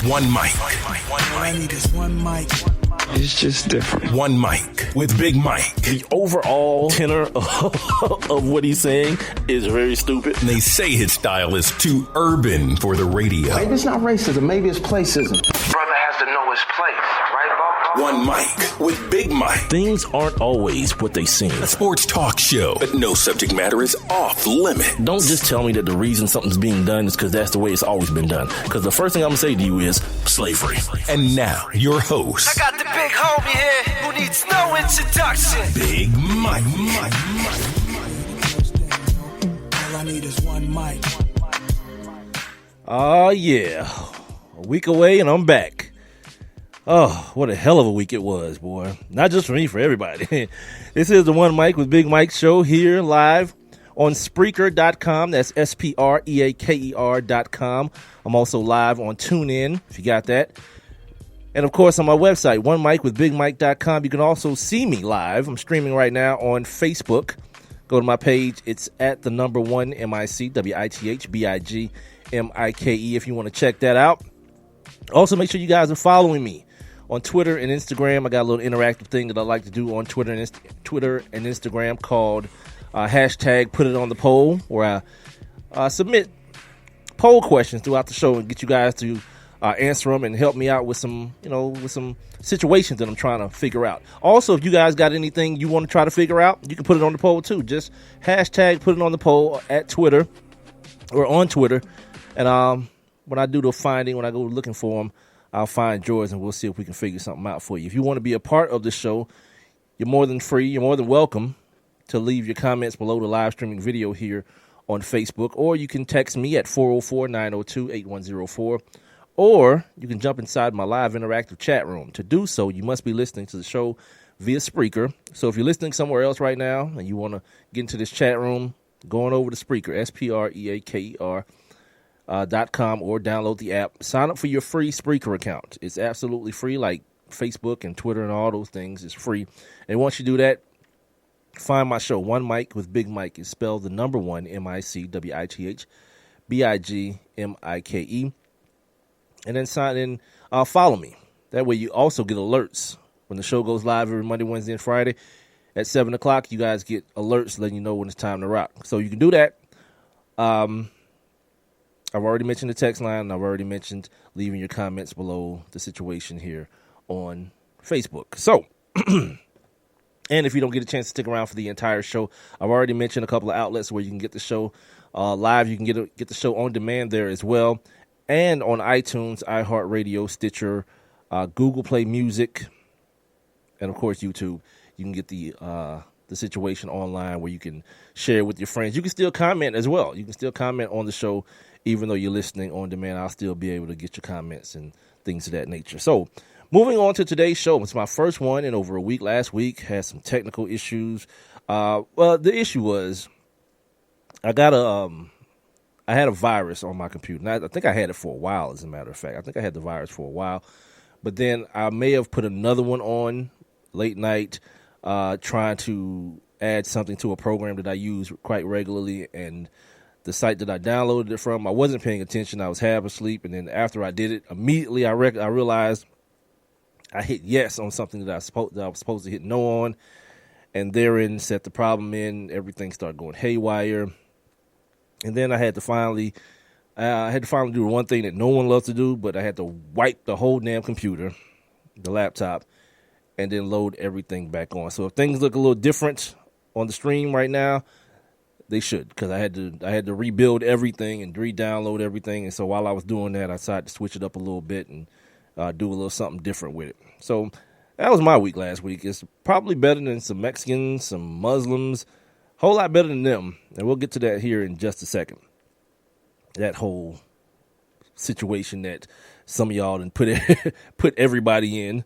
one mic. All I need is one mic. It's just different. One mic with Big Mike. The overall tenor of what he's saying is very stupid. And they say his style is too urban for the radio. Maybe it's not racism. Maybe it's placism. Brother has to know his place, right, Bob? One mic with Big Mike. Things aren't always what they seem. A sports talk show, but no subject matter is off limit. Don't just tell me that the reason something's being done is because that's the way it's always been done. Because the first thing I'm going to say to you is slavery. And now, your host. I got the big homie here who needs no introduction. Big Mike. All I need is one mic. Oh, yeah. A week away and I'm back. Oh, what a hell of a week it was, boy. Not just for me, for everybody. This is the One Mic with Big Mike show here live on Spreaker.com. That's Spreaker.com. I'm also live on TuneIn, if you got that. And, of course, on my website, onemicwithbigmike.com. You can also see me live. I'm streaming right now on Facebook. Go to my page. It's at the number one MIC, WITHBIGMIKE, if you want to check that out. Also, make sure you guys are following me on Twitter and Instagram. I got a little interactive thing that I like to do on Twitter and Instagram called hashtag Put It On The Poll, where I submit poll questions throughout the show and get you guys to answer them and help me out with some situations that I'm trying to figure out. Also, if you guys got anything you want to try to figure out, you can put it on the poll too. Just hashtag Put It On The Poll at Twitter or on Twitter. And when I do the finding, when I go looking for them, I'll find yours and we'll see if we can figure something out for you. If you want to be a part of the show, you're more than free. You're more than welcome to leave your comments below the live streaming video here on Facebook, or you can text me at 404-902-8104, or you can jump inside my live interactive chat room. To do so, you must be listening to the show via Spreaker. So if you're listening somewhere else right now and you want to get into this chat room, go on over to Spreaker, Spreaker. .com, or download the app. Sign up for your free Spreaker account. It's absolutely free, like Facebook and Twitter and all those things. It's free. And once you do that, find my show, One Mic with Big Mike. It's spelled the number one, MIC, WITHBIGMIKE. And then sign in, follow me. That way you also get alerts when the show goes live every Monday, Wednesday, and Friday at 7 o'clock. You guys get alerts letting you know when it's time to rock. So you can do that. I've already mentioned the text line, and I've already mentioned leaving your comments below the situation here on Facebook. So, and if you don't get a chance to stick around for the entire show, I've already mentioned a couple of outlets where you can get the show live. You can get the show on demand there as well, and on iTunes, iHeartRadio, Stitcher, Google Play Music, and of course YouTube. You can get the situation online where you can share with your friends. You can still comment as well. You can still comment on the show. Even though you're listening on demand, I'll still be able to get your comments and things of that nature. So, moving on to today's show. It's my first one in over a week. Last week had some technical issues. Well, the issue was I had a virus on my computer. And I think I had it for a while, as a matter of fact. I think I had the virus for a while. But then I may have put another one on late night, trying to add something to a program that I use quite regularly, and the site that I downloaded it from, I wasn't paying attention. I was half asleep, and then after I did it, immediately I realized I hit yes on something that I was supposed to hit no on, and therein set the problem in. Everything started going haywire, and then I had to finally do one thing that no one loves to do, but I had to wipe the whole damn computer, the laptop, and then load everything back on. So if things look a little different on the stream right now, they should, because I had to rebuild everything and re-download everything. And so while I was doing that, I decided to switch it up a little bit and do a little something different with it. So that was my week last week. It's probably better than some Mexicans, some Muslims, a whole lot better than them. And we'll get to that here in just a second. That whole situation that some of y'all done put everybody in.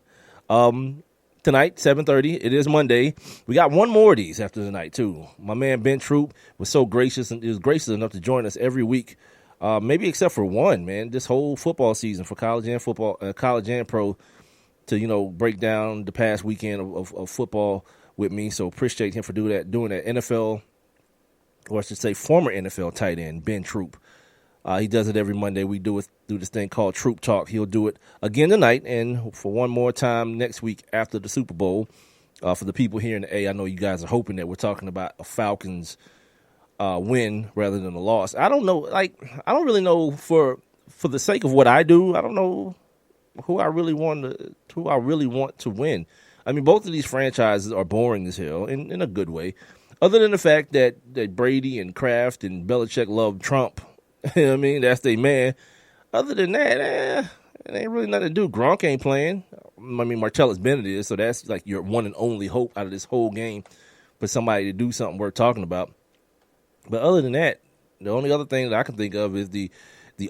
Tonight, 7:30, it is Monday. We got one more of these after tonight, too. My man Ben Troupe was so gracious, and he was gracious enough to join us every week, maybe except for one, man, this whole football season for college and pro, to, break down the past weekend of football with me. So appreciate him for doing that. NFL, or I should say former NFL tight end, Ben Troupe, He does it every Monday. We do this thing called Troop Talk. He'll do it again tonight and for one more time next week after the Super Bowl. For the people here in the A, I know you guys are hoping that we're talking about a Falcons win rather than a loss. I don't know. Like, I don't really know for the sake of what I do. I don't know who I really want to win. I mean, both of these franchises are boring as hell in a good way. Other than the fact that Brady and Kraft and Belichick love Trump. You know what I mean? That's their man. Other than that, it ain't really nothing to do. Gronk ain't playing. I mean, Martellus Bennett is, so that's like your one and only hope out of this whole game for somebody to do something worth talking about. But other than that, the only other thing that I can think of is the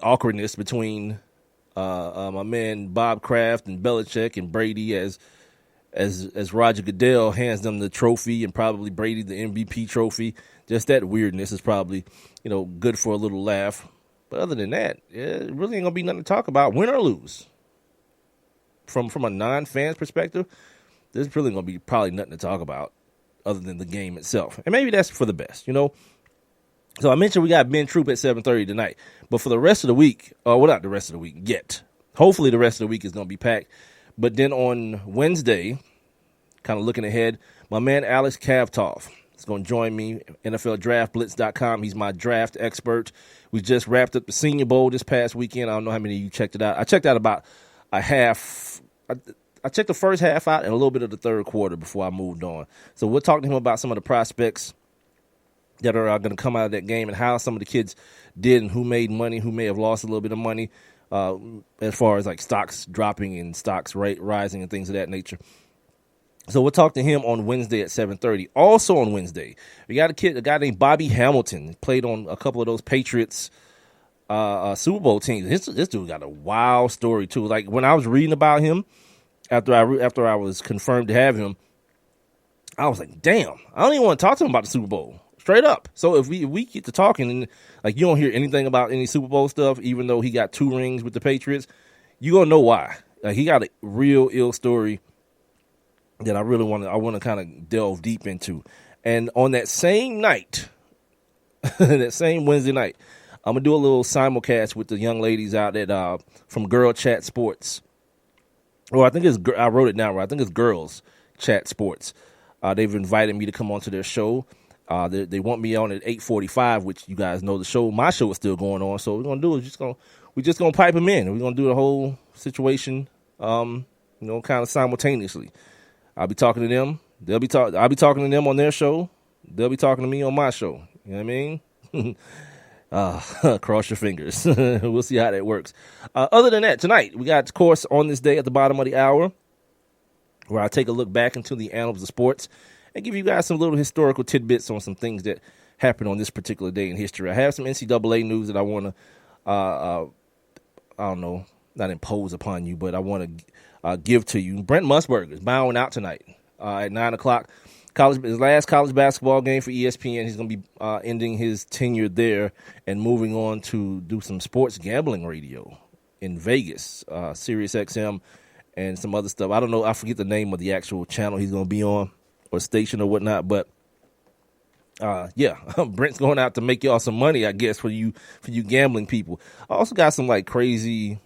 awkwardness between my man Bob Kraft and Belichick and Brady as Roger Goodell hands them the trophy and probably Brady the MVP trophy. Just that weirdness is probably, good for a little laugh. But other than that, it really ain't going to be nothing to talk about, win or lose. From a non-fans perspective, there's really going to be probably nothing to talk about other than the game itself. And maybe that's for the best, So I mentioned we got Ben Troupe at 7:30 tonight. But for the rest of the week, not the rest of the week yet. Hopefully the rest of the week is going to be packed. But then on Wednesday, kind of looking ahead, my man Alex Kavtov is going to join me, NFLDraftBlitz.com. He's my draft expert. We just wrapped up the Senior Bowl this past weekend. I don't know how many of you checked it out. I checked out about a half. I checked the first half out and a little bit of the third quarter before I moved on. So we'll talk to him about some of the prospects that are going to come out of that game and how some of the kids did and who made money, who may have lost a little bit of money as far as like stocks dropping and stocks rising and things of that nature. So we'll talk to him on Wednesday at 7:30. Also on Wednesday, we got a guy named Bobby Hamilton. Played on a couple of those Patriots Super Bowl teams. This dude got a wild story too. Like when I was reading about him after I was confirmed to have him, I was like, damn, I don't even want to talk to him about the Super Bowl. Straight up. So if we get to talking and like you don't hear anything about any Super Bowl stuff, even though he got 2 rings with the Patriots, you gonna know why. Like he got a real ill story that I want to kind of delve deep into. And on that same night, that same Wednesday night, I'm gonna do a little simulcast with the young ladies out at from Girl Chat Sports. Well, I wrote it down right. I think it's Girls Chat Sports. They've invited me to come onto their show. They want me on at 8:45, which you guys know my show is still going on. So what we're gonna do is we're just gonna pipe them in. We're gonna do the whole situation, kind of simultaneously. I'll be talking to them. I'll be talking to them on their show. They'll be talking to me on my show. You know what I mean? Cross your fingers. We'll see how that works. Other than that, tonight we got, of course, on this day at the bottom of the hour, where I take a look back into the annals of sports and give you guys some little historical tidbits on some things that happened on this particular day in history. I have some NCAA news that I want to, I don't know, not impose upon you, but I want to give to you. Brent Musburger is bowing out tonight at 9 o'clock. His last college basketball game for ESPN. He's going to be ending his tenure there and moving on to do some sports gambling radio in Vegas, Sirius XM, and some other stuff. I don't know. I forget the name of the actual channel he's going to be on or station or whatnot. But, Brent's going out to make y'all some money, I guess, for you gambling people. I also got some, like, crazy,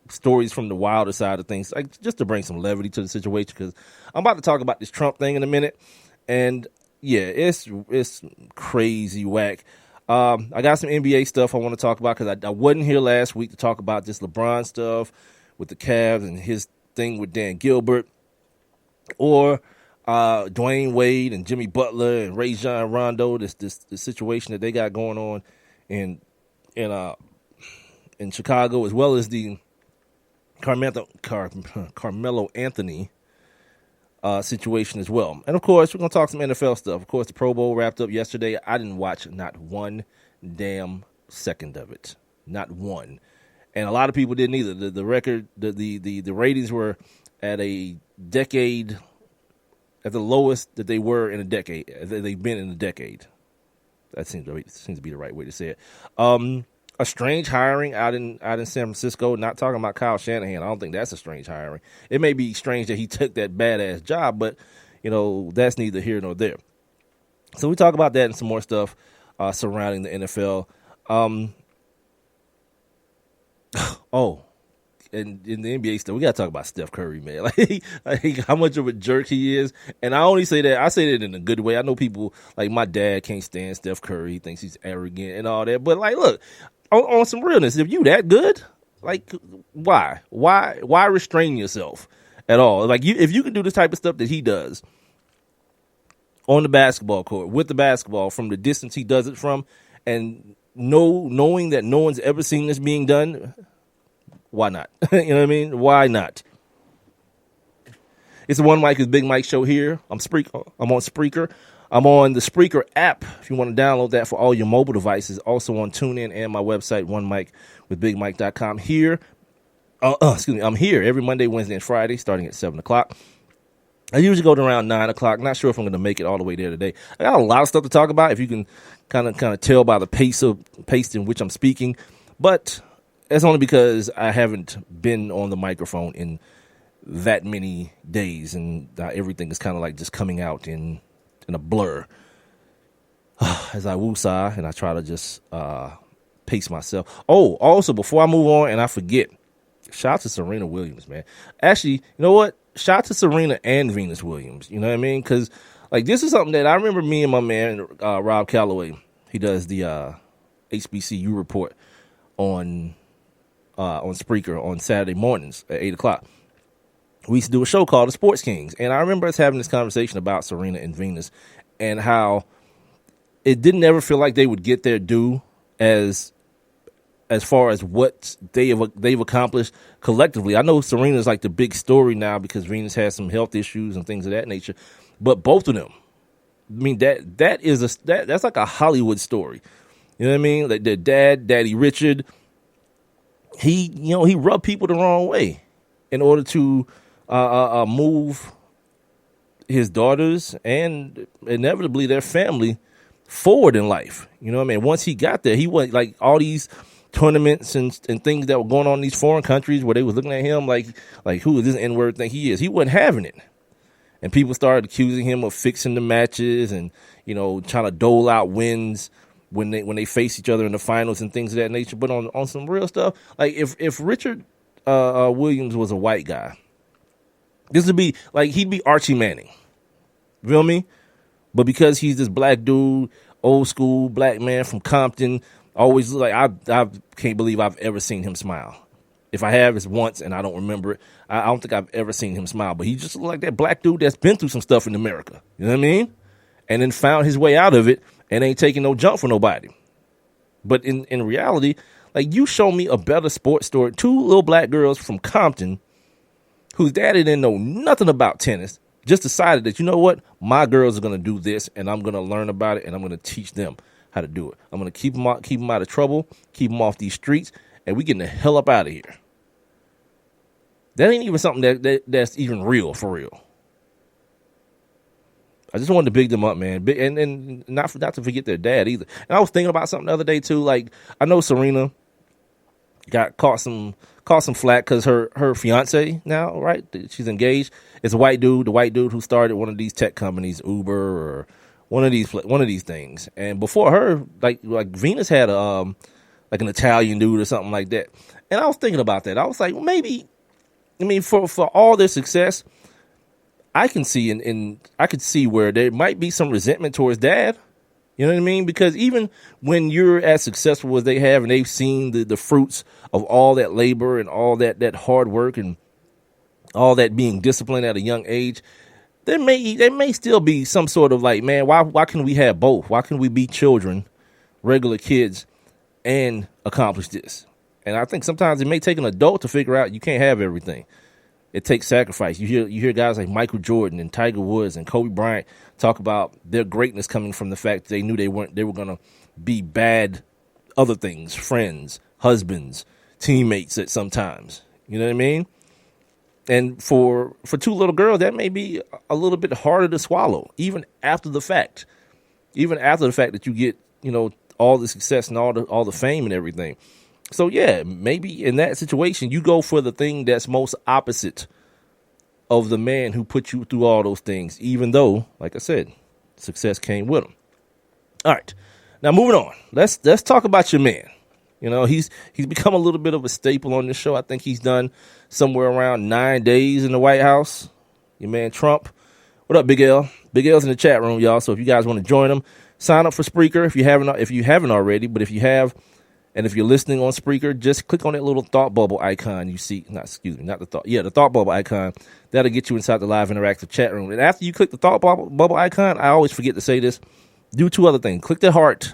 stories from the wilder side of things, like just to bring some levity to the situation, because I'm about to talk about this Trump thing in a minute, and yeah, it's crazy whack. I got some NBA stuff I want to talk about because I wasn't here last week to talk about this LeBron stuff with the Cavs and his thing with Dan Gilbert, or Dwayne Wade and Jimmy Butler and Rajon Rondo, this situation that they got going on in Chicago, as well as the Carmelo Anthony situation as well. And, of course, we're going to talk some NFL stuff. Of course, the Pro Bowl wrapped up yesterday. I didn't watch not one damn second of it. Not one. And a lot of people didn't either. The record, the ratings were at a decade, at the lowest that they were in a decade, that they've been in a decade. That seems to be the right way to say it. A strange hiring out in San Francisco. Not talking about Kyle Shanahan. I don't think that's a strange hiring. It may be strange that he took that badass job, but that's neither here nor there. So we talk about that and some more stuff surrounding the NFL. Oh, and in the NBA stuff, we gotta talk about Steph Curry, man. Like how much of a jerk he is. And I only say that, I say that in a good way. I know people like my dad can't stand Steph Curry. He thinks he's arrogant and all that. But like, look, on some realness, if you that good, like, why restrain yourself at all? Like, if you can do this type of stuff that he does on the basketball court with the basketball from the distance he does it from, and knowing that no one's ever seen this being done, why not? You know what I mean? Why not? It's the One Mic with Big Mike show here. I'm on Spreaker. I'm on the Spreaker app if you want to download that for all your mobile devices. Also on TuneIn and my website, onemicwithbigmike.com. Here, I'm here every Monday, Wednesday, and Friday, starting at 7 o'clock. I usually go to around 9 o'clock. Not sure if I'm going to make it all the way there today. I got a lot of stuff to talk about, if you can kind of tell by the pace in which I'm speaking. But that's only because I haven't been on the microphone in that many days, and everything is kind of like just coming out in a blur as I woosah and I try to just pace myself. Oh, also, before I move on and I forget, shout out to Serena Williams, man. Actually, you know what? Shout out to Serena and Venus Williams. You know what I mean? Because like, this is something that I remember me and my man Rob Calloway. He does the HBCU report on Spreaker on Saturday mornings at 8 o'clock. We used to do a show called The Sports Kings, and I remember us having this conversation about Serena and Venus and how it didn't ever feel like they would get their due as far as what they've accomplished collectively. I know Serena's like the big story now because Venus has some health issues and things of that nature, but both of them, I mean, that's like a Hollywood story. You know what I mean? Like their Daddy Richard, he rubbed people the wrong way in order to move his daughters and inevitably their family forward in life. You know what I mean? Once he got there, he was like all these tournaments and things that were going on in these foreign countries where they was looking at him like who is this N-word thing he is? He wasn't having it. And people started accusing him of fixing the matches and, trying to dole out wins when they face each other in the finals and things of that nature. But on some real stuff, like if Richard Williams was a white guy, this would be like he'd be Archie Manning. You feel me? But because he's this black dude, old school black man from Compton, always like I can't believe I've ever seen him smile. If I have, it's once and I don't remember it. I don't think I've ever seen him smile. But he just looked like that black dude that's been through some stuff in America. You know what I mean? And then found his way out of it and ain't taking no jump for nobody. But in reality, like, you show me a better sports story. Two little black girls from Compton whose daddy didn't know nothing about tennis, just decided that, you know what, my girls are going to do this and I'm going to learn about it and I'm going to teach them how to do it. I'm going to keep them out of trouble, keep them off these streets, and we getting the hell up out of here. That ain't even something that's even real, for real. I just wanted to big them up, man. And not to forget their dad either. And I was thinking about something the other day too. Like, I know Serena got caught some flack because her fiance now, right? She's engaged. It's a white dude, the white dude who started one of these tech companies, Uber or one of these things. And before her, like Venus had like an Italian dude or something like that. And I was thinking about that. I was like, well, maybe, I mean, for all their success, I can see I could see where there might be some resentment towards dad. You know what I mean? Because even when you're as successful as they have and they've seen the fruits of all that labor and all that hard work and all that being disciplined at a young age, there may still be some sort of like, man, why can we have both? Why can we be children, regular kids, and accomplish this? And I think sometimes it may take an adult to figure out you can't have everything. It takes sacrifice. You hear guys like Michael Jordan and Tiger Woods and Kobe Bryant talk about their greatness coming from the fact that they knew they were going to be bad other things, friends, husbands, teammates at sometimes. You know what I mean? And for two little girls, that may be a little bit harder to swallow, even after the fact. Even after the fact that you get, all the success and all the fame and everything. So, yeah, maybe in that situation, you go for the thing that's most opposite of the man who put you through all those things, even though, like I said, success came with him. All right. Now, moving on. Let's talk about your man. You know, he's become a little bit of a staple on this show. I think he's done somewhere around 9 days in the White House. Your man Trump. What up, Big L? Big L's in the chat room, y'all. So if you guys want to join him, sign up for Spreaker if you haven't already. But if you have, and if you're listening on Spreaker, just click on that little thought bubble icon you see. The thought bubble icon. That'll get you inside the live interactive chat room. And after you click the thought bubble icon, I always forget to say this. Do 2 other things. Click the heart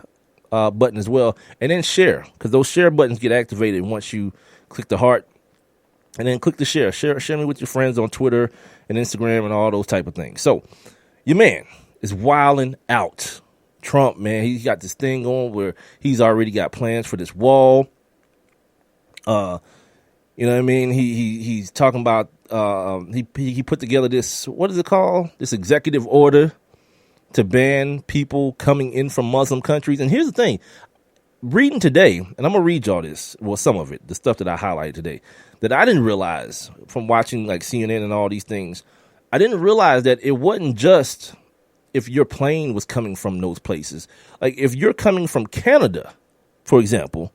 button as well, and then share, because those share buttons get activated once you click the heart, and then click the share me with your friends on Twitter and Instagram and all those type of things. So your man is wilding out. Trump, man, he's got this thing going where he's already got plans for this wall. You know what I mean? He's talking about he put together this, what is it called, this executive order to ban people coming in from Muslim countries. And here's the thing, reading today, and I'm going to read y'all this, well, some of it, the stuff that I highlighted today, that I didn't realize from watching like CNN and all these things. I didn't realize that it wasn't just if your plane was coming from those places. Like if you're coming from Canada, for example,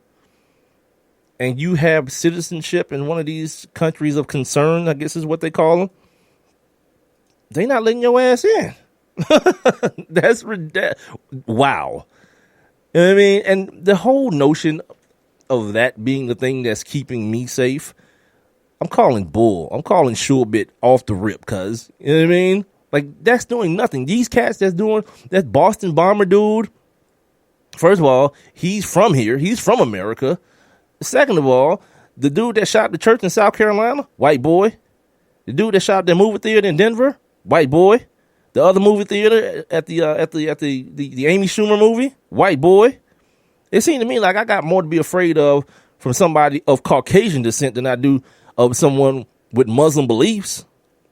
and you have citizenship in one of these countries of concern, I guess is what they call them, they not letting your ass in. That's wow. You know what I mean? And the whole notion of that being the thing that's keeping me safe, I'm calling bull. I'm calling Shurbit off the rip, cuz. You know what I mean? Like, that's doing nothing. These cats that Boston bomber dude, first of all, he's from here. He's from America. Second of all, the dude that shot the church in South Carolina, white boy. The dude that shot the movie theater in Denver, white boy. The other movie theater at the Amy Schumer movie, white boy. It seemed to me like I got more to be afraid of from somebody of Caucasian descent than I do of someone with Muslim beliefs.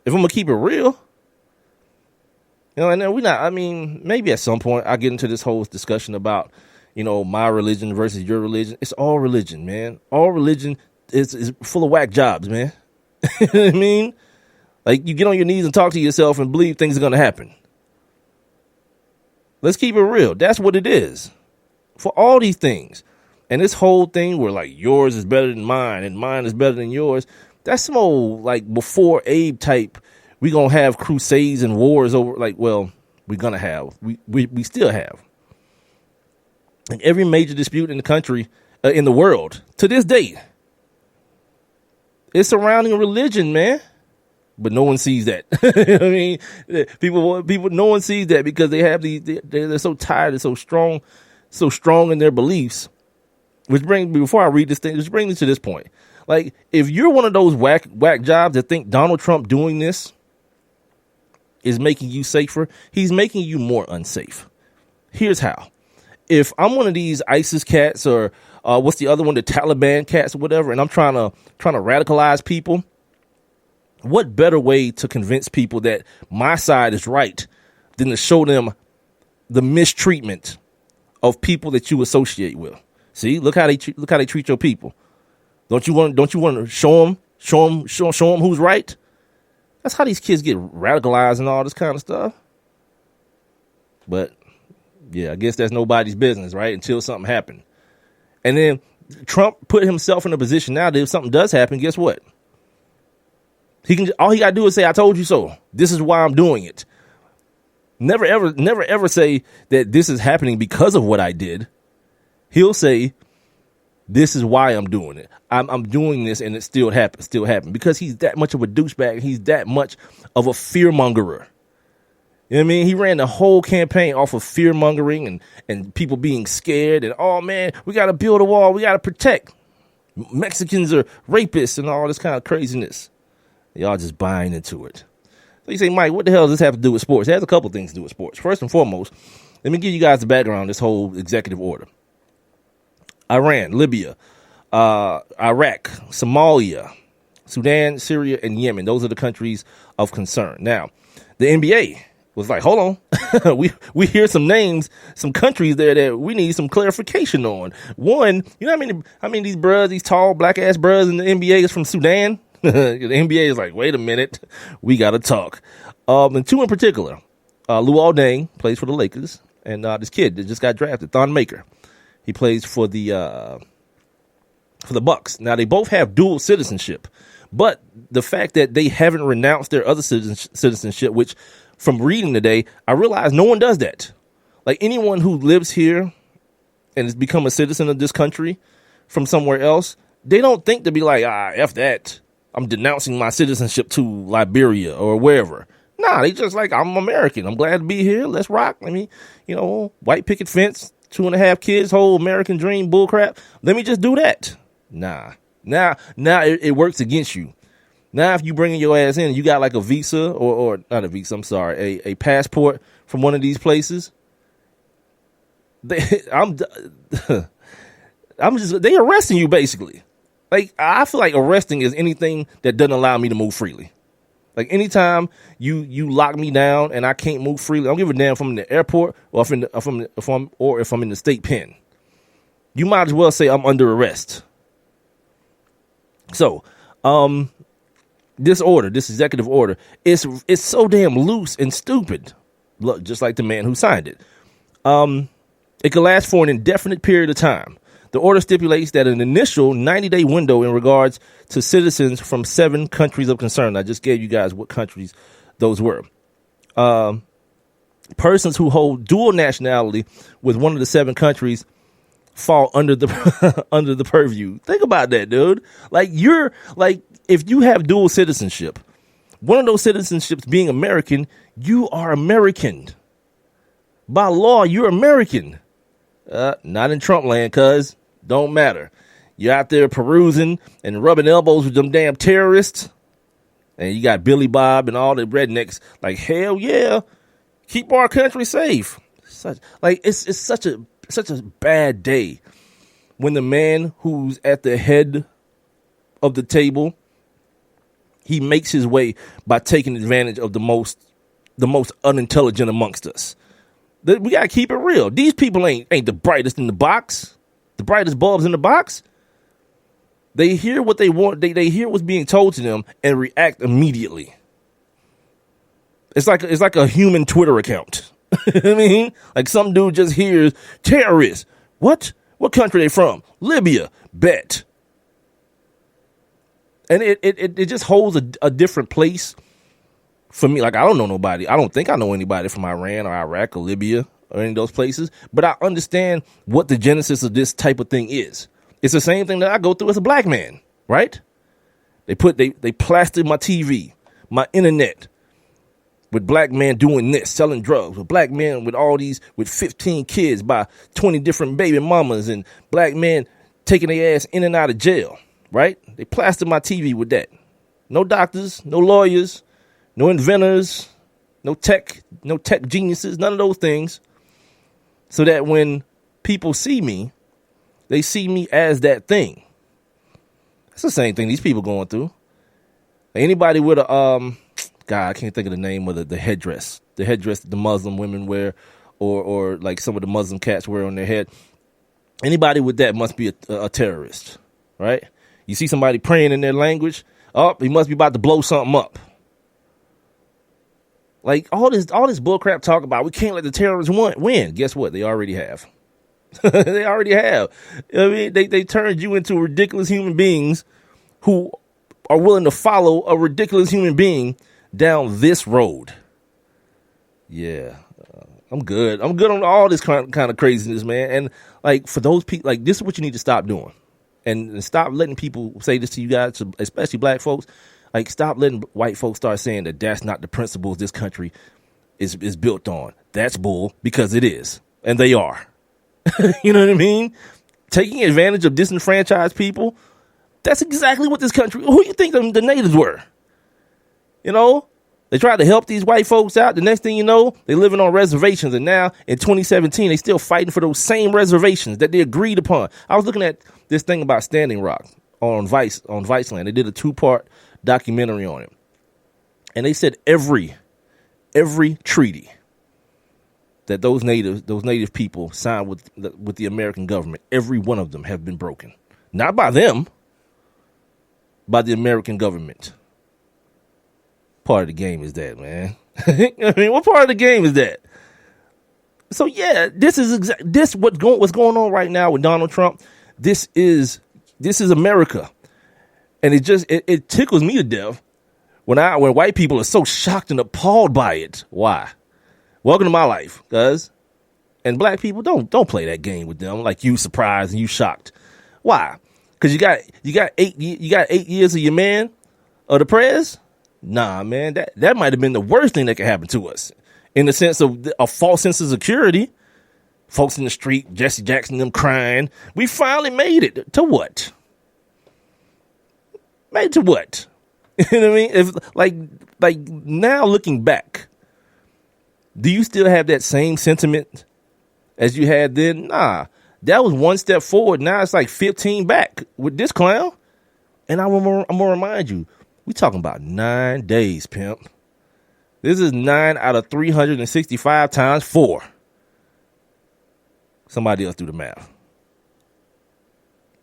If I'm gonna keep it real, you know, and then maybe at some point I get into this whole discussion about, you know, my religion versus your religion. It's all religion, man. All religion is full of whack jobs, man. You know what I mean? Like, you get on your knees and talk to yourself and believe things are going to happen. Let's keep it real. That's what it is. For all these things. And this whole thing where, like, yours is better than mine and mine is better than yours. That's some old, like, before Abe type, we going to have crusades and wars over, like, well, we're going to have. We still have. And every major dispute in the country, in the world, to this day, is surrounding religion, man. But no one sees that. I mean, people, no one sees that because they have they're so tired and so strong in their beliefs. Before I read this thing, which brings me to this point. Like, if you're one of those whack jobs that think Donald Trump doing this is making you safer, he's making you more unsafe. Here's how. If I'm one of these ISIS cats or what's the other one, the Taliban cats or whatever, and I'm trying to radicalize people, what better way to convince people that my side is right than to show them the mistreatment of people that you associate with? See, look how they treat your people. Don't you want to show them who's right? That's how these kids get radicalized and all this kind of stuff. But yeah, I guess that's nobody's business, right? Until something happened. And then Trump put himself in a position now that if something does happen, guess what? All he got to do is say, I told you so. This is why I'm doing it. Never, ever say that this is happening because of what I did. He'll say, this is why I'm doing it. I'm doing this and it still happened because he's that much of a douchebag. He's that much of a fearmongerer. You know what I mean? He ran the whole campaign off of fear mongering and people being scared and, oh man, we got to build a wall. We got to protect. Mexicans are rapists and all this kind of craziness. Y'all just buying into it. So you say, Mike, what the hell does this have to do with sports? It has a couple things to do with sports. First and foremost, let me give you guys the background on this whole executive order. Iran, Libya, Iraq, Somalia, Sudan, Syria, and Yemen. Those are the countries of concern. Now, the NBA was like, hold on. we hear some names, some countries there that we need some clarification on. One, you know what I mean? These tall black ass bros in the NBA is from Sudan. The NBA is like, wait a minute, we got to talk. And two in particular, Luol Deng plays for the Lakers, and this kid that just got drafted, Thon Maker. He plays for the Bucks. Now, they both have dual citizenship, but the fact that they haven't renounced their other citizenship, which from reading today, I realized no one does that. Like, anyone who lives here and has become a citizen of this country from somewhere else, they don't think to be like, F that. I'm denouncing my citizenship to Liberia or wherever. Nah, they just like, I'm American. I'm glad to be here. Let's rock. I mean, white picket fence, 2.5 kids, whole American dream bullcrap. Let me just do that. Nah. Now it works against you. Now, if you bringing your ass in, you got like a visa or not a visa, I'm sorry, a passport from one of these places. They arresting you basically. Like, I feel like arresting is anything that doesn't allow me to move freely. Like, anytime you lock me down and I can't move freely, I don't give a damn if I'm in the airport or if I'm in the state pen. You might as well say I'm under arrest. So, this executive order, it's so damn loose and stupid. Look, just like the man who signed it. It could last for an indefinite period of time. The order stipulates that an initial 90-day window in regards to citizens from 7 countries of concern. I just gave you guys what countries those were. Persons who hold dual nationality with one of the 7 countries fall under the under the purview. Think about that, dude. Like, if you have dual citizenship, one of those citizenships being American, you are American. By law, you're American. Not in Trump land, cuz. Don't matter. You're out there perusing and rubbing elbows with them damn terrorists. And you got Billy Bob and all the rednecks like, hell yeah, keep our country safe. It's such a bad day when the man who's at the head of the table, he makes his way by taking advantage of the most unintelligent amongst us. We gotta keep it real. These people ain't the brightest in the box, the brightest bulbs in the box. They hear what they want. They hear what's being told to them and react immediately. It's like a human Twitter account. I mean, like some dude just hears terrorists. What country they from? Libya. Bet. And it just holds a different place for me. Like, I don't know nobody. I don't think I know anybody from Iran or Iraq or Libya or any of those places. But I understand what the genesis of this type of thing is. It's the same thing that I go through as a black man, right? They plastered my TV, my internet, with black men doing this, selling drugs, with black men with 15 kids by 20 different baby mamas, and black men taking their ass in and out of jail, right? They plastered my TV with that. No doctors, no lawyers, no inventors, no tech geniuses, none of those things. So that when people see me, they see me as that thing. It's the same thing these people going through. Anybody with a God, I can't think of the name of the headdress. The headdress that the Muslim women wear, or like some of the Muslim cats wear on their head. Anybody with that must be a terrorist, right? You see somebody praying in their language, he must be about to blow something up. Like, all this bullcrap talk about we can't let the terrorists win. Guess what? They already have. They already have. I mean, they turned you into ridiculous human beings who are willing to follow a ridiculous human being down this road. Yeah, I'm good. I'm good on all this kind of craziness, man. And like, for those people, like, this is what you need to stop doing, and stop letting people say this to you guys, especially black folks. Like, stop letting white folks start saying that that's not the principles this country is built on. That's bull, because it is, and they are. You know what I mean? Taking advantage of disenfranchised people. That's exactly what this country. Who you think the natives were? You know, they tried to help these white folks out. The next thing you know, they living on reservations, and now in 2017, they still fighting for those same reservations that they agreed upon. I was looking at this thing about Standing Rock on Viceland. They did a 2-part documentary on it, and they said every treaty that those native people signed with the American government, every one of them have been broken. Not by them, by the American government. Part of the game is that, man. I mean, what part of the game is that? So yeah, this is what's going on right now with Donald Trump. This is America, and it tickles me to death when white people are so shocked and appalled by it. Why? Welcome to my life, guys. And black people don't play that game with them like you surprised and you shocked. Why? Because you got 8 years of your man of the prez. Nah, man, that might have been the worst thing that could happen to us in the sense of a false sense of security. Folks in the street, Jesse Jackson, them crying. We finally made it. To what? Made to what? You know what I mean? If like now looking back, do you still have that same sentiment as you had then? Nah, that was one step forward. Now it's like 15 back with this clown. And I'm gonna remind you, we talking about 9 days, pimp. This is 9 out of 365 times 4. Somebody else do the math.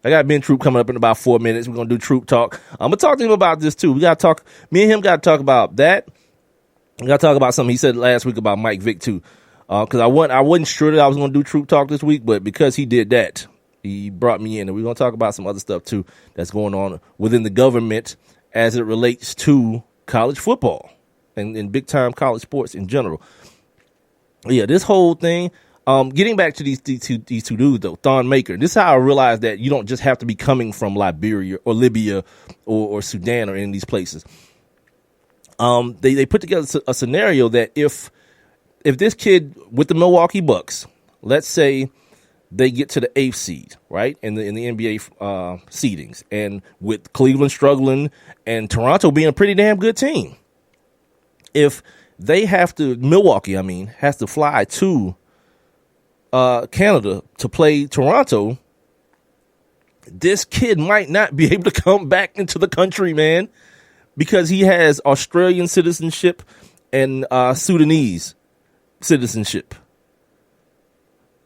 I got Ben Troupe coming up in about 4 minutes. We're going to do Troupe Talk. I'm going to talk to him about this, too. Me and him got to talk about that. We got to talk about something he said last week about Mike Vick, too. Because I wasn't sure that I was going to do Troupe Talk this week, but because he did that, he brought me in. And we're going to talk about some other stuff, too, that's going on within the government as it relates to college football and big-time college sports in general. Yeah, this whole thing... getting back to these two dudes though, Thon Maker. This is how I realized that you don't just have to be coming from Liberia or Libya or Sudan or any of these places. They put together a scenario that if this kid with the Milwaukee Bucks, let's say they get to the 8th seed, right, in the NBA seedings, and with Cleveland struggling and Toronto being a pretty damn good team, if they Milwaukee has to fly to Canada to play Toronto, this kid might not be able to come back into the country, man, because he has Australian citizenship and Sudanese citizenship.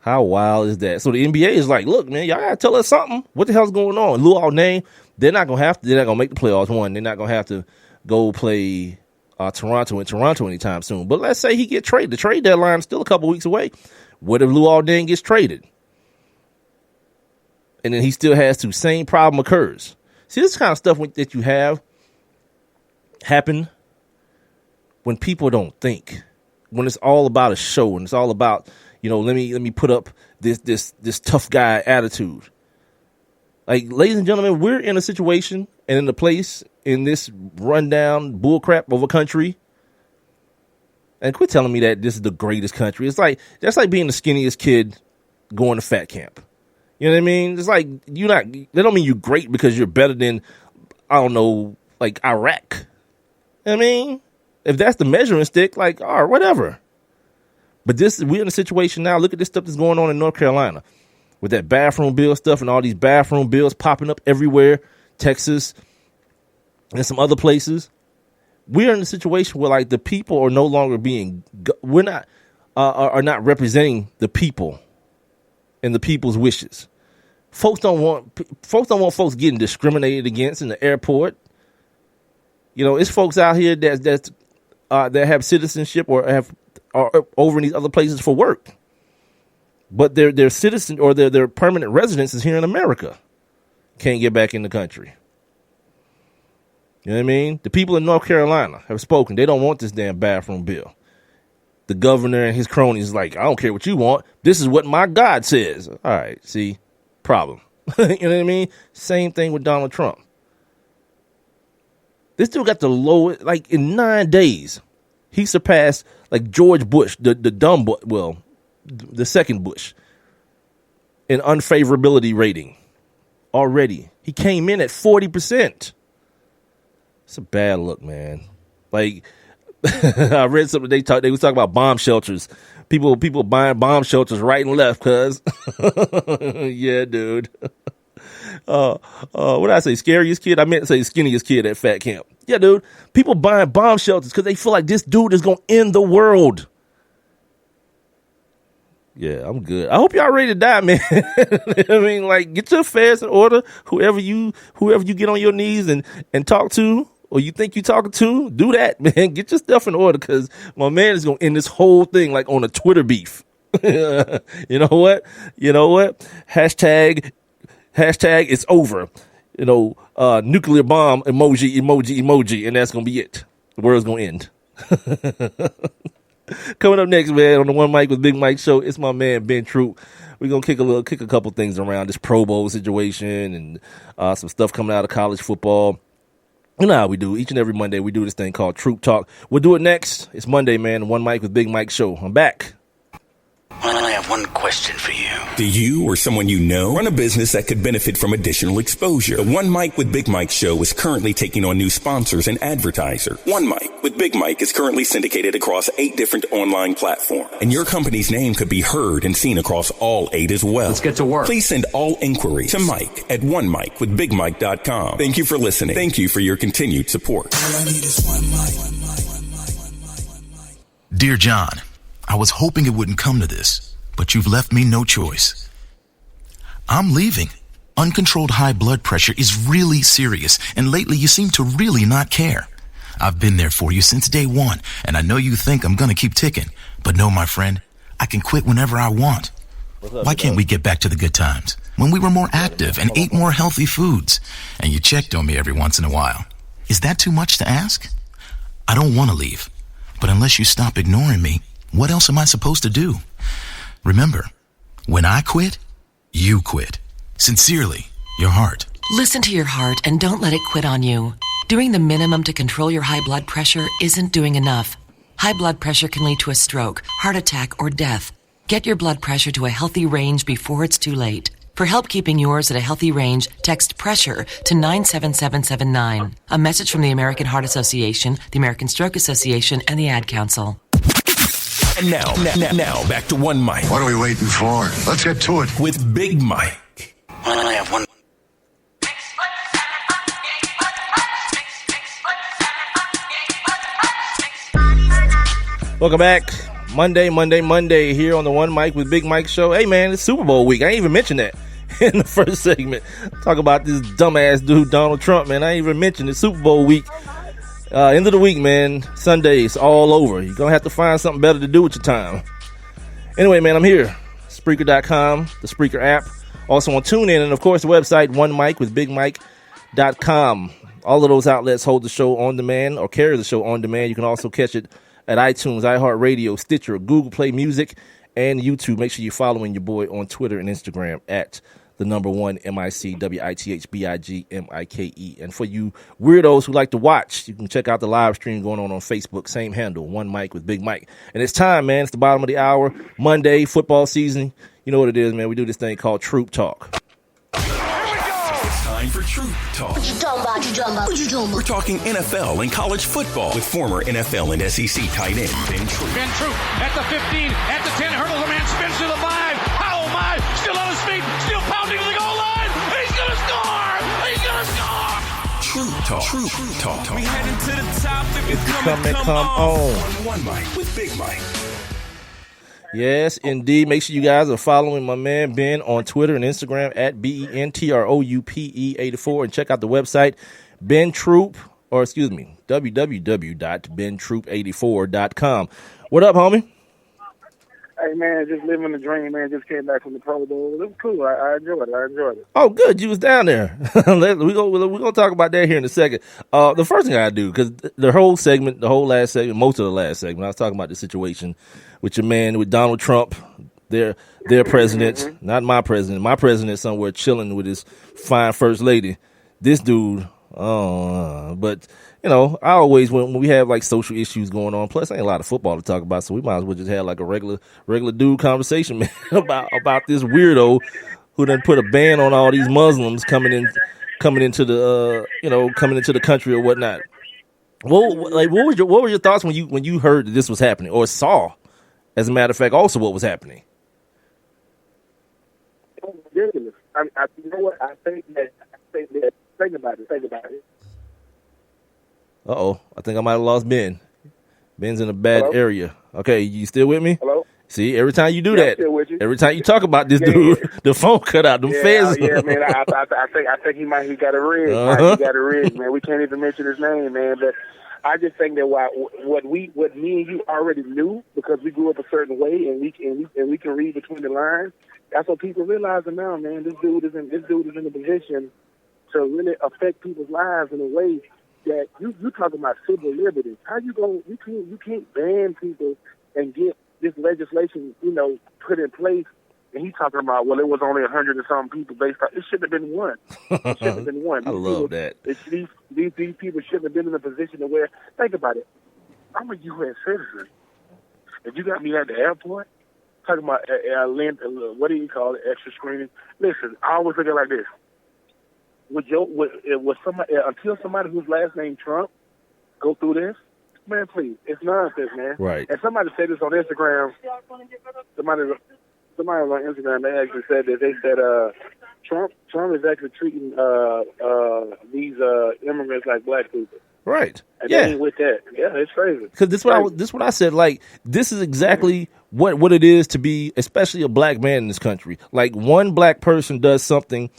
How wild is that? So the NBA is like, look, man, y'all gotta tell us something. What the hell's going on? Luau name, they're not gonna make the playoffs. One, they're not gonna have to go play Toronto in Toronto anytime soon. But let's say he get traded. The trade deadline is still a couple weeks away. What if Luau Deng gets traded? And then he still has to, same problem occurs. See, this kind of stuff that you have happen when people don't think. When it's all about a show and it's all about, let me put up this tough guy attitude. Like, ladies and gentlemen, we're in a situation and in a place in this rundown bullcrap of a country. And quit telling me that this is the greatest country. That's like being the skinniest kid going to fat camp. You know what I mean? It's like that don't mean you're great because you're better than, I don't know, like Iraq. You know what I mean? If that's the measuring stick, like, all right, whatever. But we're in a situation now. Look at this stuff that's going on in North Carolina with that bathroom bill stuff and all these bathroom bills popping up everywhere, Texas and some other places. We're in a situation where, like, the people are no longer are not representing the people and the people's wishes. Folks don't want folks getting discriminated against in the airport. It's folks out here that have citizenship or are over in these other places for work, but their citizen or their permanent residence is here in America. Can't get back in the country. You know what I mean? The people in North Carolina have spoken. They don't want this damn bathroom bill. The governor and his cronies is like, I don't care what you want. This is what my God says. All right, see? Problem. You know what I mean? Same thing with Donald Trump. This dude got the lowest, like, in 9 days, he surpassed, like, George Bush, the dumb boy, well, the second Bush, in unfavorability rating already. He came in at 40%. It's a bad look, man. Like, I read something they was talking about bomb shelters. People buying bomb shelters right and left, cuz. Yeah, dude. What did I say? Scariest kid? I meant to say skinniest kid at fat camp. Yeah, dude. People buying bomb shelters because they feel like this dude is going to end the world. Yeah, I'm good. I hope y'all ready to die, man. I mean, like, get your affairs in order. Whoever you get on your knees and talk to, or you think you talking to, do that, man. Get your stuff in order, because my man is going to end this whole thing like on a Twitter beef. You know what? Hashtag it's over. Nuclear bomb emoji, and that's gonna be it. The world's gonna end. Coming up next, man, on the One Mic with Big Mike show, it's my man Ben Troupe. We're gonna kick a couple things around this Pro Bowl situation and some stuff coming out of college football. You know how we do. Each and every Monday we do this thing called Troop Talk. We'll do it next. It's Monday, man. The One Mic with Big Mike show. I'm back. I have one question for you. Do you or someone you know run a business that could benefit from additional exposure? The One Mic with Big Mike show is currently taking on new sponsors and advertisers. One Mic with Big Mike is currently syndicated across 8 different online platforms, and your company's name could be heard and seen across all 8 as well. Let's get to work. Please send all inquiries to Mike at onemicwithbigmike.com. Thank you for listening. Thank you for your continued support. All I need is one mic. Dear John, I was hoping it wouldn't come to this, but you've left me no choice. I'm leaving. Uncontrolled high blood pressure is really serious, and lately you seem to really not care. I've been there for you since day one, and I know you think I'm gonna keep ticking, but no, my friend, I can quit whenever I want. Why can't we get back to the good times, when we were more active and ate more healthy foods, and you checked on me every once in a while? Is that too much to ask? I don't want to leave, but unless you stop ignoring me, what else am I supposed to do? Remember, when I quit, you quit. Sincerely, your heart. Listen to your heart and don't let it quit on you. Doing the minimum to control your high blood pressure isn't doing enough. High blood pressure can lead to a stroke, heart attack, or death. Get your blood pressure to a healthy range before it's too late. For help keeping yours at a healthy range, text PRESSURE to 97779. A message from the American Heart Association, the American Stroke Association, and the Ad Council. And now, back to One Mic. What are we waiting for? Let's get to it. With Big Mike. I have one. Welcome back. Monday here on the One Mic with Big Mike show. Hey, man, it's Super Bowl week. I ain't even mentioned that in the first segment. Talk about this dumbass dude, Donald Trump, man. I ain't even mentioned it's Super Bowl week. End of the week, man. Sunday, it's all over. You're going to have to find something better to do with your time. Anyway, man, I'm here. Spreaker.com, the Spreaker app. Also on TuneIn, and of course the website, onemicwithbigmike.com. All of those outlets hold the show on demand or carry the show on demand. You can also catch it at iTunes, iHeartRadio, Stitcher, Google Play Music, and YouTube. Make sure you're following your boy on Twitter and Instagram at the number 1 MICWITHBIGMIKE. And for you weirdos who like to watch, you can check out the live stream going on Facebook. Same handle, One Mic with Big Mike. And it's time, man. It's the bottom of the hour. Monday, football season. You know what it is, man. We do this thing called Troop Talk. It's time for Troop Talk. What you talking about? We're talking NFL and college football with former NFL and SEC tight end Ben Troupe. Ben Troupe at the 15, at the 10, hurdles a man, spins to the 5. Oh my, still on his feet, still pounding to the goal line. He's gonna score! He's gonna score! Troop Talk. Troop Talk. We heading to the top. If you Come on. One Mic with Big Mike. Yes, indeed. Make sure you guys are following my man Ben on Twitter and Instagram at BENTROUPE84, and check out the website www.bentroupe84.com. What up, homie? Hey, man, just living the dream, man. Just came back from the Pro Bowl. It was cool. I enjoyed it. Oh, good. You was down there. We're going to talk about that here in a second. The first thing I do, because the whole last segment, most of the last segment, I was talking about the situation with your man, with Donald Trump, their president, not my president. My president somewhere chilling with his fine first lady. This dude, but you know, I always, when we have like social issues going on, plus ain't a lot of football to talk about, so we might as well just have like a regular dude conversation, man, about this weirdo who done put a ban on all these Muslims coming into the country or whatnot. What were your thoughts when you heard that this was happening, or saw, as a matter of fact, also what was happening? It was ridiculous. You know what? I think that. Think about it. Uh-oh. I think I might have lost Ben. Ben's in a bad area. Okay, you still with me? Hello? See, every time you do I'm that, still with you. every time you talk about this dude, the phone cut out. Them feds. Yeah, man. I think he got a rig. He got a rig, man. We can't even mention his name, man. But I just think that what me and you already knew because we grew up a certain way and we can read between the lines. That's what people realizing now, man. This dude is in a position to really affect people's lives in a way that you talking about civil liberties. How you going? You can't ban people and get this legislation, put in place. And he's talking about, well, it was only 100 and something people based on. It shouldn't have been one. It shouldn't have been one. I love that. These people shouldn't have been in a position to where, think about it. I'm a U.S. citizen. If you got me at the airport, talking about what do you call it, extra screening. Listen, I always look at it like this. Until somebody whose last name Trump go through this, man, please, it's nonsense, man. Right. And somebody said this on Instagram. Somebody on Instagram, they actually said that. They said Trump is actually treating these immigrants like black people. Right. And yeah. they ain't with that. Yeah, it's crazy. Because this what I said. Like, this is exactly what it is to be, especially a black man in this country. Like, one black person does something,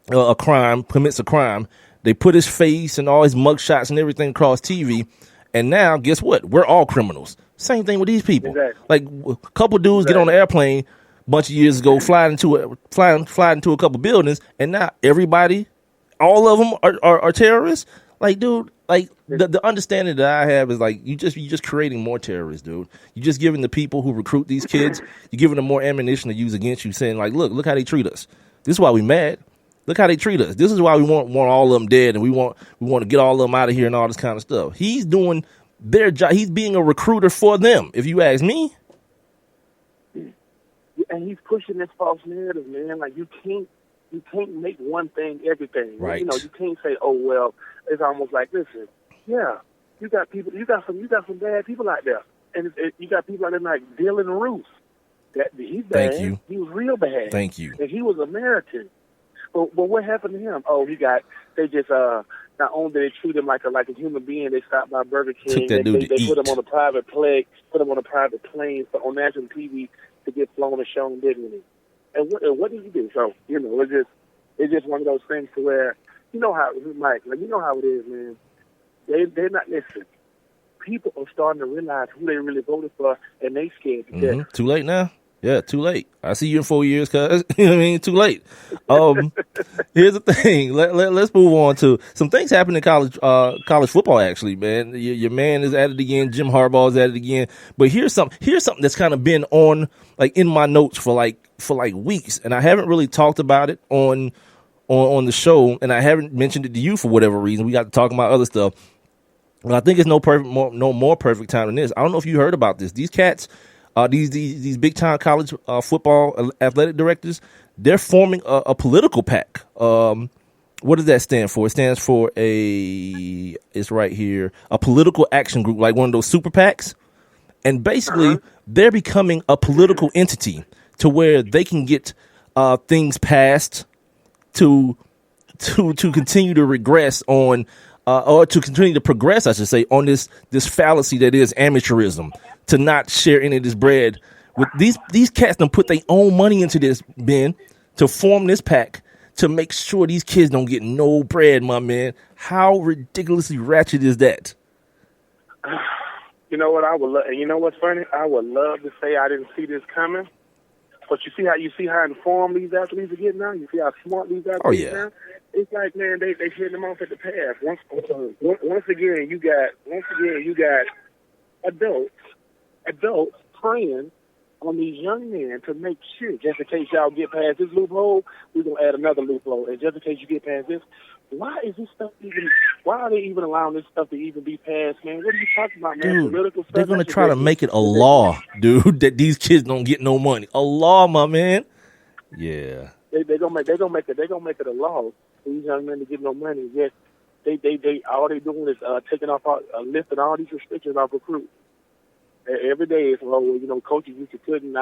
a crime, commits a crime. They put his face and all his mugshots and everything across TV. And now, guess what? We're all criminals. Same thing with these people. Exactly. Like, a couple dudes get on an airplane a bunch of years ago, fly into a couple buildings, and now everybody, all of them are terrorists. Like, dude, like the understanding that I have is like you just creating more terrorists, dude. You're just giving the people who recruit these kids, you're giving them more ammunition to use against you, saying like, look how they treat us. This is why we mad. Look how they treat us. This is why we want all of them dead, and we want to get all of them out of here and all this kind of stuff. He's doing their job. He's being a recruiter for them, if you ask me. And he's pushing this false narrative, man. Like you can't make one thing everything. Right. You can't say, oh well. It's almost like, listen, yeah, you got some bad people out there, and you got people out there like Dylan Roos. That he's bad. Thank you. He was real bad. Thank you. And he was American. But what happened to him? Oh, they just not only did they treat him like a human being, they stopped by Burger King. Took that dude to they eat. put him on a private plane on national TV to get flown and shown dignity. And what did he do? So it's just one of those things to where how Mike, you know how it is, man. They're not listening. People are starting to realize who they really voted for, and they scared to death. Too late now. Yeah, too late. I see you in 4 years, cuz. You know what I mean? Too late. Here's the thing. Let's move on to some things happening in college football, actually, man. Your man is at it again. Jim Harbaugh is at it again. But here's something that's kind of been on, like, in my notes for weeks, and I haven't really talked about it on the show, and I haven't mentioned it to you for whatever reason. We got to talk about other stuff. But I think it's no more perfect time than this. I don't know if you heard about this. These cats, these big time college football athletic directors, they're forming a political PAC. What does that stand for? It stands for it's right here, a political action group, like one of those super PACs. And basically, they're becoming a political entity to where they can get things passed to continue to regress on, or to continue to progress, I should say, on this fallacy that is amateurism, to not share any of this bread. With these cats done put their own money into this, Ben, to form this PAC to make sure these kids don't get no bread, my man. How ridiculously ratchet is that? You know what I would love, and you know what's funny? I would love to say I didn't see this coming, but you see how informed these athletes are getting now. You see how smart these athletes are now. It's like, man, they hitting them off at the pass. Once again, you got adults praying on these young men to make sure, just in case y'all get past this loophole, we're gonna add another loophole. And just in case you get past this, why are they even allowing this stuff to even be passed, man? What are you talking about, man? Dude, political stuff? they're gonna try to make it a law, dude, that these kids don't get no money. A law, my man. Yeah. They're gonna make it a law for these young men to get no money. Yet they all they doing is lifting all these restrictions off recruits. Every day it's coaches used to couldn't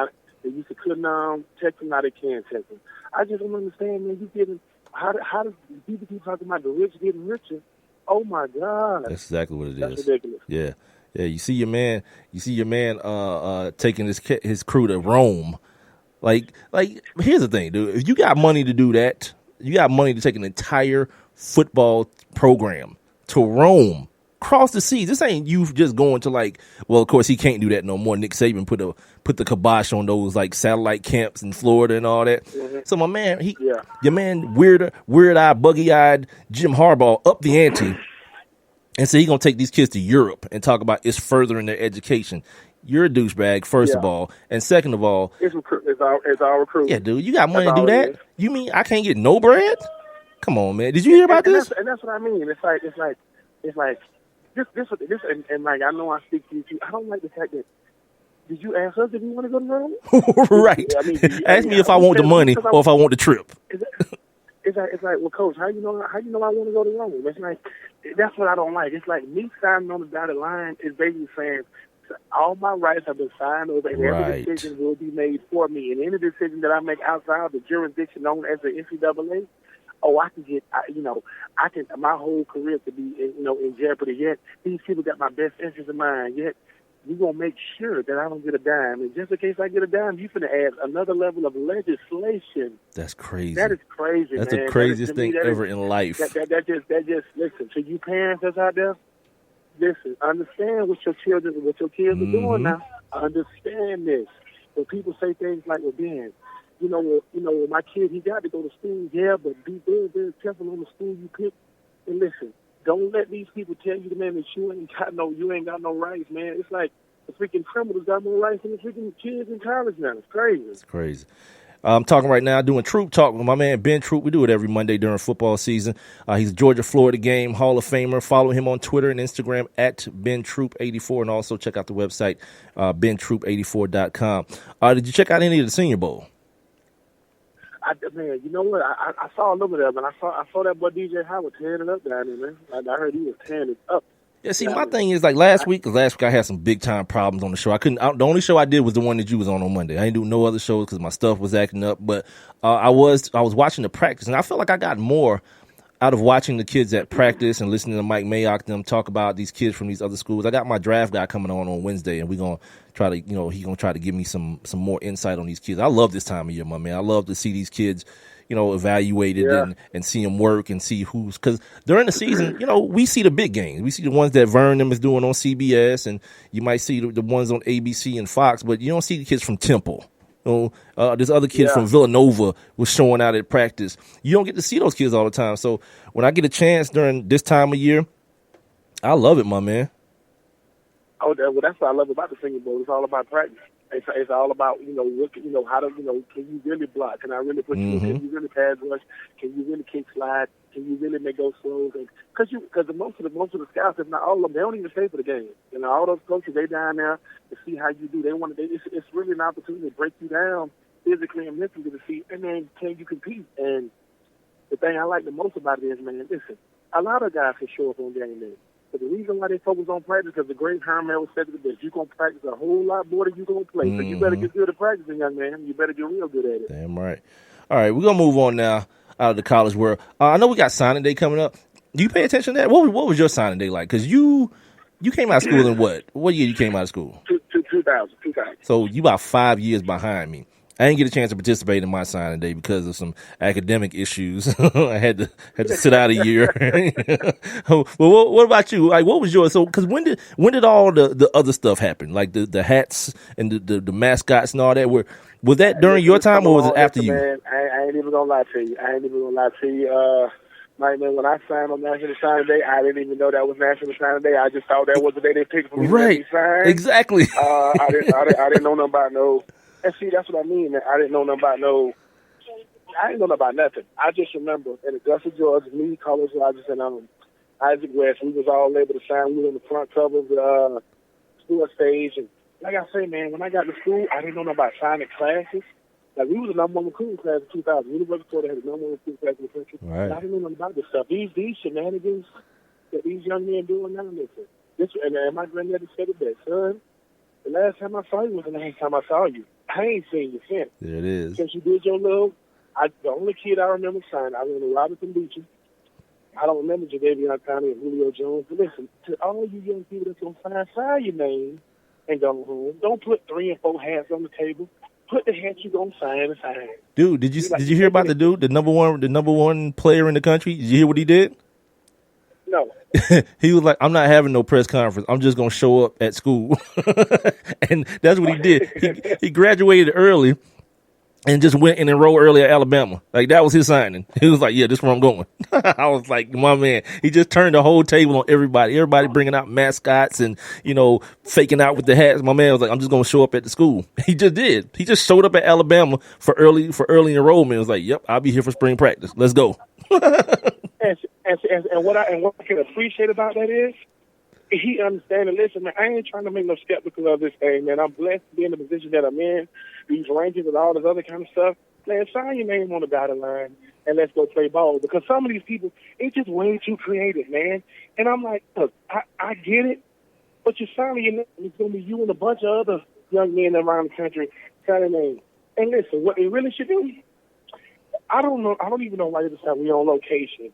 text them, now they can text them. I just don't understand, man. You getting how does people keep talking about the rich getting richer? Oh my God, that's exactly what it is. That's ridiculous. Yeah. You see your man taking his crew to Rome. Like here's the thing, dude. If you got money to do that, you got money to take an entire football program to Rome, across the seas. This ain't you just going to like. Well, of course he can't do that no more. Nick Saban put the kibosh on those like satellite camps in Florida and all that. Mm-hmm. So my man, your man, weird-eyed, buggy-eyed Jim Harbaugh up the ante and said he gonna take these kids to Europe and talk about it's furthering their education. You're a douchebag, first of all, and second of all, it's our recruit. Yeah, dude, you got money to do that? You mean I can't get no bread? Come on, man. Did you hear about this? And that's what I mean. It's like this, and like I know I speak to you too. I don't like the fact that. Did you ask us if you want to go to Rome? Right. I mean, ask me if I want the money or if I want the trip. It's like, well, Coach, how you know I want to go to Rome? It's like that's what I don't like. It's like me signing on the dotted line is basically saying all my rights have been signed over, and every decision will be made for me. And any decision that I make outside the jurisdiction known as the NCAA, I can get, my whole career could be, in jeopardy. Yet these people got my best interest in mind. Yet we're going to make sure that I don't get a dime. And just in case I get a dime, you're going to add another level of legislation. That's crazy. That is crazy, That's man. the craziest thing ever in life. That just, listen, to you parents that's out there, listen, understand what your kids are doing now. Understand this. When people say things like, well, Dan, my kid, he got to go to school, but be very, very careful on the school you pick. And listen, don't let these people tell you, man, that you ain't got no rights, man. It's like the freaking criminals got more rights than the freaking kids in college now. It's crazy. It's crazy. I'm talking right now, doing Troupe Talk with my man Ben Troupe. We do it every Monday during football season. He's a Georgia-Florida game Hall of Famer. Follow him on Twitter and Instagram at BenTroupe84, and also check out the website, BenTroupe84.com. Did you check out any of the Senior Bowl? Man, you know what? I saw a little bit of it. I saw that boy DJ Howard tearing it up down there, man. I heard he was tearing it up. Yeah, see, my thing is like last week I had some big time problems on the show. The only show I did was the one that you was on Monday. I didn't do no other shows because my stuff was acting up. But I was watching the practice, and I felt like I got more out of watching the kids at practice and listening to Mike Mayock them talk about these kids from these other schools. I got my draft guy coming on Wednesday, and we're gonna try to, he's gonna try to give me some more insight on these kids. I love this time of year, my man. I love to see these kids, evaluated and see them work and see because during the season, we see the big games. We see the ones that Vern them is doing on CBS, and you might see the ones on ABC and Fox, but you don't see the kids from Temple. There's other kids from Villanova was showing out at practice. You don't get to see those kids all the time. So when I get a chance during this time of year, I love it, my man. Oh, well, that's what I love about the Senior Bowl. It's all about practice. It's all about, how to, can you really block? Can I really put you? Can you really pass rush? Can you really kick slide? Can you really make those throws? Because most of the scouts, if not all of them, they don't even stay for the game. All those coaches, they down there to see how you do. They want to. It's really an opportunity to break you down physically and mentally to see, and then can you compete? And the thing I like the most about it is, man, listen, a lot of guys can show up on game day. But the reason why they focus on practice, because the great Herman was said to this, you're going to practice a whole lot more than you're going to play. So you better get good at practicing, young man. You better get real good at it. Damn right. All right, we're going to move on now out of the college world. I know we got signing day coming up. Do you pay attention to that? What was your signing day like? Because you came out of school in what? What year you came out of school? 2000. So you about 5 years behind me. I didn't get a chance to participate in my signing day because of some academic issues. I had to sit out a year. Well, what about you? Like, what was yours? So, because when did all the other stuff happen? Like the hats and the mascots and all that. Was that during your time or was it after you? Man, I ain't even gonna lie to you. Mike, man, when I signed on National Signing Day, I didn't even know that was National Signing Day. I just thought that was the day they picked for me to be signed. Exactly. I didn't know nothing about no. And see, that's what I mean, man. I didn't know nothing about nothing. I just remember in Augusta, Georgia, me, Carlos Rogers, and Isaac West, we was all able to sign. We were on the front cover of the school stage. And like I say, man, when I got to school, I didn't know nothing about signing classes. Like, we was the number one recruiting class in 2000. University of Florida had the number one recruiting class in the country. Right. I didn't know nothing about this stuff. These shenanigans that these young men doing now, listen. And my granddaddy said it best, son. The last time I saw you was the last time I saw you. I ain't seen you since. There it is. Since you did your little, the only kid I remember signing, I remember Robinson Beecher. I don't remember Jadavion Clowney and Julio Jones. But listen, to all you young people that's going to sign your name and go home. Don't put 3 and 4 hats on the table. Put the hat you going to sign and sign. Dude, did you hear about the dude, the number one player in the country? Did you hear what he did? know? He was like, I'm not having no press conference. I'm just going to show up at school. And that's what he did. He graduated early and just went and enrolled early at Alabama. Like, that was his signing. He was like, yeah, this is where I'm going. I was like, my man, he just turned the whole table on everybody. Everybody bringing out mascots and, faking out with the hats. My man was like, I'm just going to show up at the school. He just did. He just showed up at Alabama for early enrollment. It was like, yep, I'll be here for spring practice. Let's go. And what I can appreciate about that is he understands and listen, man, I ain't trying to make no skeptical of this thing, man. I'm blessed to be in the position that I'm in, these rankings and all this other kind of stuff. Man, sign your name on the dotted line and let's go play ball. Because some of these people, it's just way too creative, man. And I'm like, look, I get it, but you're signing your name. It's going to be you and a bunch of other young men around the country signing their name. And listen, what they really should do, I don't know. I don't even know why they decide we on location.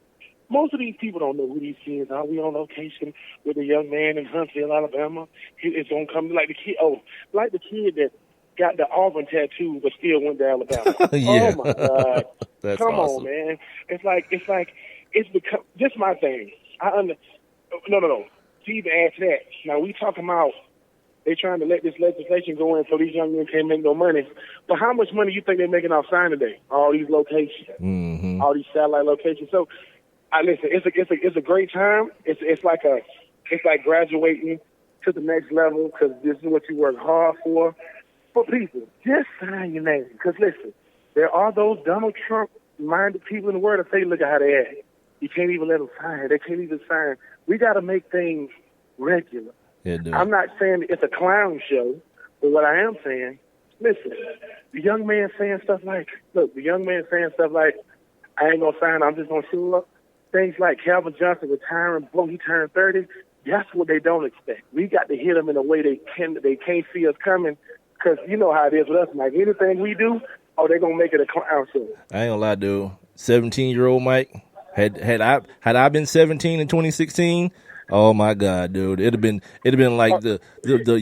Most of these people don't know who these kids are. We on location with a young man in Huntsville, Alabama. It's going to come like the kid that got the Auburn tattoo but still went to Alabama. Yeah. Oh, my God. That's Come awesome. on, man. It's become, just my thing. No. To even add to that, now we talking about they trying to let this legislation go in so these young men can't make no money. But how much money you think they're making off sign today? All these locations, all these satellite locations. So, listen, it's a great time. It's like graduating to the next level because this is what you work hard for. But people, just sign your name. Because listen, there are those Donald Trump-minded people in the world that say, look at how they act. You can't even let them sign. They can't even sign. We got to make things regular. Yeah, dude. I'm not saying it's a clown show, but what I am saying, listen, the young man saying stuff like, I ain't going to sign, I'm just going to show up. Things like Calvin Johnson retiring before he turned 30, that's what they don't expect. We got to hit them in a way they can't see us coming because you know how it is with us, Mike. Anything we do, they're going to make it a clown show. I ain't gonna lie, dude. 17-year-old Mike, had I been 17 in 2016, oh my God, dude, it'd have been like the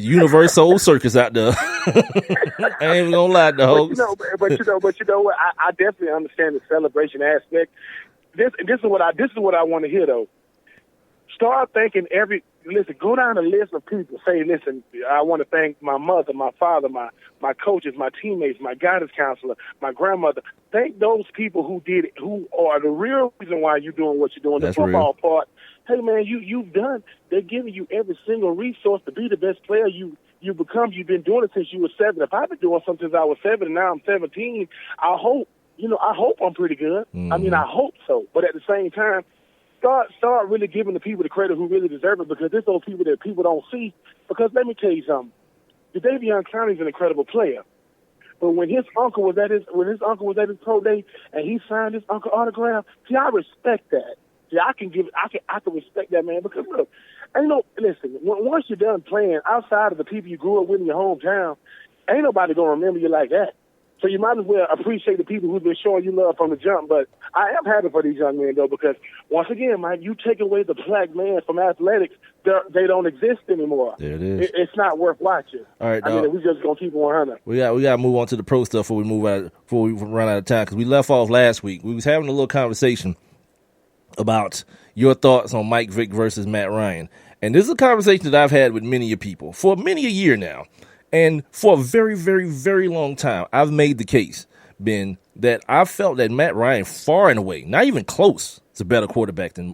Universal Circus out there. I ain't even gonna lie, dog. But you know what? I definitely understand the celebration aspect. This is what I want to hear though. Start thanking go down the list of people. Say, listen, I want to thank my mother, my father, my coaches, my teammates, my guidance counselor, my grandmother. Thank those people who are the real reason why you're doing what you're doing. That's the football real. part. Hey man, you've done. They're giving you every single resource to be the best player you become. You've been doing it since you were 7. If I've been doing something since I was 7 and now I'm 17, I hope I'm pretty good. I mean, I hope so. But at the same time, start really giving the people the credit who really deserve it because there's those people that people don't see. Because let me tell you something. Jadeveon Clowney's an incredible player. But when his uncle was at his pro day and he signed his uncle autograph, see, I respect that. See, I can respect that, man, because look, listen, once you're done playing outside of the people you grew up with in your hometown, ain't nobody gonna remember you like that. So you might as well appreciate the people who've been showing you love from the jump. But I am happy for these young men, though, because once again, Mike, you take away the black man from athletics, they don't exist anymore. There it is. It's not worth watching. All right, I mean, we just gonna keep 100. We got to move on to the pro stuff before we run out of time because we left off last week. We was having a little conversation about your thoughts on Mike Vick versus Matt Ryan, and this is a conversation that I've had with many of people for many a year now. And for a very, very, very long time, I've made the case, Ben, that I felt that Matt Ryan, far and away, not even close, is a better quarterback than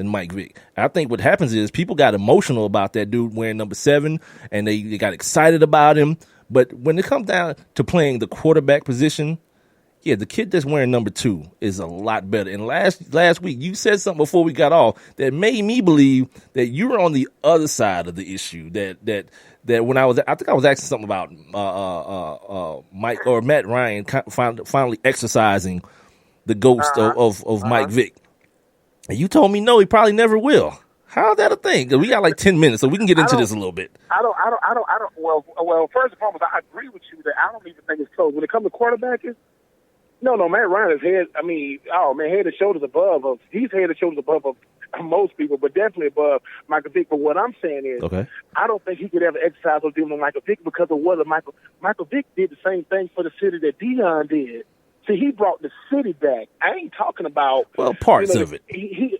Mike Vick. I think what happens is people got emotional about that dude wearing number 7, and they got excited about him. But when it comes down to playing the quarterback position, yeah, the kid that's wearing number 2 is a lot better. And last week, you said something before we got off that made me believe that you were on the other side of the issue. That when I think I was asking something about Mike or Matt Ryan finally exercising the ghost of Mike Vick, and you told me no, he probably never will. How's that a thing? We got like 10 minutes, so we can get into this a little bit. I don't. Well, first and foremost, I agree with you that I don't even think it's close when it comes to quarterbacking. No, Matt Ryan is head and shoulders above of. He's head and shoulders above of most people, but definitely above Michael Vick. But what I'm saying is, I don't think he could ever exercise those demons on Michael Vick because of what Michael Vick did the same thing for the city that Deion did. See, he brought the city back. I ain't talking about parts of it. He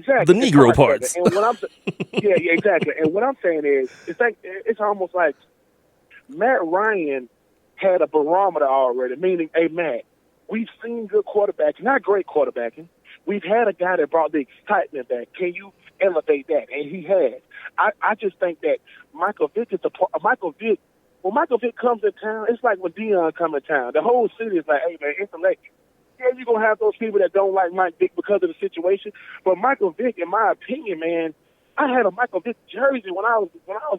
exactly. the Negro parts. And what I'm yeah, exactly. And what I'm saying is, it's almost like Matt Ryan had a barometer already, meaning, hey, Matt, we've seen good quarterbacking, not great quarterbacking. We've had a guy that brought the excitement back. Can you elevate that? And he has. I just think that Michael Vick when Michael Vick comes in town, it's like when Deion come in town. The whole city is like, hey, man, it's electric. Yeah, you're going to have those people that don't like Mike Vick because of the situation. But Michael Vick, in my opinion, man, I had a Michael Vick jersey when I was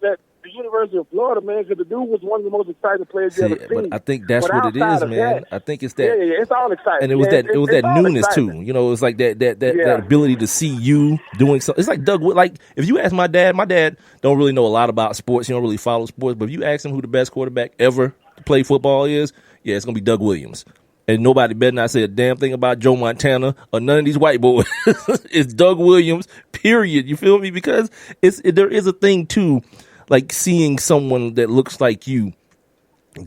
at the University of Florida, man, because the dude was one of the most exciting players you ever seen. But I think that's what it is, man. I think it's that. Yeah, it's all exciting. And it was that newness too. You know, it's like that ability to see you doing something. It's like Doug. Like if you ask my dad don't really know a lot about sports. He don't really follow sports. But if you ask him who the best quarterback ever to play football is, yeah, it's gonna be Doug Williams. And nobody better not say a damn thing about Joe Montana or none of these white boys. It's Doug Williams, period. You feel me? Because there is a thing too, like seeing someone that looks like you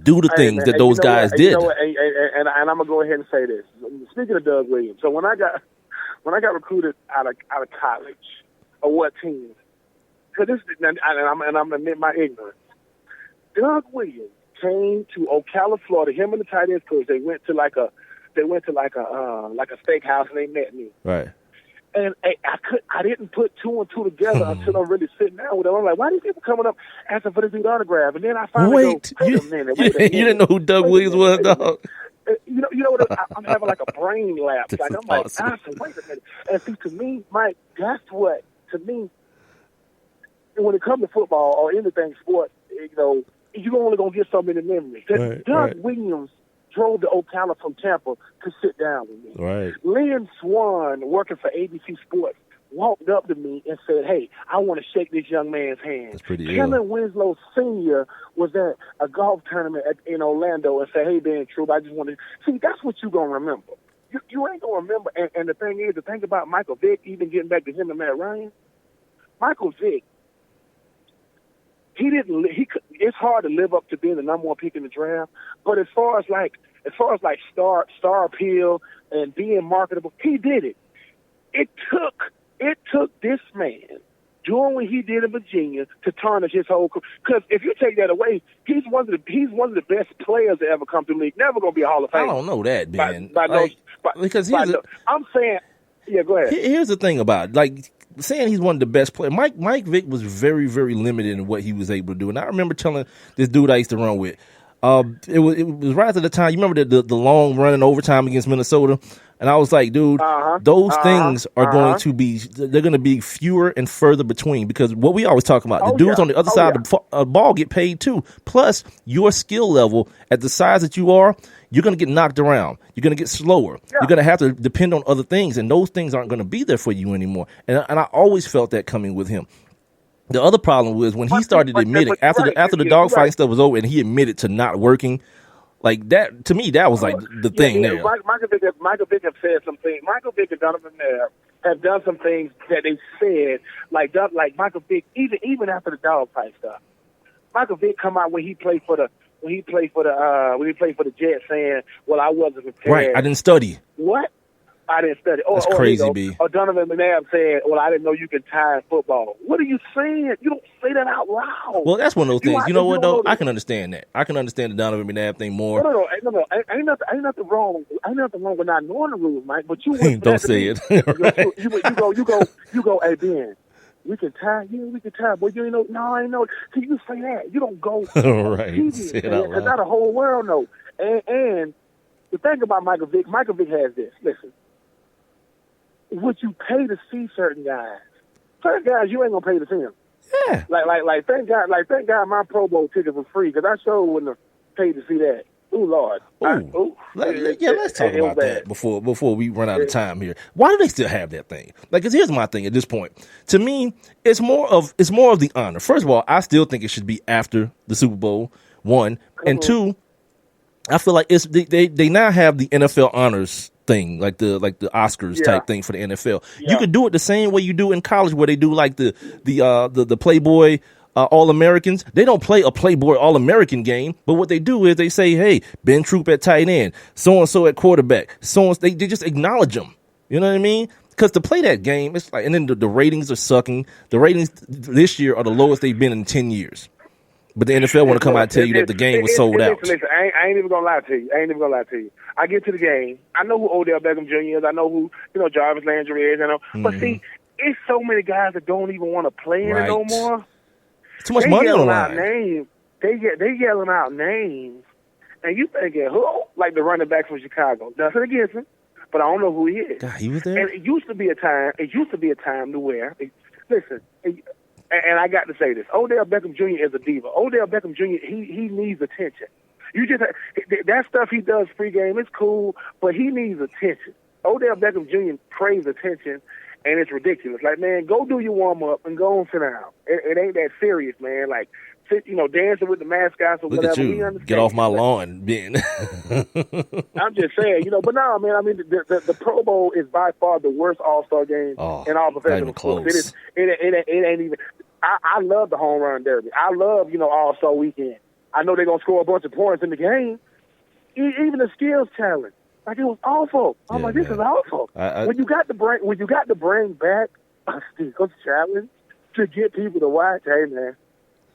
do the things that those guys did. And I'm gonna go ahead and say this. Speaking of Doug Williams, so when I got recruited out of college, or what team? Because I'm gonna admit my ignorance. Doug Williams came to Ocala, Florida. Him and the tight end coach, they went to like a steakhouse and they met me. Right. And I didn't put two and two together until I'm really sitting down with them. I'm like, why are these people coming up asking for this dude's autograph? And then I finally wait a minute. You didn't know who Doug Williams was, dog. You know what? I'm having like a brain lapse. Like I'm like, awesome. wait a minute. And see, to me, Mike, that's what when it comes to football or anything sports, you're only going to get so many memories. Doug Williams drove to Ocala from Tampa to sit down with me. Right. Lynn Swan, working for ABC Sports, walked up to me and said, hey, I want to shake this young man's hand. That's pretty Kellen Winslow Sr. was at a golf tournament in Orlando and said, hey, Ben Troupe, I just want to – see, that's what you're going to remember. You ain't going to remember. And the thing about Michael Vick, even getting back to him and Matt Ryan, Michael Vick, it's hard to live up to being the number one pick in the draft. But as far as star appeal and being marketable, he did it. It took this man doing what he did in Virginia to tarnish his whole career. Because if you take that away, he's one of the best players to ever come to the league. Never gonna be a Hall of Famer. I don't know that, Ben. I'm saying, yeah, go ahead. Here's the thing about it. Saying he's one of the best players. Mike Vick was very, very limited in what he was able to do. And I remember telling this dude I used to run with, it was right at the time. You remember the long run in overtime against Minnesota? And I was like, dude, those things are going to be, they're going to be fewer and further between, because what we always talk about, the dudes on the other side of the ball get paid too. Plus, your skill level at the size that you are, you're going to get knocked around. You're going to get slower. Yeah. You're going to have to depend on other things, and those things aren't going to be there for you anymore. And I always felt that coming with him. The other problem was when he started admitting, after the dogfighting stuff was over and he admitted to not working, like that, to me, that was like the thing there. Michael Vick have said some things. Michael Vick and Donovan McNabb have done some things that they said, like Michael Vick, even after the dogfight stuff. Michael Vick come out when he played for the Jets saying, well, I wasn't prepared. Right, I didn't study. What? I didn't study. That's crazy, B. Or Donovan McNabb said, well, I didn't know you could tie in football. What are you saying? You don't say that out loud. Well, that's one of those things. You know what, though? I can understand that. I can understand the Donovan McNabb thing more. No. Ain't nothing wrong with not knowing the rules, Mike. But you don't say it. Right. You go, hey, Ben, we can tie. Yeah, we can tie. But you ain't know. No, I ain't know. Can you say that? You don't go. Right. Because not the whole world knows. And the thing about Michael Vick has this. Listen. Would you pay to see certain guys? Certain guys you ain't gonna pay to see them. Yeah. Like thank God my Pro Bowl ticket was free, because I sure wouldn't have paid to see that. Ooh, Lord. Let's talk about that before we run out of time here. Why do they still have that thing? Like, 'cause here's my thing at this point. To me, it's more of the honor. First of all, I still think it should be after the Super Bowl, one, and two. I feel like they now have the NFL honors thing, like the Oscars type thing for the NFL. Yeah. You could do it the same way you do in college, where they do like the Playboy All-Americans. They don't play a Playboy All-American game, but what they do is they say, hey, Ben Troupe at tight end, so-and-so at quarterback, they just acknowledge them. You know what I mean? because to play that game, it's like, and then the ratings are sucking. The ratings this year are the lowest they've been in 10 years. But the NFL want to come out and tell you that the game was sold out. Listen, I ain't even gonna lie to you. I get to the game. I know who Odell Beckham Jr. is. I know who Jarvis Landry is. I know, but see, it's so many guys that don't even want to play in it no more. Too much money on the line. They yelling out names, and you thinking who? Like the running back from Chicago. Nothing against him, but I don't know who he is. God, he was there. And it used to be a time to where, listen. And I got to say this: Odell Beckham Jr. is a diva. Odell Beckham Jr. He needs attention. You just that stuff he does pregame is cool, but he needs attention. Odell Beckham Jr. craves attention, and it's ridiculous. Like, man, go do your warm up and go and sit down. It ain't that serious, man. Like, dancing with the mascots or Look whatever. at you. Get off my lawn, Ben. I'm just saying, but no, man. I mean, the Pro Bowl is by far the worst All-Star game in all professional sports. It ain't even. I love the home run derby. I love All-Star weekend. I know they're gonna score a bunch of points in the game. Even the skills challenge, like, it was awful. I'm like, this is awful. When you got to bring back a skills challenge to get people to watch, hey man.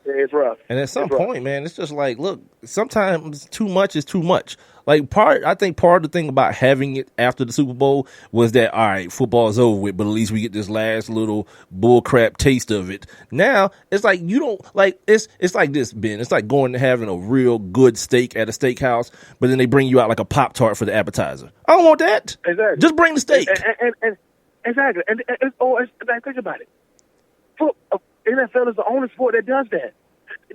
It's rough. And at some point, man, it's just like, look, sometimes too much is too much. Like, I think part of the thing about having it after the Super Bowl was that, all right, football's over with, but at least we get this last little bullcrap taste of it. Now, it's like you don't, like, it's like this, Ben. It's like going to having a real good steak at a steakhouse, but then they bring you out like a Pop-Tart for the appetizer. I don't want that. Exactly. Just bring the steak. And exactly. And think about it. NFL is the only sport that does that.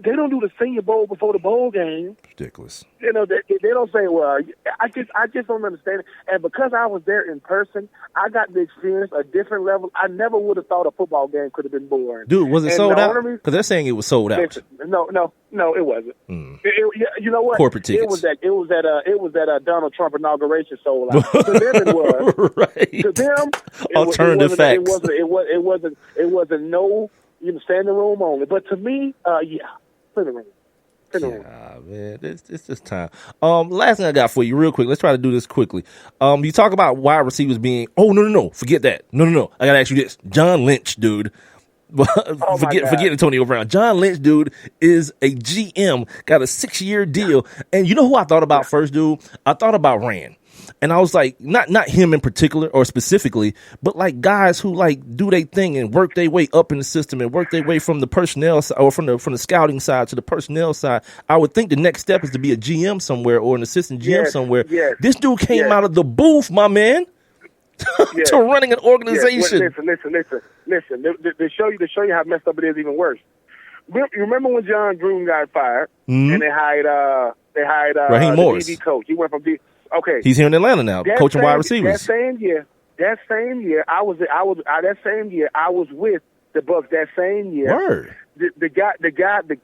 They don't do the Senior Bowl before the bowl game. Ridiculous. They don't say, well, I just don't understand it. And because I was there in person, I got to experience a different level. I never would have thought a football game could have been boring. Dude, was it sold out? Because they're saying it was sold out. No, it wasn't. You know what? Corporate tickets. It was that Donald Trump inauguration sold out. To them it was. Right. To them, alternative facts. It wasn't no standing room only. But to me, standing room. Man, it's just time. Last thing I got for you, real quick. Let's try to do this quickly. You talk about wide receivers being. Oh no, forget that. No. I gotta ask you this. John Lynch, dude. Forget Antonio Brown. John Lynch, dude, is a GM. Got a 6-year deal. And you know who I thought about first, dude? I thought about Rand. And I was like, not him in particular or specifically, but like guys who like do their thing and work their way up in the system and work their way from the personnel side or from the scouting side to the personnel side. I would think the next step is to be a GM somewhere or an assistant GM somewhere. Yes, this dude came out of the booth, my man, to running an organization. Yes. Listen. To show you how messed up it is even worse. You remember when John Gruden got fired and they hired Raheem Morris, the DB coach. He went from okay. He's here in Atlanta now, coaching wide receivers. That same year, I was with the Bucs. That same year, Word. The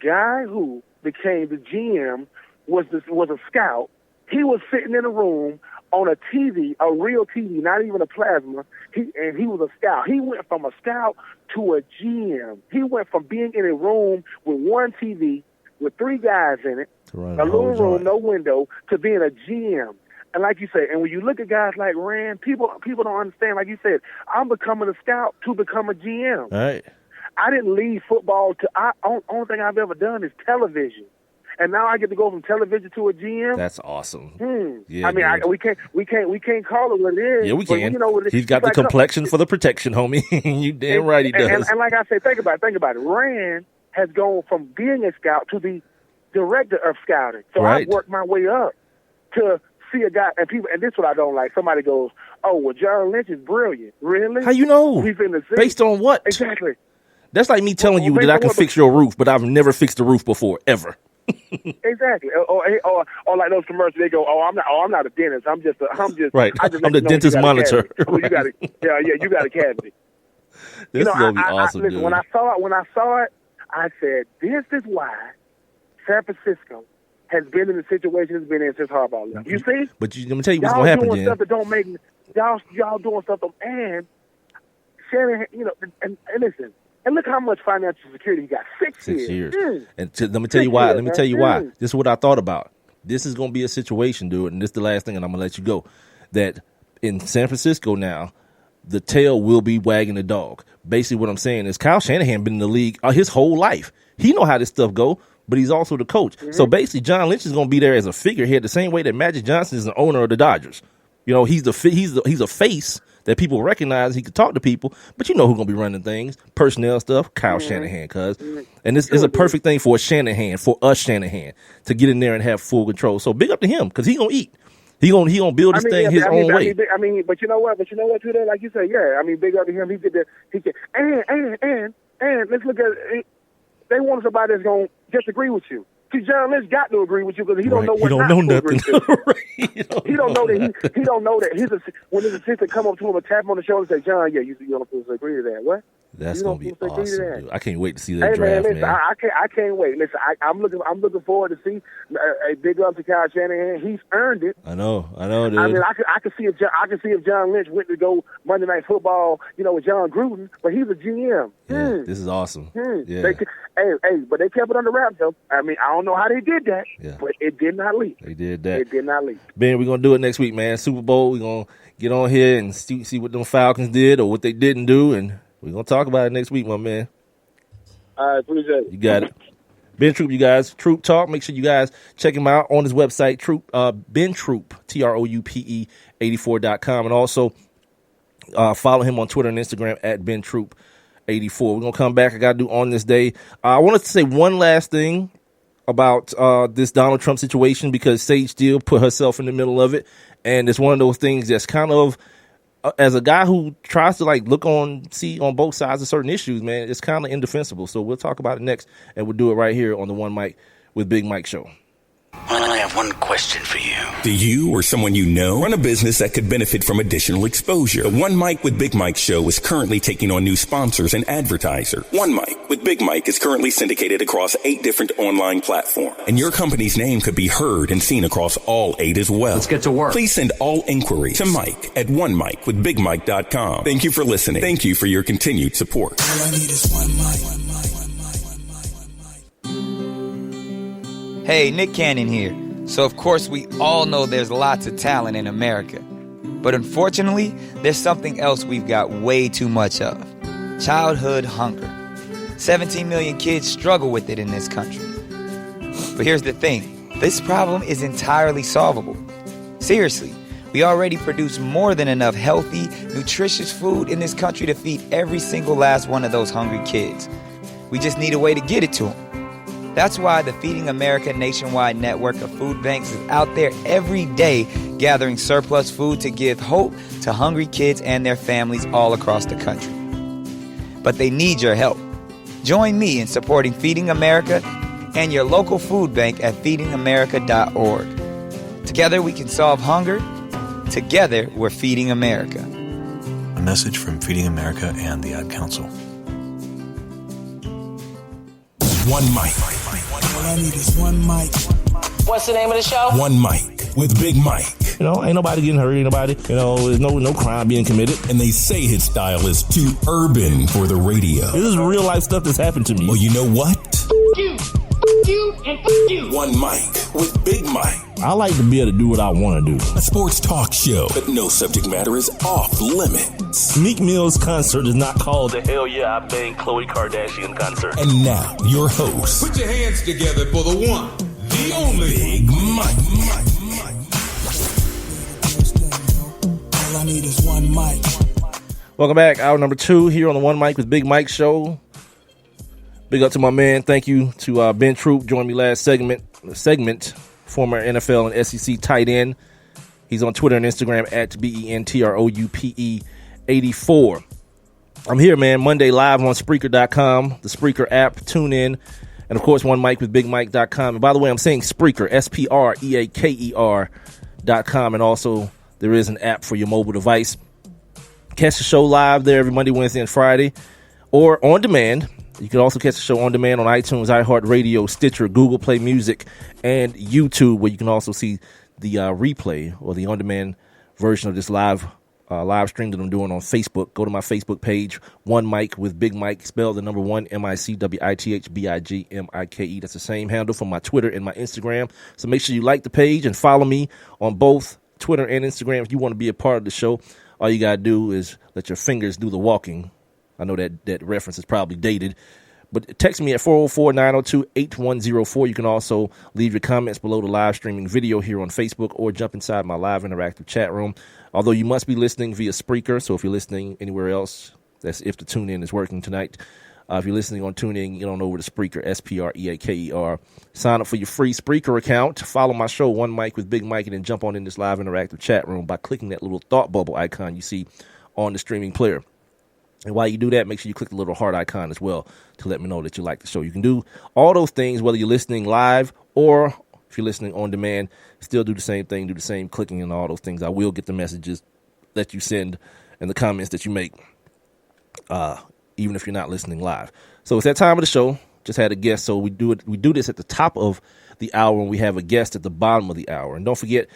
guy who became the GM was a scout. He was sitting in a room on a TV, a real TV, not even a plasma. He was a scout. He went from a scout to a GM. He went from being in a room with one TV with 3 guys in it, a little room, no window, to being a GM. And like you said, and when you look at guys like Rand, people don't understand. Like you said, I'm becoming a scout to become a GM. Right. I didn't leave football only thing I've ever done is television. And now I get to go from television to a GM. That's awesome. Yeah, I mean, we can't call it what it is. Yeah, we can. You know what it is. He's got the complexion for the protection, homie. You damn right he does. And like I said, think about it. Rand has gone from being a scout to the director of scouting. So I've worked my way up to see a guy, and this is what I don't like. Somebody goes, "Oh, well, John Lynch is brilliant." Really? How you know? He's in the city. Based on what? Exactly. That's like me telling you that I can fix your roof, but I've never fixed a roof before, ever. Exactly. Or like those commercials, they go, I'm not a dentist. I'm just right. I'm the dentist monitor. Right. You got you got a cavity. This is gonna be awesome, listen, dude. When I saw it, I said, this is why San Francisco has been in the situation it's been in since Harbaugh left. You see? But let me tell you what's gonna happen, doing stuff that don't make y'all doing stuff, and Shanahan, and listen. And look how much financial security he got. 6 years. And let me tell you why. Let me tell you why. This is what I thought about. This is going to be a situation, dude, and this is the last thing, and I'm going to let you go, that in San Francisco now, the tail will be wagging the dog. Basically what I'm saying is Kyle Shanahan been in the league his whole life. He know how this stuff go, but he's also the coach. Mm-hmm. So basically John Lynch is going to be there as a figurehead the same way that Magic Johnson is the owner of the Dodgers. You know, he's a face that people recognize. He can talk to people, but you know who's going to be running things, personnel stuff, Kyle Shanahan, cuz. And this is a perfect thing for Shanahan, to get in there and have full control. So big up to him, because he going to eat. He gonna build this thing his own way. But you know what? Today, like you said, yeah. I mean, big up to him. He did that. He said, and let's look at. They want somebody that's gonna disagree with you. See, John Lynch got to agree with you because he don't know what not to agree with. He don't know that he don't know that when his assistant come up to him and tap him on the shoulder and say, John, yeah, you're not supposed to agree to that. What? That's gonna be awesome. Dude. I can't wait to see that hey, draft, man. Listen, I can't wait. Listen, I'm looking forward to see a big up to Kyle Shanahan. He's earned it. I know, dude. I mean, I could see if John Lynch went to go Monday Night Football, with John Gruden, but he's a GM. Yeah, this is awesome. Yeah. But they kept it under wraps, though. I mean, I don't know how they did that, but it did not leak. They did that. It did not leak. Ben, we're gonna do it next week, man. Super Bowl. We're gonna get on here and see what them Falcons did or what they didn't do, and we're going to talk about it next week, my man. All right, appreciate it. You got it. Ben Troupe, you guys. Troupe Talk. Make sure you guys check him out on his website, Troupe, Ben Troupe, TROUPE 84.com. And also follow him on Twitter and Instagram at Ben Troupe 84. We're going to come back. I got to do On This Day. I wanted to say one last thing about this Donald Trump situation because Sage Steele put herself in the middle of it. And it's one of those things that's kind of, as a guy who tries to see on both sides of certain issues, man, it's kind of indefensible. So we'll talk about it next, and we'll do it right here on the One Mic with Big Mike show. I have one question for you. Do you or someone you know run a business that could benefit from additional exposure? The One Mic with Big Mike show is currently taking on new sponsors and advertisers. One Mic with Big Mike is currently syndicated across 8 different online platforms, and your company's name could be heard and seen across all 8 as well. Let's get to work. Please send all inquiries to Mike at onemicwithbigmike.com. Thank you for listening. Thank you for your continued support. All I need is one mic. Hey, Nick Cannon here. So of course we all know there's lots of talent in America. But unfortunately, there's something else we've got way too much of. Childhood hunger. 17 million kids struggle with it in this country. But here's the thing. This problem is entirely solvable. Seriously, we already produce more than enough healthy, nutritious food in this country to feed every single last one of those hungry kids. We just need a way to get it to them. That's why the Feeding America nationwide network of food banks is out there every day gathering surplus food to give hope to hungry kids and their families all across the country. But they need your help. Join me in supporting Feeding America and your local food bank at feedingamerica.org. Together we can solve hunger. Together we're Feeding America. A message from Feeding America and the Ad Council. One Mic. All I need is one mic. What's the name of the show? One Mic with Big Mike. Ain't nobody getting hurt, there's no crime being committed. And they say his style is too urban for the radio. This is real life stuff that's happened to me. Well, you know what? You, and you. One Mic with Big Mike. I like to be able to do what I want to do. A sports talk show, but no subject matter is off limits. Meek Mill's concert is not called the Hell Yeah I Bang Khloe Kardashian concert. And now, your host. Put your hands together for the one, the only Big Mike. All I need is one mic. Welcome back. Hour number 2 here on the One Mic with Big Mike show. Big up to my man. Thank you to Ben Troupe. Joined me last segment. Former NFL and SEC tight end. He's on Twitter and Instagram at BENTROUPE 84. I'm here, man, Monday live on Spreaker.com, the Spreaker app. Tune in. And, of course, OneMicWithBigMike.com. And, by the way, I'm saying Spreaker, SPREAKER.com. And also, there is an app for your mobile device. Catch the show live there every Monday, Wednesday, and Friday. Or on demand. You can also catch the show on demand on iTunes, iHeartRadio, Stitcher, Google Play Music, and YouTube, where you can also see the replay or the on-demand version of this live stream that I'm doing on Facebook. Go to my Facebook page, One Mic with Big Mike, spell the number 1, MICWITHBIGMIKE. That's the same handle for my Twitter and my Instagram. So make sure you like the page and follow me on both Twitter and Instagram if you want to be a part of the show. All you got to do is let your fingers do the walking. I know that reference is probably dated. But text me at 404-902-8104. You can also leave your comments below the live streaming video here on Facebook or jump inside my live interactive chat room. Although you must be listening via Spreaker, so if you're listening anywhere else, that's if the TuneIn is working tonight. If you're listening on TuneIn, get on over to Spreaker, Spreaker. Sign up for your free Spreaker account. Follow my show, One Mic with Big Mike, and then jump on in this live interactive chat room by clicking that little thought bubble icon you see on the streaming player. And while you do that, make sure you click the little heart icon as well to let me know that you like the show. You can do all those things, whether you're listening live or if you're listening on demand, still do the same thing, do the same clicking and all those things. I will get the messages that you send and the comments that you make, even if you're not listening live. So it's that time of the show. Just had a guest, so we do this at the top of the hour and we have a guest at the bottom of the hour. And don't forget,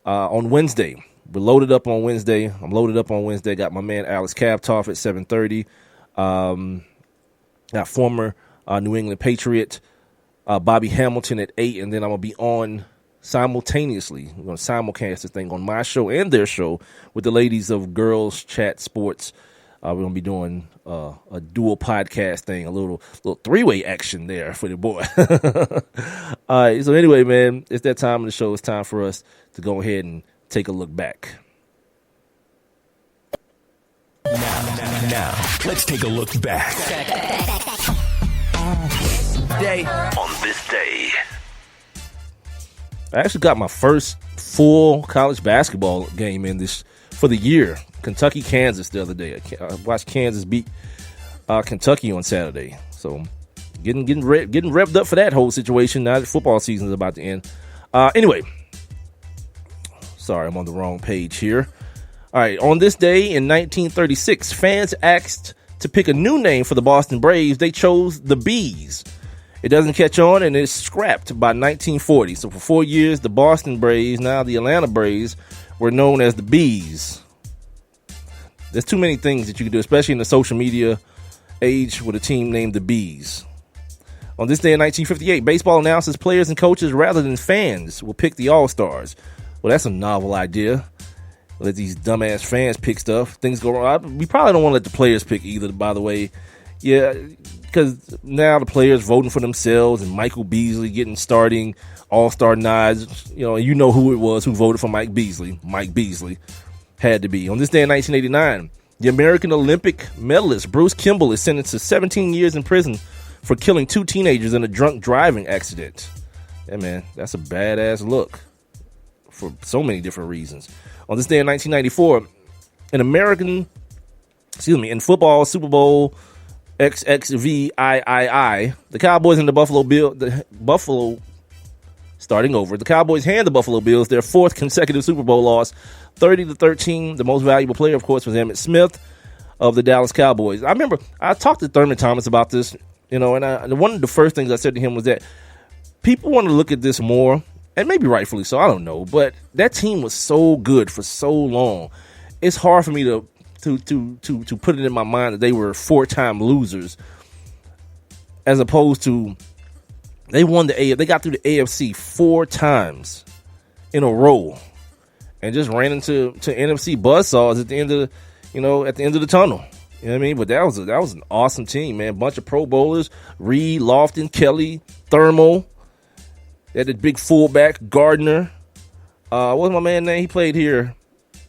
on Wednesday, we're loaded up on Wednesday. I'm loaded up on Wednesday. Got my man Alex Kaptoff at 7:30. Got former New England Patriot Bobby Hamilton at 8. And then I'm going to be on simultaneously. We're going to simulcast this thing on my show and their show with the ladies of Girls Chat Sports. We're going to be doing a dual podcast thing, a little three-way action there for the boy. All right. So anyway, man, it's that time of the show. It's time for us to go ahead and take a look back. Now, let's take a look back. On this day. I actually got my first full college basketball game in this for the year. Kentucky, Kansas the other day. I watched Kansas beat Kentucky on Saturday. So getting revved up for that whole situation. Now that football season is about to end. Anyway. Sorry, I'm on the wrong page here. All right, on this day in 1936, fans asked to pick a new name for the Boston Braves. They chose the Bees. It doesn't catch on, and it's scrapped by 1940. So for 4 years, the Boston Braves, now the Atlanta Braves, were known as the Bees. There's too many things that you can do, especially in the social media age with a team named the Bees. On this day in 1958, baseball announces players and coaches rather than fans will pick the All-Stars. Well, that's a novel idea. Let these dumbass fans pick stuff. Things go wrong. We probably don't want to let the players pick either, by the way. Yeah, because now the players voting for themselves and Michael Beasley getting starting All-Star nods. You know who it was who voted for Mike Beasley. Mike Beasley had to be. On this day in 1989, the American Olympic medalist Bruce Kimball is sentenced to 17 years in prison for killing 2 teenagers in a drunk driving accident. Yeah, man, that's a badass look. For so many different reasons. On this day in 1994, in football, Super Bowl XXVIII, the Cowboys and the Cowboys hand the Buffalo Bills their 4th consecutive Super Bowl loss, 30-13. The most valuable player, of course, was Emmitt Smith of the Dallas Cowboys. I remember I talked to Thurman Thomas about this, and one of the first things I said to him was that people want to look at this more. And maybe rightfully so, I don't know. But that team was so good for so long. It's hard for me to put it in my mind that they were 4-time losers, as opposed to they got through the AFC 4 times in a row, and just ran into NFC buzzsaws at the end of the tunnel. You know what I mean? But that was an awesome team, man. Bunch of Pro Bowlers: Reed, Lofton, Kelly, Thermo. They had the big fullback, Gardner. What was my man's name? He played here.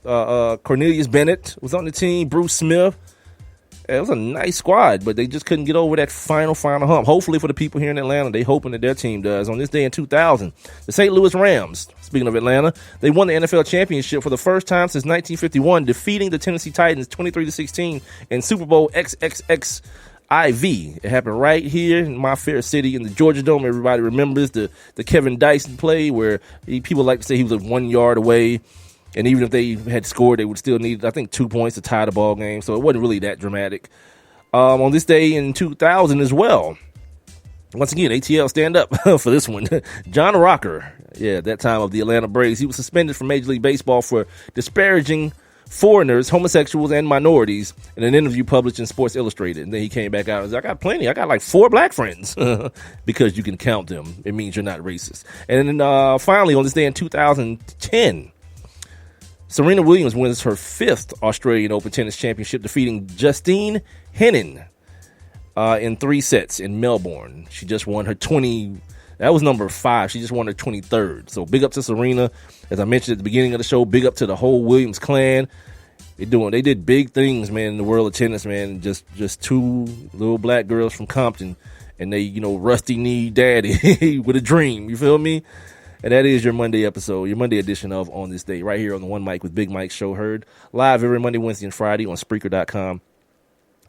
Cornelius Bennett was on the team. Bruce Smith. It was a nice squad, but they just couldn't get over that final hump. Hopefully for the people here in Atlanta, they hoping that their team does. On this day in 2000, the St. Louis Rams, speaking of Atlanta, they won the NFL championship for the first time since 1951, defeating the Tennessee Titans 23-16 in Super Bowl XXXIV. It happened right here in my fair city in the Georgia Dome. Everybody remembers the Kevin Dyson play where people like to say he was 1 yard away. And even if they had scored, they would still need, I think, 2 points to tie the ball game. So it wasn't really that dramatic. On this day in 2000 as well, once again, ATL stand up for this one. John Rocker, that time of the Atlanta Braves, he was suspended from Major League Baseball for disparaging foreigners, homosexuals, and minorities in an interview published in Sports Illustrated. And then he came back out and was like, I got plenty. I got like 4 black friends because you can count them. It means you're not racist. And then finally, on this day in 2010, Serena Williams wins her 5th Australian Open tennis championship, defeating Justine Henin in 3 sets in Melbourne. She just won her that was number 5. She just won her 23rd. So big up to Serena. As I mentioned at the beginning of the show, big up to the whole Williams clan. They did big things, man, in the world of tennis, man. Just 2 little black girls from Compton, and they, rusty knee daddy with a dream. You feel me? And that is your Monday episode, your Monday edition of On This Day, right here on the One Mic with Big Mike show, heard live every Monday, Wednesday, and Friday on Spreaker.com,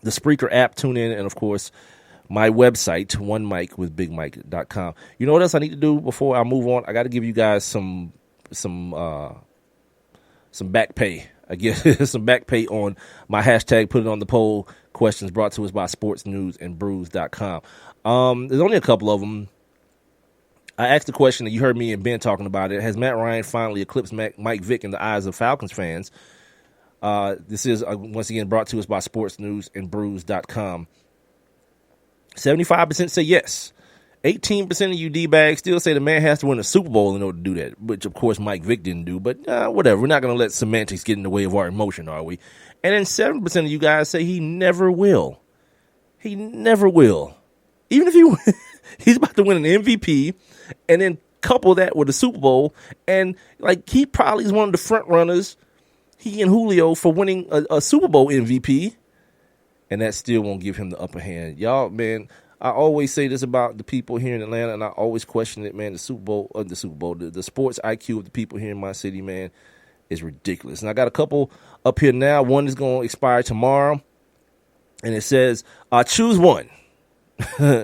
the Spreaker app, tune in, and of course, my website, onemicwithbigmike.com. You know what else I need to do before I move on? I got to give you guys some back pay. I guess some back pay on my hashtag, put it on the poll, questions brought to us by sportsnewsandbrews.com. There's only a couple of them. I asked the question that you heard me and Ben talking about it. Has Matt Ryan finally eclipsed Mike Vick in the eyes of Falcons fans? This is, once again, brought to us by sportsnewsandbrews.com. 75% say yes. 18% of you D-bags still say the man has to win a Super Bowl in order to do that, which, of course, Mike Vick didn't do. But whatever. We're not going to let semantics get in the way of our emotion, are we? And then 7% of you guys say he never will. He never will. Even if he's about to win an MVP and then couple that with a Super Bowl, and he probably is one of the front runners, he and Julio, for winning a Super Bowl MVP, and that still won't give him the upper hand. Y'all, man, I always say this about the people here in Atlanta, and I always question it, man. The sports IQ of the people here in my city, man, is ridiculous. And I got a couple up here now. One is going to expire tomorrow, and it says, choose one.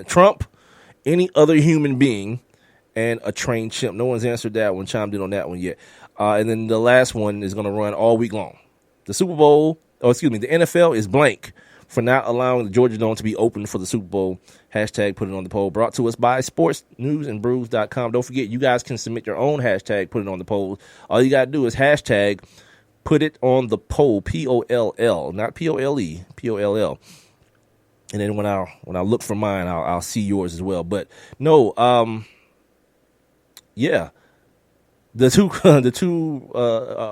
Trump, any other human being, and a trained chimp. No one's answered that one, chimed in on that one yet. And then the last one is going to run all week long. The NFL is blank for not allowing the Georgia Dome to be open for the Super Bowl. Hashtag put it on the poll. Brought to us by sportsnewsandbrews.com. Don't forget, you guys can submit your own hashtag, put it on the poll. All you got to do is hashtag put it on the poll, P-O-L-L, not P-O-L-E, P-O-L-L. And then when I look for mine, I'll see yours as well. But no, yeah, the two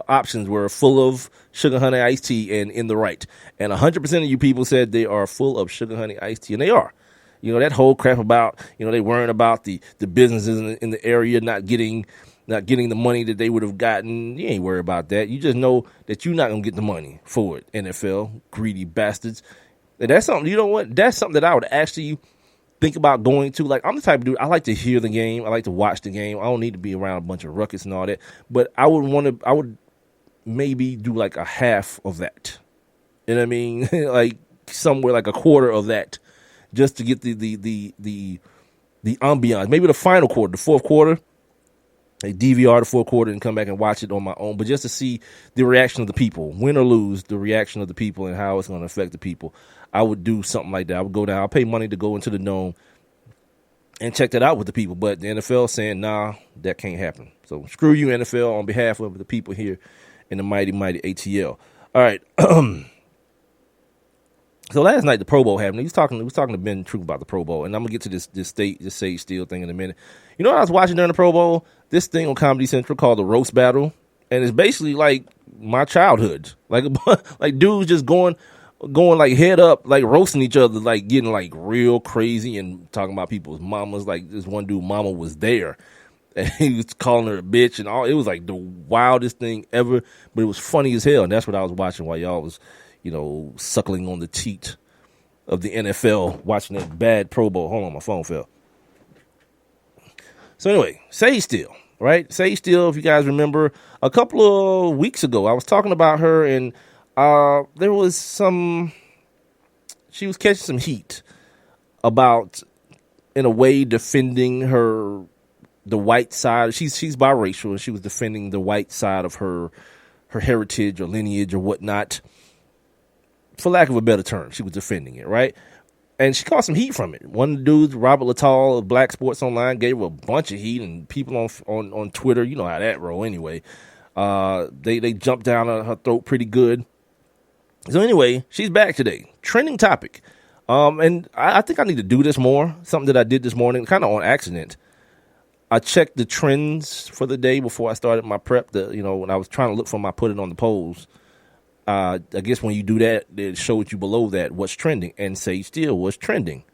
options were full of sugar honey iced tea and in the right. And 100% of you people said they are full of sugar honey iced tea, and they are. That whole crap about they worrying about the businesses in the area not getting the money that they would have gotten. You ain't worried about that. You just know that you're not gonna get the money for it. NFL greedy bastards. And that's something, you know what? That's something that I would actually think about going to. Like, I'm the type of dude, I like to hear the game. I like to watch the game. I don't need to be around a bunch of ruckus and all that. But I would maybe do like a half of that. You know what I mean? Like somewhere like a quarter of that, just to get the ambiance. Maybe the final quarter, the fourth quarter. I DVR the fourth quarter and come back and watch it on my own. But just to see the reaction of the people, win or lose, the reaction of the people and how it's going to affect the people. I would do something like that. I would go down. I'll pay money to go into the Dome and check that out with the people. But the NFL saying, nah, that can't happen. So screw you, NFL, on behalf of the people here in the mighty, mighty ATL. All right. So last night the Pro Bowl happened. He was talking to Ben Troupe about the Pro Bowl, and I'm gonna get to this Sage Steele thing in a minute. You know what I was watching during the Pro Bowl? This thing on Comedy Central called the Roast Battle, and it's basically like my childhood, like dudes just going like head up, like roasting each other, like getting like real crazy and talking about people's mamas. Like this one dude, mama was there, and he was calling her a bitch and all. It was like the wildest thing ever, but it was funny as hell, and that's what I was watching while y'all was, suckling on the teat of the NFL, watching that bad Pro Bowl. Hold on, my phone fell. So anyway, Sage Steele, right? Sage Steele, if you guys remember, a couple of weeks ago, I was talking about her, and there was she was catching some heat about, in a way, defending the white side. She's biracial, and she was defending the white side of her heritage or lineage or whatnot. For lack of a better term, she was defending it, right? And she caught some heat from it. One of the dudes, Robert Littall of Black Sports Online, gave her a bunch of heat, and people on Twitter, you know how that roll anyway. They jumped down her throat pretty good. So anyway, she's back today. Trending topic. And I think I need to do this more. Something that I did this morning, kind of on accident. I checked the trends for the day before I started my prep. When I was trying to look for my put it on the polls, I guess when you do that, it shows you below that what's trending. And Sage Steele was trending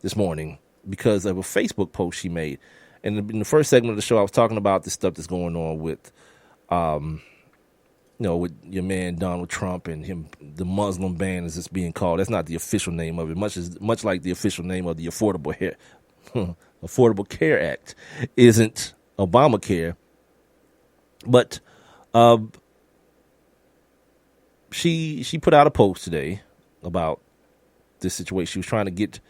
this morning because of a Facebook post she made. And in the first segment of the show, I was talking about the stuff that's going on with, with your man Donald Trump and him, the Muslim ban as it's being called. That's not the official name of it, much like the official name of the Affordable Care Act isn't Obamacare. But she put out a post today about this situation. She was trying to get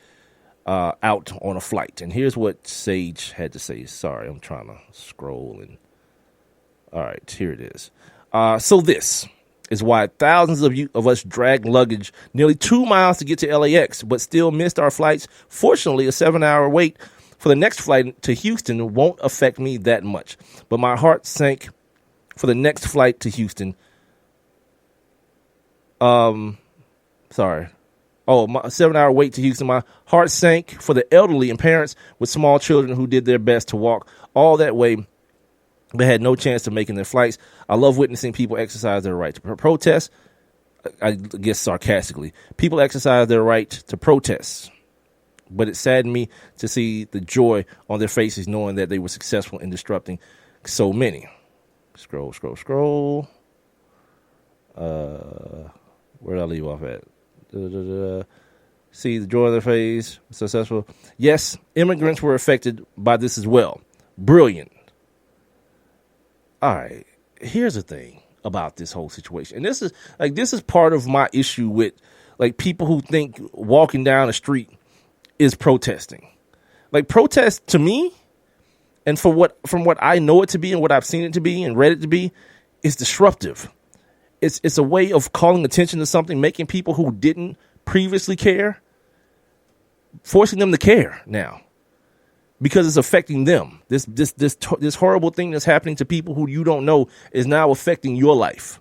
out on a flight. And here's what Sage had to say. Sorry, I'm trying to scroll. All right, here it is. So this is why thousands of us dragged luggage nearly 2 miles to get to LAX, but still missed our flights. Fortunately, a 7-hour wait for the next flight to Houston won't affect me that much. But my heart sank for the next flight to Houston. My 7-hour wait to Houston. My heart sank for the elderly and parents with small children who did their best to walk all that way but had no chance of making their flights. I love witnessing people exercise their right to protest. I guess sarcastically. People exercise their right to protest. But it saddened me to see the joy on their faces knowing that they were successful in disrupting so many. Scroll. Where did I leave off at? See the joy on their face. Successful. Yes, immigrants were affected by this as well. Brilliant. All right. Here's the thing about this whole situation. And this is part of my issue with people who think walking down the street is protesting. Protest to me, and from what I know it to be and what I've seen it to be and read it to be, is disruptive. It's a way of calling attention to something, making people who didn't previously care, forcing them to care now because it's affecting them. This horrible thing that's happening to people who you don't know is now affecting your life.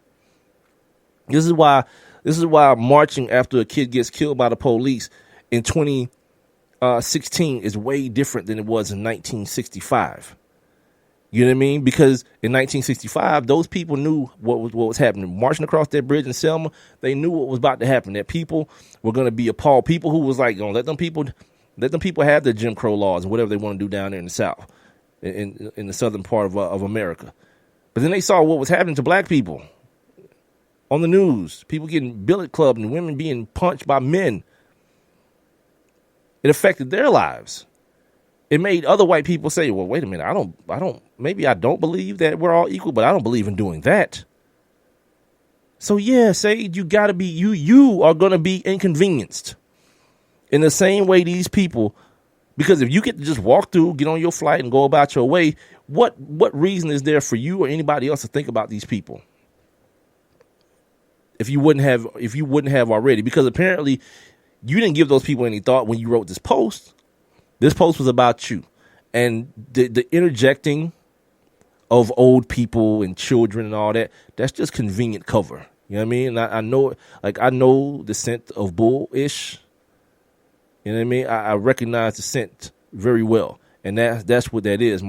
This is why marching after a kid gets killed by the police in 2016 is way different than it was in 1965. You know what I mean? Because in 1965, those people knew what was happening. Marching across that bridge in Selma, they knew what was about to happen. That people were going to be appalled. People who was like, let them people have their Jim Crow laws and whatever they want to do down there in the South, in the southern part of America. But then they saw what was happening to black people on the news. People getting billet clubbed and women being punched by men. It affected their lives. It made other white people say, well, wait a minute, maybe I don't believe that we're all equal, but I don't believe in doing that. So yeah, Sage, you are going to be inconvenienced in the same way these people, because if you get to just walk through, get on your flight and go about your way, what reason is there for you or anybody else to think about these people? If you wouldn't have already, because apparently you didn't give those people any thought when you wrote this post. This post was about you, and the interjecting of old people and children and all that, that's just convenient cover. You know what I mean? And I know the scent of bullish. You know what I mean? I recognize the scent very well, and that's what that is,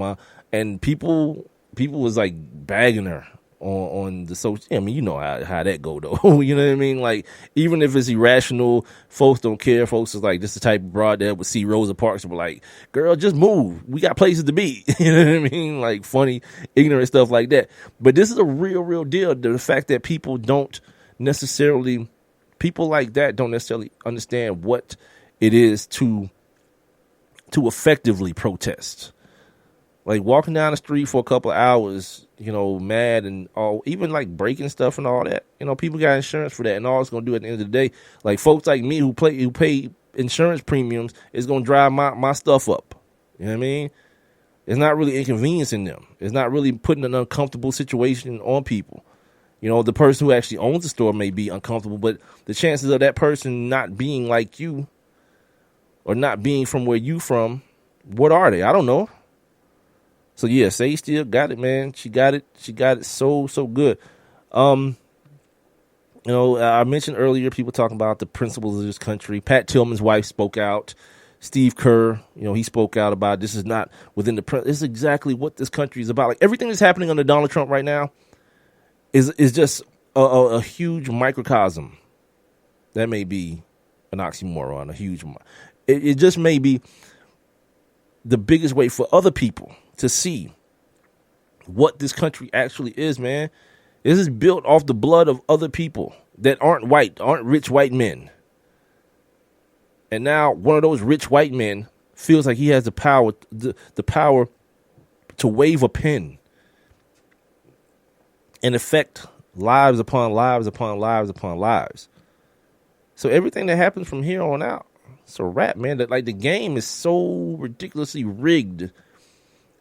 and people was like bagging her on the social. I mean, you know how that go though. You know what I mean? Even if it's irrational, folks don't care. Folks is like, this is the type of broad that would see Rosa Parks and be like, girl, just move. We got places to be. You know what I mean? Funny, ignorant stuff like that. But this is a real deal. The fact that people like that don't necessarily understand what it is to effectively protest. Walking down the street for a couple of hours, mad and all, even breaking stuff and all that. People got insurance for that, and all it's gonna do at the end of the day, folks like me who pay insurance premiums, is gonna drive my stuff up. You know what I mean? It's not really inconveniencing them. It's not really putting an uncomfortable situation on people. The person who actually owns the store may be uncomfortable, but the chances of that person not being like you or not being from where you from, what are they? I don't know. So yeah, Sage still got it, man. She got it so good. I mentioned earlier people talking about the principles of this country. Pat Tillman's wife spoke out Steve Kerr, he spoke out about this is not within the this is exactly what this country is about. Like everything that's happening under Donald Trump right now is just a huge microcosm. That may be an oxymoron, it just may be the biggest way for other people to see what this country actually is, man. This is built off the blood of other people that aren't white, aren't rich white men. And now one of those rich white men feels like he has the power to wave a pen and affect lives upon lives upon lives upon lives. So everything that happens from here on out, it's a wrap, man. That like the game is so ridiculously rigged.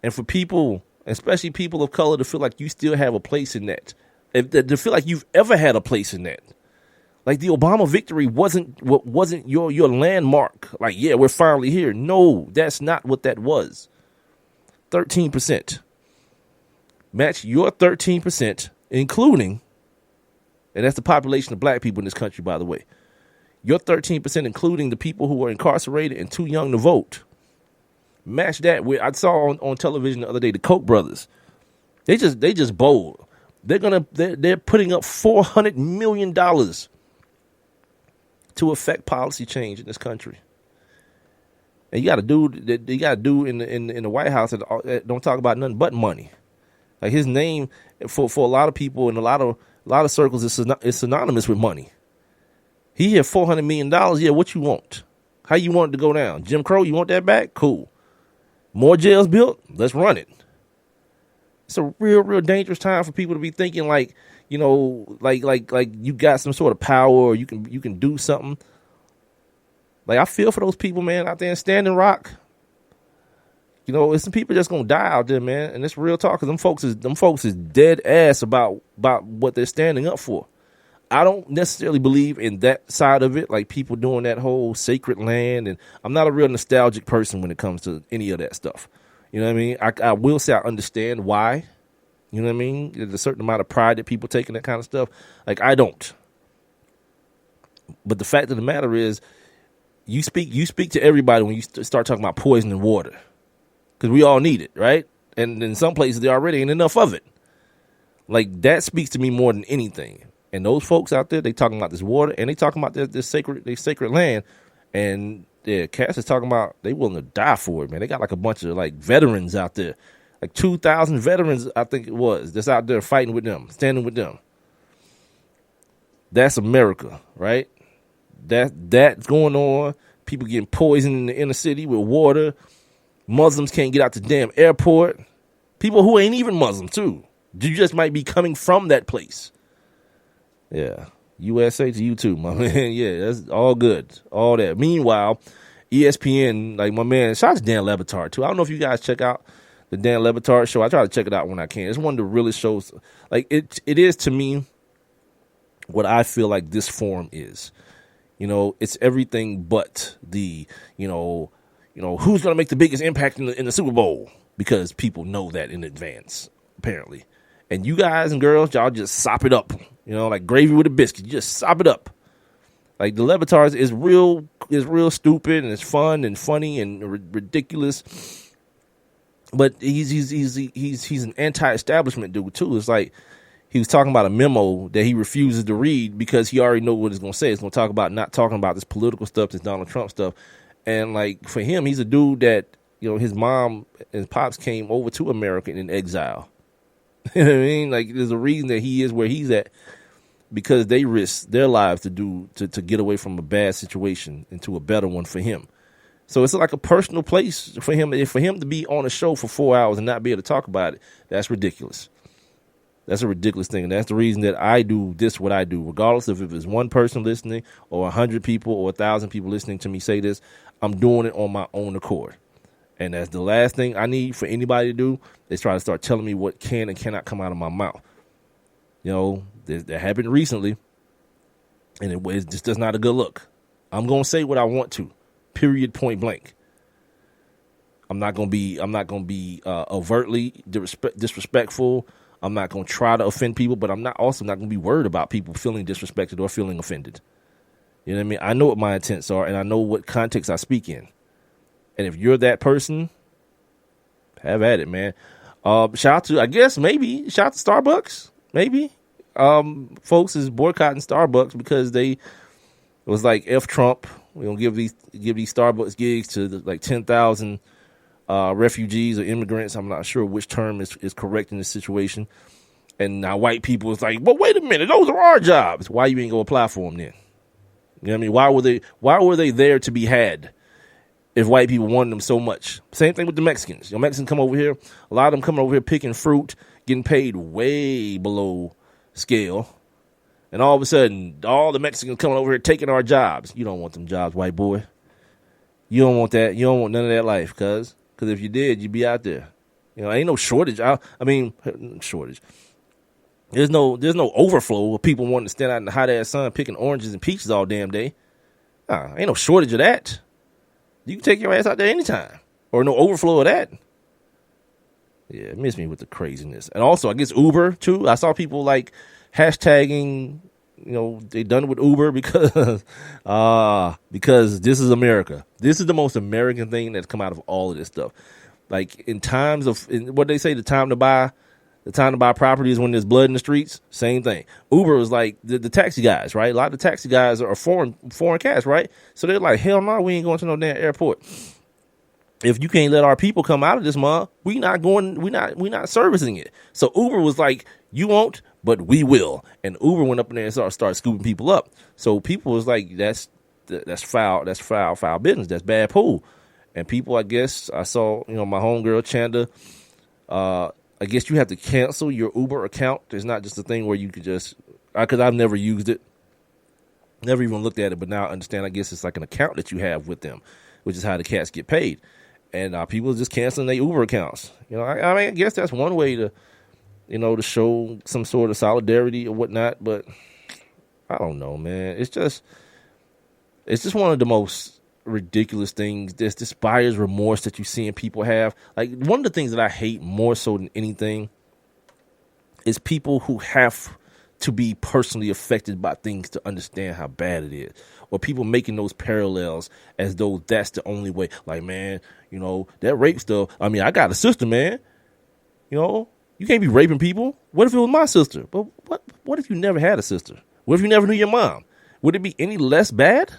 And for people, especially people of color, to feel like you still have a place in that. To feel like you've ever had a place in that. Like the Obama victory wasn't your landmark. Like, yeah, we're finally here. No, that's not what that was. 13%. Match your 13%, including, and that's the population of black people in this country, by the way. Your 13%, including the people who are incarcerated and too young to vote. Match that with, I saw on television the other day, the Koch brothers. They just bold. They're putting up $400 million to affect policy change in this country. And you got a dude in the White House that don't talk about nothing but money. Like his name for a lot of people in a lot of circles is synonymous with money. He had $400 million. Yeah, what you want? How you want it to go down? Jim Crow, you want that back? Cool. More jails built? Let's run it. It's a real dangerous time for people to be thinking like, like you got some sort of power or you can do something. Like I feel for those people, man, out there in Standing Rock. It's some people just gonna die out there, man, and it's real talk. Cause them folks is dead ass about what they're standing up for. I don't necessarily believe in that side of it, like people doing that whole sacred land, and I'm not a real nostalgic person when it comes to any of that stuff. You know what I mean? I will say I understand why. You know what I mean? There's a certain amount of pride that people take in that kind of stuff. Like I don't. But the fact of the matter is, you speak to everybody when you start talking about poisoning water, because we all need it, right? And in some places there already ain't enough of it. Like that speaks to me more than anything. And those folks out there, they talking about this water and they talking about this sacred land. And yeah, Cass is talking about they willing to die for it, man. They got like a bunch of like veterans out there, like 2,000 veterans, I think it was, that's out there fighting with them, standing with them. That's America, right? That's going on. People getting poisoned in the inner city with water. Muslims can't get out the damn airport. People who ain't even Muslim too. You just might be coming from that place. Yeah. USA to you too, my man. Yeah, that's all good. All that. Meanwhile, ESPN, like my man, shout out to Dan Le Batard too. I don't know if you guys check out the Dan Le Batard show. I try to check it out when I can. It's one of the realest shows. Like it is to me what I feel like this forum is. It's everything but the, who's going to make the biggest impact in the Super Bowl, because people know that in advance, apparently. And you guys and girls, y'all just sop it up. Like gravy with a biscuit. You just sop it up. Like the Le Batard is real stupid and it's fun and funny and ridiculous. But he's an anti-establishment dude too. It's like he was talking about a memo that he refuses to read because he already knows what it's going to say. It's going to talk about not talking about this political stuff, this Donald Trump stuff. And like for him, he's a dude that, his mom and pops came over to America in exile. You know what I mean? Like there's a reason that he is where he's at, because they risk their lives to get away from a bad situation into a better one for him. So it's like a personal place for him. For him to be on a show for 4 hours and not be able to talk about it, that's ridiculous. That's a ridiculous thing. And that's the reason that I do this, what I do, regardless of if it's one person listening or 100 people or 1,000 people listening to me say this. I'm doing it on my own accord. And that's the last thing I need for anybody to do is try to start telling me what can and cannot come out of my mouth. That happened recently, and it's just that's not a good look. I'm going to say what I want to, period, point blank. I'm not going to be overtly disrespectful. I'm not going to try to offend people, but I'm not going to be worried about people feeling disrespected or feeling offended. You know what I mean? I know what my intents are, and I know what context I speak in. And if you're that person, have at it, man. Shout out to, I guess, maybe, shout out to Starbucks, maybe. Folks is boycotting Starbucks because it was like, F Trump, we're going to give these Starbucks gigs to like 10,000 refugees or immigrants. I'm not sure which term is correct in this situation. And now white people is like, well, wait a minute, those are our jobs. Why you ain't go apply for them then? You know what I mean? Why were they there to be had if white people wanted them so much? Same thing with the Mexicans. Mexicans come over here, a lot of them coming over here picking fruit, getting paid way below scale. And all of a sudden, all the Mexicans coming over here taking our jobs. You don't want them jobs, white boy. You don't want that. You don't want none of that life, cuz if you did, you'd be out there. Ain't no shortage. Shortage. There's no overflow of people wanting to stand out in the hot ass sun picking oranges and peaches all damn day. Ain't no shortage of that. You can take your ass out there anytime. Or no overflow of that. Yeah, miss me with the craziness. And also, I guess Uber, too. I saw people like hashtagging, they done it with Uber because this is America. This is the most American thing that's come out of all of this stuff. Like in times of what they say, the time to buy property is when there's blood in the streets. Same thing. Uber was like the taxi guys, right? A lot of the taxi guys are foreign cats, right? So they're like, hell no, we ain't going to no damn airport. If you can't let our people come out of this month, we not servicing it. So Uber was like, you won't, but we will. And Uber went up in there and started scooping people up. So people was like, that's foul business. That's bad pool. And people, I guess, I saw, my homegirl Chanda, I guess you have to cancel your Uber account. It's not just a thing where you could just, because I've never used it, never even looked at it, but now I understand, I guess it's like an account that you have with them, which is how the cats get paid. And people are just canceling their Uber accounts. I guess that's one way to, to show some sort of solidarity or whatnot, but I don't know, man. It's just one of the most ridiculous things. There's this buyer's remorse that you see in people have. Like, one of the things that I hate more so than anything is people who have to be personally affected by things to understand how bad it is, or people making those parallels as though that's the only way. Like, man, that rape stuff. I mean, I got a sister, man. You can't be raping people. What if it was my sister? But what if you never had a sister? What if you never knew your mom? Would it be any less bad?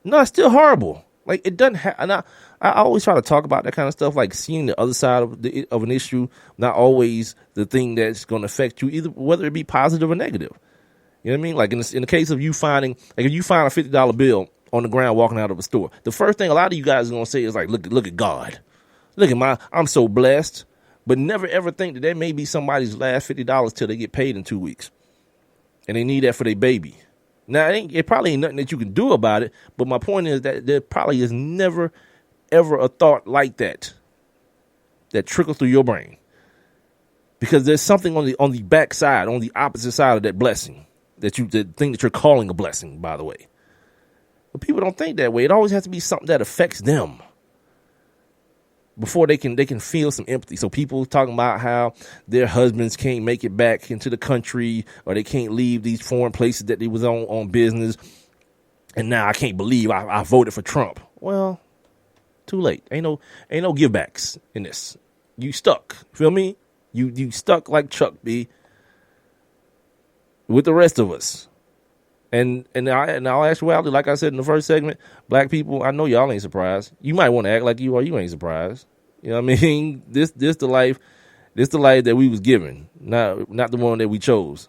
No, it's still horrible. Like, it doesn't have, and I always try to talk about that kind of stuff, like seeing the other side of an issue, not always the thing that's going to affect you, either whether it be positive or negative. You know what I mean? Like in the case of you finding, like if you find a $50 bill on the ground walking out of a store, the first thing a lot of you guys are going to say is like, look at God. Look at I'm so blessed. But never ever think that may be somebody's last $50 till they get paid in 2 weeks. And they need that for their baby. Now, it probably ain't nothing that you can do about it, but my point is that there probably is never, ever a thought like that trickles through your brain. Because there's something on the back side, on the opposite side of that blessing, the thing that you're calling a blessing, by the way. But people don't think that way. It always has to be something that affects them before they can feel some empathy. So people talking about how their husbands can't make it back into the country, or they can't leave these foreign places that they was on business. And now I can't believe I voted for Trump. Well, too late. Ain't no givebacks in this. You stuck. Feel me? You stuck like Chuck B with the rest of us. And I'll actuality, like I said in the first segment, black people, I know y'all ain't surprised. You might want to act like you are. You ain't surprised. You know what I mean? This the life that we was given, not the one that we chose.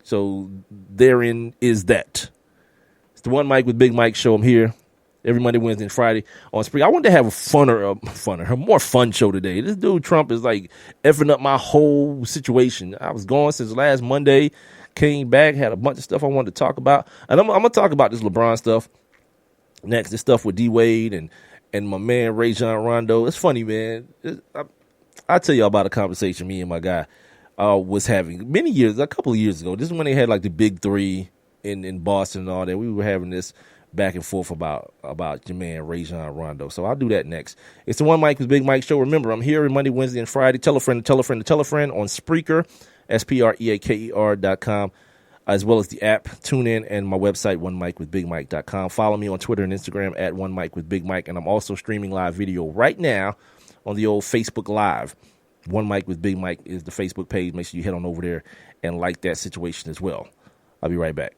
So therein is that. It's the One Mic with Big Mike show. I'm here every Monday, Wednesday, and Friday on Spree. I wanted to have a more fun show today. This dude Trump is like effing up my whole situation. I was gone since last Monday. Came back, had a bunch of stuff I wanted to talk about. And I'm going to talk about this LeBron stuff next. This stuff with D-Wade and my man Rajon Rondo. It's funny, man. I'll tell you about a conversation me and my guy was having a couple of years ago. This is when they had like the big three in Boston and all that. We were having this back and forth about your man Rajon Rondo. So I'll do that next. It's the One Mic with Big Mike show. Remember, I'm here every Monday, Wednesday, and Friday. Tell a friend to tell a friend to tell a friend on Spreaker. Spreaker.com. as well as the app, TuneIn, and my website, onemicwithbigmike.com. Follow me on Twitter and Instagram at onemicwithbigmike, and I'm also streaming live video right now on the old Facebook Live. One Mic with Big Mike is the Facebook page. Make sure you head on over there and like that situation as well. I'll be right back.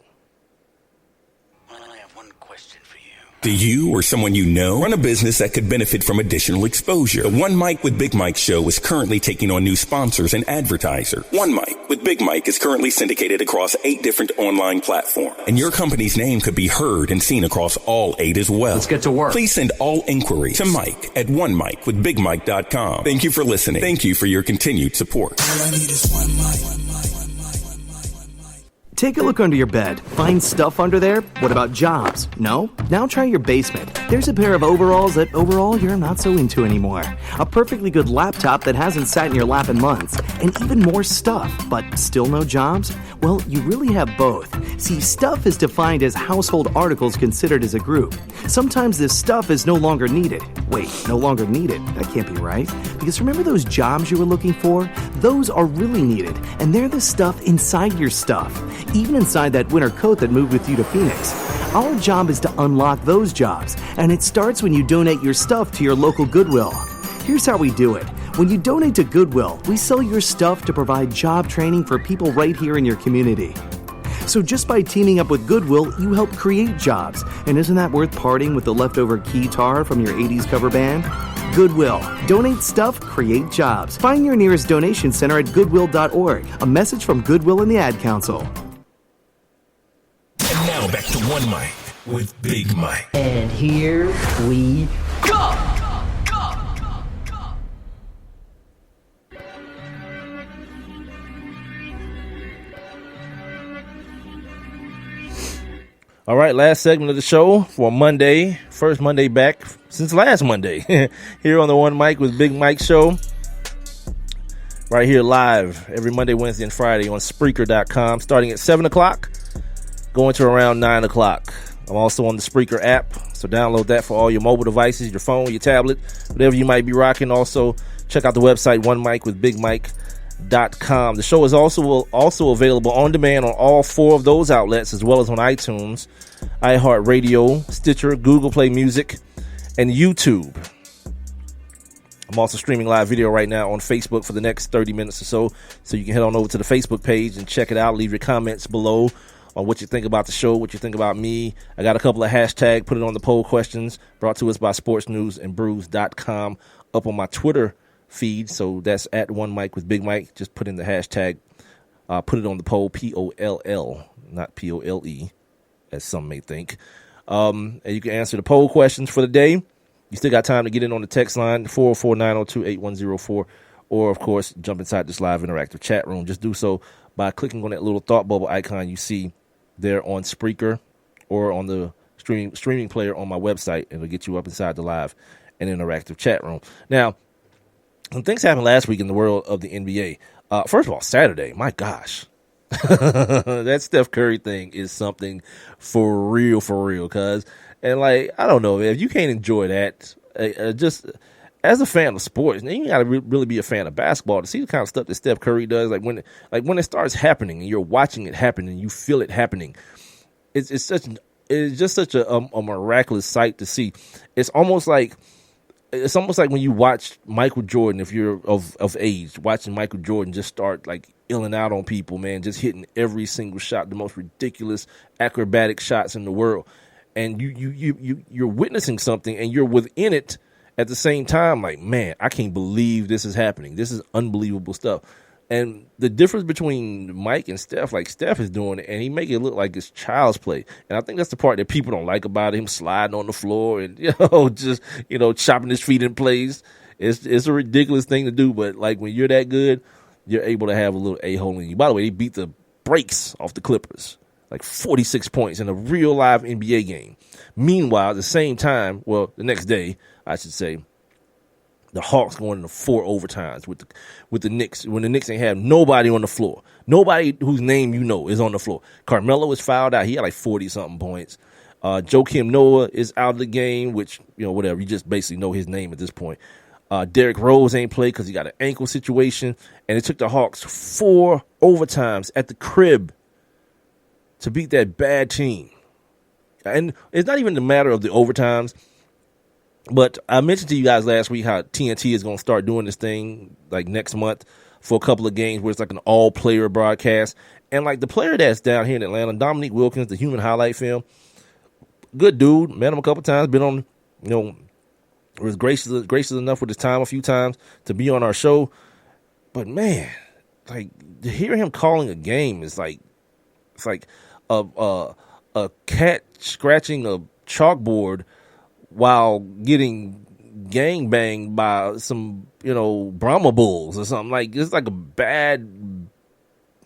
Do you or someone you know run a business that could benefit from additional exposure? The One Mic with Big Mike show is currently taking on new sponsors and advertiser. One Mic with Big Mike is currently syndicated across 8 different online platforms, and your company's name could be heard and seen across all 8 as well. Let's get to work. Please send all inquiries to Mike at onemicwithbigmike.com. Thank you for listening. Thank you for your continued support. All I need is one mic. Take a look under your bed. Find stuff under there? What about jobs? No? Now try your basement. There's a pair of overalls that overall you're not so into anymore. A perfectly good laptop that hasn't sat in your lap in months. And even more stuff, but still no jobs? Well, you really have both. See, stuff is defined as household articles considered as a group. Sometimes this stuff is no longer needed. Wait, no longer needed? That can't be right. Because remember those jobs you were looking for? Those are really needed, and they're the stuff inside your stuff. Even inside that winter coat that moved with you to Phoenix. Our job is to unlock those jobs, and it starts when you donate your stuff to your local Goodwill. Here's how we do it. When you donate to Goodwill, we sell your stuff to provide job training for people right here in your community. So just by teaming up with Goodwill, you help create jobs. And isn't that worth parting with the leftover keytar from your 80s cover band? Goodwill. Donate stuff, create jobs. Find your nearest donation center at goodwill.org. A message from Goodwill and the Ad Council. And now back to One Mic with Big Mike. And here we go! All right, last segment of the show for Monday. First Monday back since last Monday. Here on the One Mic with Big Mike show. Right here live every Monday, Wednesday, and Friday on Spreaker.com. Starting at 7 o'clock, going to around 9 o'clock. I'm also on the Spreaker app, so download that for all your mobile devices, your phone, your tablet, whatever you might be rocking. Also, check out the website, onemicwithbigmike.com. The show is also available on demand on all 4 of those outlets, as well as on iTunes, iHeartRadio, Stitcher, Google Play Music, and YouTube. I'm also streaming live video right now on Facebook for the next 30 minutes or so you can head on over to the Facebook page and check it out. Leave your comments below on what you think about the show, what you think about me. I got a couple of hashtag put it on the poll questions brought to us by sportsnewsandbrews.com up on my Twitter feed. So that's at One Mic with Big Mike. Just put in the hashtag, put it on the poll, POLL, not POLE, as some may think. And you can answer the poll questions for the day. You still got time to get in on the text line, 404-902-8104, or, of course, jump inside this live interactive chat room. Just do so by clicking on that little thought bubble icon you see there on Spreaker or on the streaming player on my website. It'll get you up inside the live and interactive chat room. Now, some things happened last week in the world of the NBA. First of all, Saturday, my gosh. That Steph Curry thing is something for real, cuz. And, like, I don't know, man, if you can't enjoy that, just as a fan of sports, and you got to really be a fan of basketball to see the kind of stuff that Steph Curry does. Like when it starts happening and you're watching it happen and you feel it happening, it's just such a miraculous sight to see. It's almost like when you watch Michael Jordan, if you're of age, watching Michael Jordan just start like illing out on people, man, just hitting every single shot, the most ridiculous acrobatic shots in the world. And you're witnessing something and you're within it at the same time. Like, man, I can't believe this is happening. This is unbelievable stuff. And the difference between Mike and Steph, like Steph is doing it and he make it look like it's child's play. And I think that's the part that people don't like about him, sliding on the floor and, just, chopping his feet in place. It's a ridiculous thing to do. But like when you're that good, you're able to have a little a-hole in you. By the way, they beat the brakes off the Clippers. Like 46 points in a real live NBA game. Meanwhile, at the same time, the next day, I should say, the Hawks going into 4 overtimes with the Knicks when the Knicks ain't have nobody on the floor. Nobody whose name is on the floor. Carmelo was fouled out. He had like 40-something points. Joakim Noah is out of the game, which, whatever. You just basically know his name at this point. Derrick Rose ain't played because he got an ankle situation. And it took the Hawks 4 overtimes at the crib to beat that bad team. And it's not even the matter of the overtimes, but I mentioned to you guys last week how TNT is going to start doing this thing like next month for a couple of games where it's like an all-player broadcast. And like the player that's down here in Atlanta, Dominique Wilkins, the human highlight film, good dude, met him a couple times, been on, was gracious enough with his time a few times to be on our show. But man, like to hear him calling a game is like, it's like a cat scratching a chalkboard while getting gang banged by some, Brahma bulls or something. Like, it's like a bad,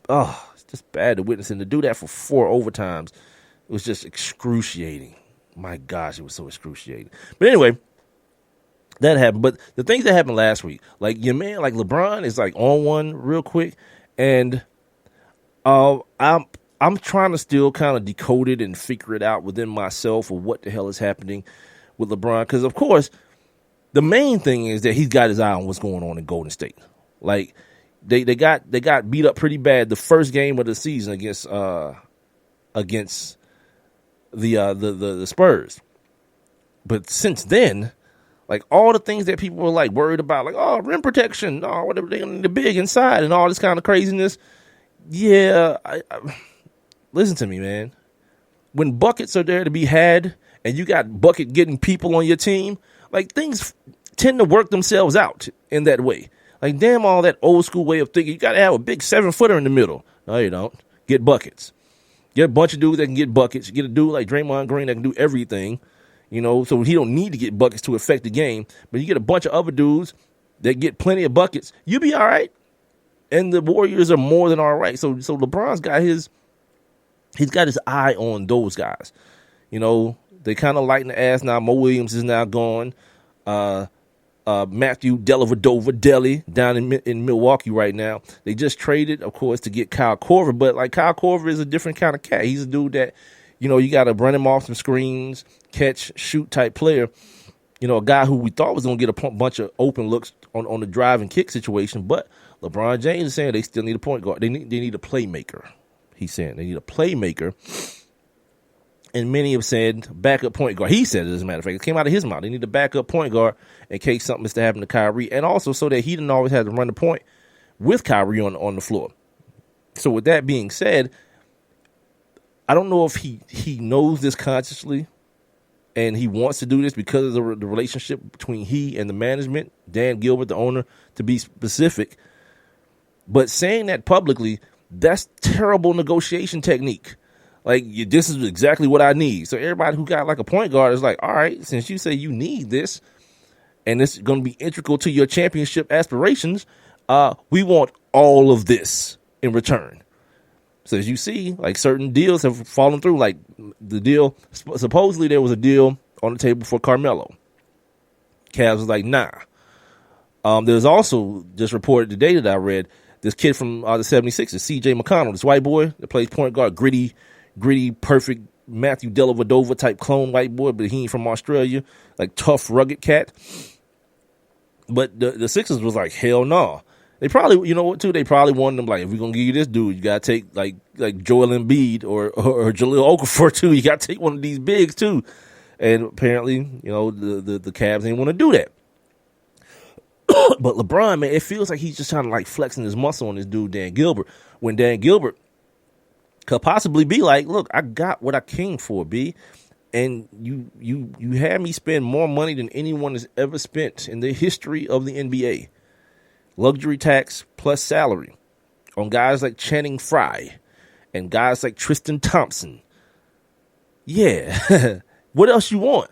it's just bad to witness. And to do that for 4 overtimes, it was just excruciating. My gosh, it was so excruciating. But anyway, that happened. But the things that happened last week, like your man, like LeBron is like on one real quick. And I'm trying to still kind of decode it and figure it out within myself of what the hell is happening with LeBron. Because, of course, the main thing is that he's got his eye on what's going on in Golden State. Like, they got beat up pretty bad the first game of the season against the Spurs. But since then, like, all the things that people were, like, worried about, like, rim protection, whatever, they need the big inside and all this kind of craziness. Yeah, listen to me, man. When buckets are there to be had and you got bucket getting people on your team, like things tend to work themselves out in that way. Like, damn all that old school way of thinking. You got to have a big 7-footer in the middle. No, you don't. Get buckets. Get a bunch of dudes that can get buckets. Get a dude like Draymond Green that can do everything, so he don't need to get buckets to affect the game. But you get a bunch of other dudes that get plenty of buckets, you'll be all right. And the Warriors are more than all right. So LeBron's got his eye on those guys. They kind of lighten the ass now. Mo Williams is now gone. Matthew Dellavedova Deli down in Milwaukee right now. They just traded, of course, to get Kyle Korver. But like Kyle Korver is a different kind of cat. He's a dude that, you got to run him off some screens, catch, shoot type player. A guy who we thought was going to get a bunch of open looks on the drive and kick situation. But LeBron James is saying they still need a point guard. They need a playmaker. He's saying they need a playmaker. And many have said backup point guard. He said it, as a matter of fact. It came out of his mouth. They need a backup point guard in case something is to happen to Kyrie. And also so that he didn't always have to run the point with Kyrie on the floor. So with that being said, I don't know if he knows this consciously and he wants to do this because of the relationship between he and the management, Dan Gilbert, the owner, to be specific. But saying that publicly, that's terrible negotiation technique. Like, this is exactly what I need. So everybody who got like a point guard is like, all right, since you say you need this and it's going to be integral to your championship aspirations, we want all of this in return. So as you see, like certain deals have fallen through. Like the deal, supposedly there was a deal on the table for Carmelo. Cavs was like, nah. There's also just reported today that I read, this kid from the 76ers, C.J. McConnell, this white boy that plays point guard, gritty, perfect Matthew Dellavedova type clone white boy, but he ain't from Australia, like tough, rugged cat. But the Sixers was like, hell no. They probably, you know what, too? They probably wanted them, like, if we're going to give you this dude, you got to take, like Joel Embiid or Jahlil Okafor, too. You got to take one of these bigs, too. And apparently, the Cavs ain't want to do that. But LeBron, man, it feels like he's just trying to, like, flexing his muscle on this dude, Dan Gilbert, when Dan Gilbert could possibly be like, look, I got what I came for, B. And you had me spend more money than anyone has ever spent in the history of the NBA. Luxury tax plus salary on guys like Channing Frye and guys like Tristan Thompson. Yeah. What else you want?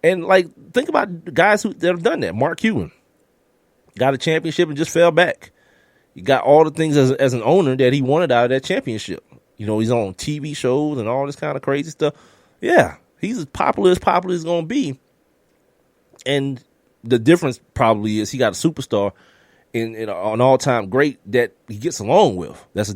And like, think about the guys that have done that. Mark Cuban got a championship and just fell back. He got all the things as an owner that he wanted out of that championship. He's on TV shows and all this kind of crazy stuff. Yeah. He's as popular as going to be. And the difference probably is he got a superstar in an all-time great that he gets along with. It's a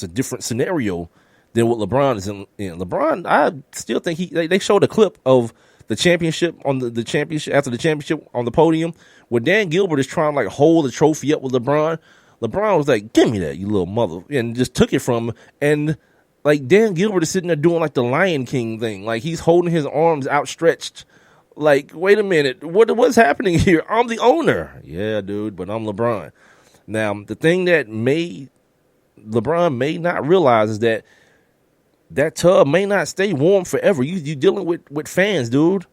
different scenario than what LeBron is in. LeBron, I still think they showed a clip of the championship on the championship after the championship on the podium where Dan Gilbert is trying to like hold the trophy up with LeBron. LeBron was like, "Give me that, you little mother," and just took it from him. And Like, Dan Gilbert is sitting there doing like the Lion King thing. Like, he's holding his arms outstretched. Like, wait a minute, what's happening here? I'm the owner. Yeah, dude, but I'm LeBron. Now, the thing that LeBron may not realize is that tub may not stay warm forever. You're dealing with fans, dude.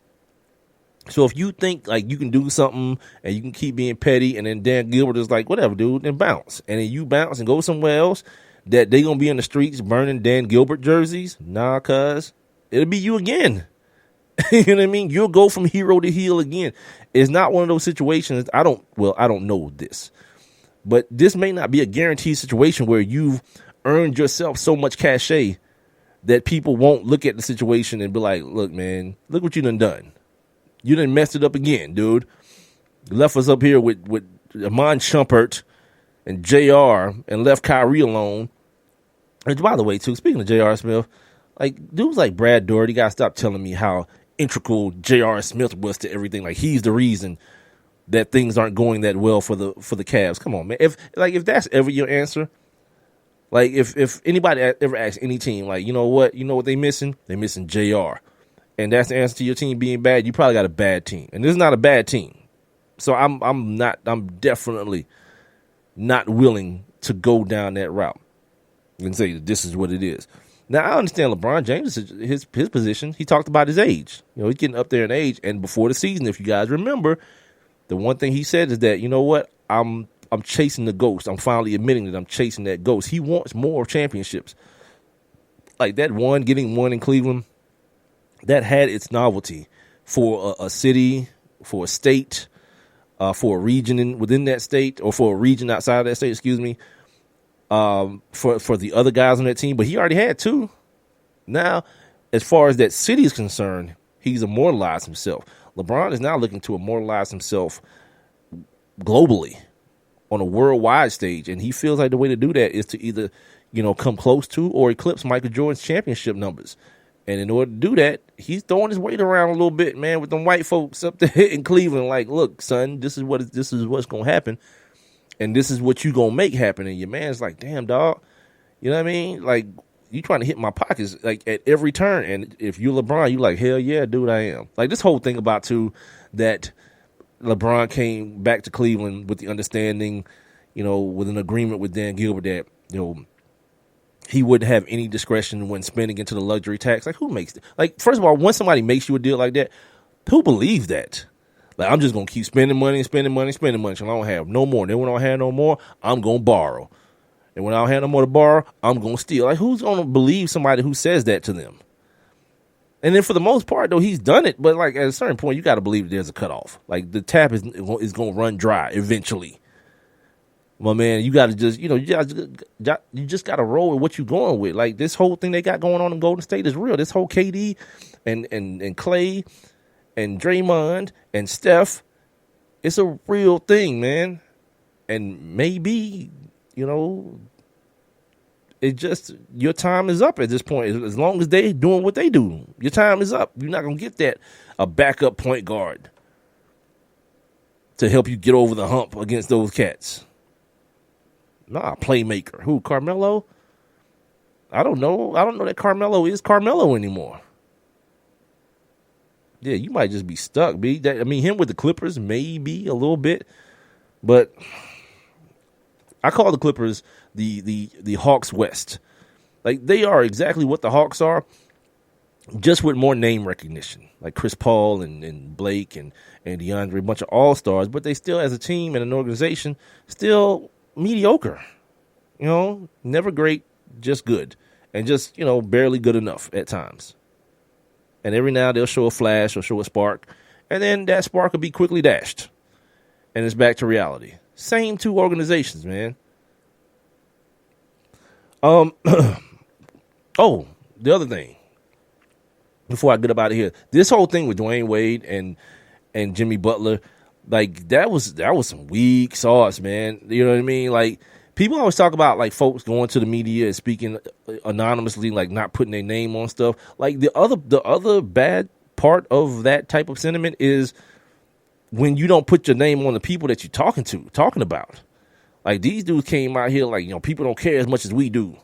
So if you think like you can do something and you can keep being petty, and then Dan Gilbert is like, whatever, dude, then bounce. And then you bounce and go somewhere else, that they going to be in the streets burning Dan Gilbert jerseys? Nah, cuz it'll be you again. You know what I mean? You'll go from hero to heel again. It's not one of those situations. I don't know this, but this may not be a guaranteed situation where you've earned yourself so much cachet that people won't look at the situation and be like, look, man, look what you done. You done messed it up again, dude. You left us up here with Amon Shumpert and JR and left Kyrie alone. And by the way, too, speaking of JR Smith, like, dudes like Brad Doherty, you gotta stop telling me how integral J.R. Smith was to everything. Like, he's the reason that things aren't going that well for the Cavs. Come on, man. If that's ever your answer, like if anybody ever asks any team, like, you know what they missing? They missing J.R. And that's the answer to your team being bad. You probably got a bad team, and this is not a bad team. So I'm definitely not willing to go down that route and say this is what it is. Now, I understand LeBron James, his position. He talked about his age. He's getting up there in age. And before the season, if you guys remember, the one thing he said is that, you know what, I'm chasing the ghost. I'm finally admitting that I'm chasing that ghost. He wants more championships. Like that getting one in Cleveland, that had its novelty for a city, for a state, for a region within that state, or for a region outside of that state, excuse me. For the other guys on that team, but he already had two. Now, as far as that city is concerned, he's immortalized himself. LeBron is now looking to immortalize himself globally on a worldwide stage, and he feels like the way to do that is to either, come close to or eclipse Michael Jordan's championship numbers. And in order to do that, he's throwing his weight around a little bit, man, with them white folks up there in Cleveland. Like, look, son, this is what's going to happen. And this is what you gonna make happen. And your man's like, damn, dog. You know what I mean? Like, you trying to hit my pockets, like, at every turn. And if you're LeBron, you like, hell yeah, dude, I am. Like, this whole thing about, too, that LeBron came back to Cleveland with the understanding, with an agreement with Dan Gilbert that, he wouldn't have any discretion when spending into the luxury tax. Like, who makes it? Like, first of all, when somebody makes you a deal like that, who believes that? Like, I'm just going to keep spending money until I don't have no more. And then when I don't have no more, I'm going to borrow. And when I don't have no more to borrow, I'm going to steal. Like, who's going to believe somebody who says that to them? And then for the most part, though, he's done it. But, like, at a certain point, you got to believe that there's a cutoff. Like, the tap is going to run dry eventually. My man, you got to just, you just got to roll with what you're going with. Like, this whole thing they got going on in Golden State is real. This whole KD and Clay and Draymond and Steph, it's a real thing, man. And maybe, it just, your time is up at this point. As long as they doing what they do, your time is up. You're not going to get a backup point guard to help you get over the hump against those cats. Nah, playmaker. Who, Carmelo? I don't know that Carmelo is Carmelo anymore. Yeah, you might just be stuck, B. Him with the Clippers, maybe a little bit. But I call the Clippers the Hawks West. Like, they are exactly what the Hawks are, just with more name recognition. Like Chris Paul and Blake and DeAndre, a bunch of all-stars. But they still, as a team and an organization, still mediocre. Never great, just good. And just, barely good enough at times. And every now they'll show a flash or show a spark, and then that spark will be quickly dashed, and it's back to reality. Same two organizations, man. Oh, the other thing, before I get up out of here, this whole thing with Dwayne Wade and Jimmy Butler, like, that was some weak sauce, man. You know what I mean? Like, people always talk about, like, folks going to the media and speaking anonymously, like, not putting their name on stuff. Like, the other bad part of that type of sentiment is when you don't put your name on the people that you're talking about. Like, these dudes came out here like, people don't care as much as we do.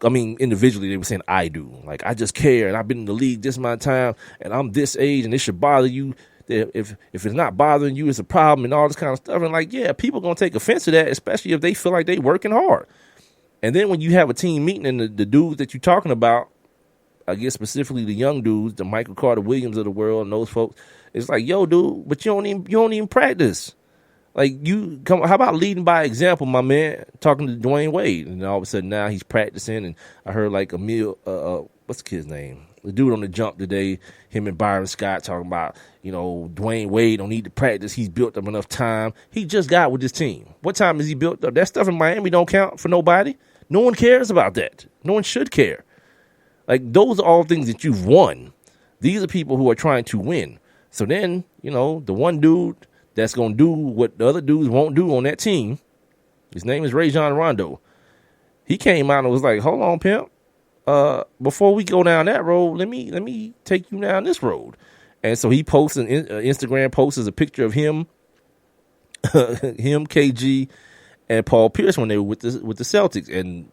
individually, they were saying, I do. Like, I just care, and I've been in the league this amount of time, and I'm this age, and it should bother you. If it's not bothering you, it's a problem, and all this kind of stuff. And like, yeah, people going to take offense to that, especially if they feel like they working hard. And then when you have a team meeting and the dudes that you're talking about, I guess specifically the young dudes, the Michael Carter Williams of the world and those folks, it's like, yo, dude, but you don't even practice. Like, how about leading by example, my man, talking to Dwayne Wade, and all of a sudden now he's practicing, and I heard like what's the kid's name? The dude on the jump today, him and Byron Scott talking about, Dwayne Wade don't need to practice. He's built up enough time. He just got with his team. What time is he built up? That stuff in Miami don't count for nobody. No one cares about that. No one should care. Like, those are all things that you've won. These are people who are trying to win. So then, the one dude that's going to do what the other dudes won't do on that team, his name is Rajon Rondo. He came out and was like, hold on, pimp. Before we go down that road, let me take you down this road. And so he posts an Instagram post as a picture of him, KG, and Paul Pierce when they were with the Celtics. And,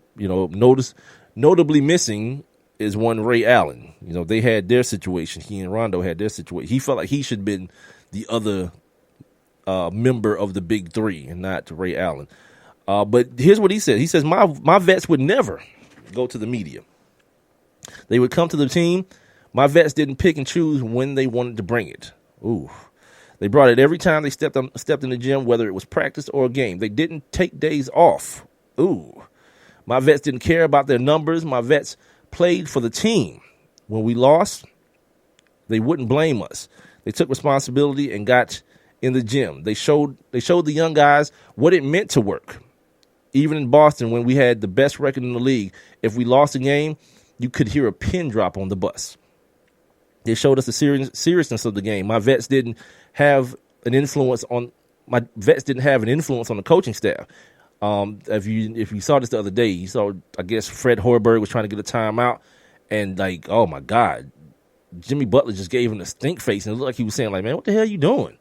notably missing is one Ray Allen. They had their situation. He and Rondo had their situation. He felt like he should have been the other member of the big three and not Ray Allen. But here's what he said. He says, my vets would never go to the media. They would come to the team. My vets didn't pick and choose when they wanted to bring it. Ooh. They brought it every time they stepped in the gym, whether it was practice or a game. They didn't take days off. Ooh. My vets didn't care about their numbers. My vets played for the team. When we lost, they wouldn't blame us. They took responsibility and got in the gym. They showed the young guys what it meant to work. Even in Boston, when we had the best record in the league, if we lost a game, you could hear a pin drop on the bus. They showed us the seriousness of the game. My vets didn't have an influence on the coaching staff. If you saw this the other day, you saw, I guess, Fred Hoiberg was trying to get a timeout, and like, oh my God, Jimmy Butler just gave him a stink face, and it looked like he was saying, like, man, what the hell are you doing?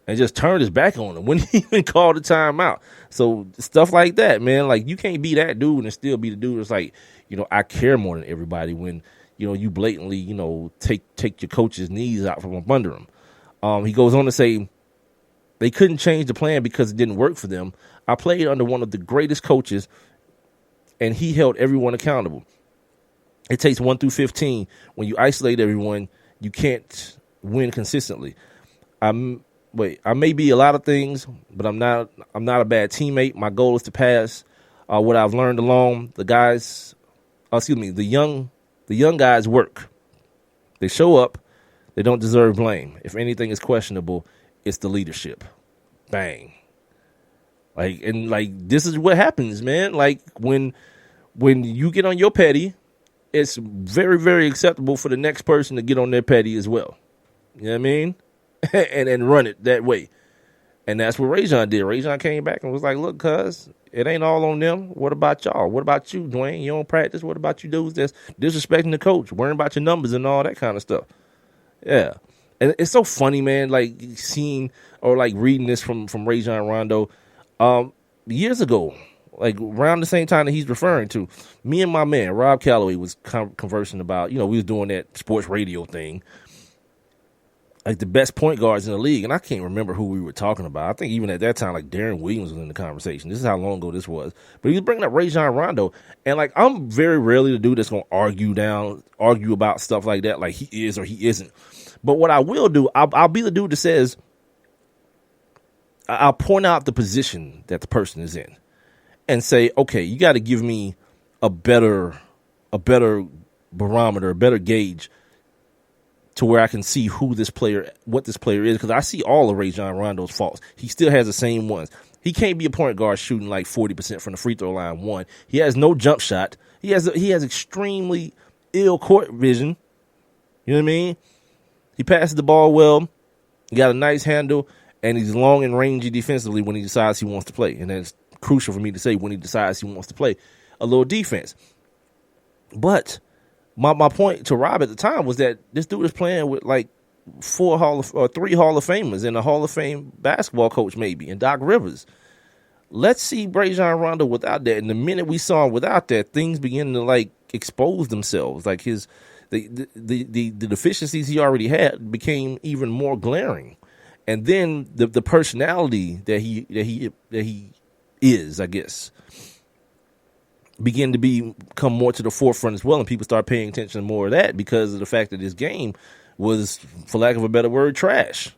And just turned his back on him when he even called a timeout. So stuff like that, man. Like, you can't be that dude and still be the dude that's like, I care more than everybody when, you blatantly, take your coach's knees out from up under him. He goes on to say, they couldn't change the plan because it didn't work for them. I played under one of the greatest coaches, and he held everyone accountable. It takes 1 through 15. When you isolate everyone, you can't win consistently. I may be a lot of things, but I'm not a bad teammate. My goal is to pass what I've learned along. The young guys work. They show up. They don't deserve blame. If anything is questionable, it's the leadership. Bang. This is what happens, man. Like, when you get on your petty, it's very, very acceptable for the next person to get on their petty as well. You know what I mean? and run it that way. And that's what Rajon did. Rajon came back and was like, look, cuz, it ain't all on them. What about y'all? What about you, Dwayne? You don't practice? What about you dudes that's disrespecting the coach, worrying about your numbers and all that kind of stuff? Yeah. And it's so funny, man, like seeing or like reading this from Rajon Rondo. Years ago, like around the same time that he's referring to, me and my man, Rob Calloway, was conversing about, we was doing that sports radio thing, like the best point guards in the league. And I can't remember who we were talking about. I think even at that time, like Darren Williams was in the conversation. This is how long ago this was. But he was bringing up Rajon Rondo. And like, I'm very rarely the dude that's going to argue about stuff like that, like he is or he isn't. But what I will do, I'll be the dude that says, I'll point out the position that the person is in and say, okay, you got to give me a better barometer, a better gauge to where I can see what this player is. Because I see all of Rajon Rondo's faults. He still has the same ones. He can't be a point guard shooting like 40% from the free throw line. One, he has no jump shot. He has extremely ill court vision. You know what I mean? He passes the ball well. He got a nice handle, and he's long and rangy defensively when he decides he wants to play. And that's crucial for me to say, when he decides he wants to play a little defense. But my point to Rob at the time was that this dude is playing with like 3 Hall of Famers and a Hall of Fame basketball coach maybe, and Doc Rivers. let's see Rajon Rondo without that. And the minute we saw him without that, things begin to like expose themselves. Like the deficiencies he already had became even more glaring. And then the personality that he is, I guess, begin to come more to the forefront as well, and people start paying attention to more of that because of the fact that this game was, for lack of a better word, trash.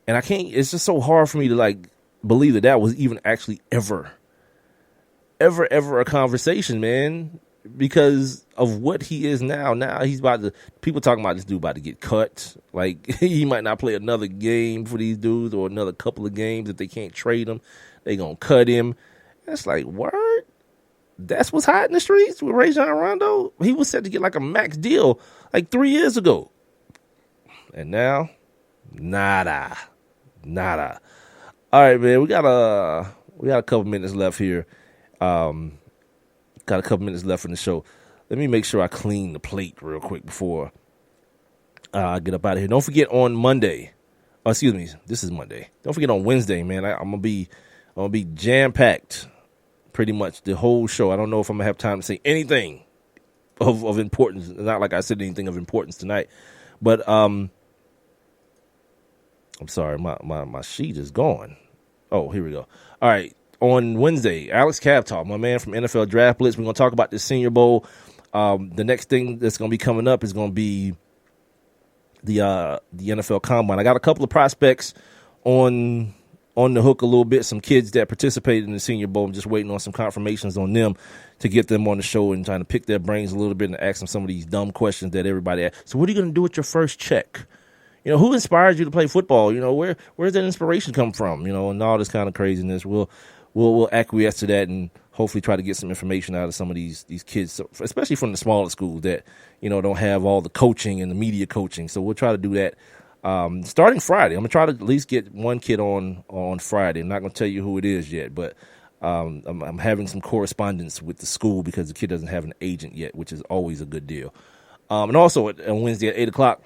And it's just so hard for me to like believe that was even actually ever a conversation, man, because of what he is now. Now he's people talking about this dude about to get cut. Like, he might not play another game for these dudes or another couple of games if they can't trade him. They gonna cut him. That's like, word? That's what's hot in the streets with Rajon Rondo? He was set to get like a max deal like 3 years ago. And now, nada. All right, man, we got a couple minutes left here. Got a couple minutes left in the show. Let me make sure I clean the plate real quick before I get up out of here. Don't forget on Monday. Oh, excuse me, this is Monday. Don't forget on Wednesday, man. I'm gonna be jam packed, pretty much the whole show. I don't know if I'm gonna have time to say anything of importance. Not like I said anything of importance tonight, but I'm sorry, my sheet is gone. Oh, here we go. All right. On Wednesday, Alex Cavtall, my man from NFL Draft Blitz, we're going to talk about the Senior Bowl. The next thing that's going to be coming up is going to be the NFL Combine. I got a couple of prospects on the hook a little bit, some kids that participated in the Senior Bowl. I'm just waiting on some confirmations on them to get them on the show and trying to pick their brains a little bit and ask them some of these dumb questions that everybody asks. So what are you going to do with your first check? You know, who inspired you to play football? You know, where's that inspiration come from? You know, and all this kind of craziness. We'll acquiesce to that and hopefully try to get some information out of some of these kids, especially from the smaller schools that, you know, don't have all the coaching and the media coaching. So we'll try to do that starting Friday. I'm going to try to at least get one kid on Friday. I'm not going to tell you who it is yet, but I'm having some correspondence with the school because the kid doesn't have an agent yet, which is always a good deal. And also on Wednesday at 8 o'clock,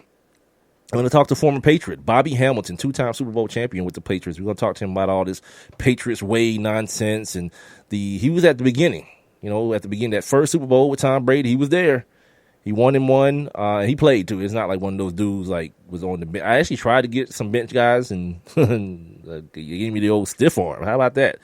I'm going to talk to former Patriot, Bobby Hamilton, two-time Super Bowl champion with the Patriots. We're going to talk to him about all this Patriots way nonsense. And he was at the beginning, that first Super Bowl with Tom Brady. He was there. He won and won. He played, too. It's not like one of those dudes, like, was on the bench. I actually tried to get some bench guys, and he gave me the old stiff arm. How about that?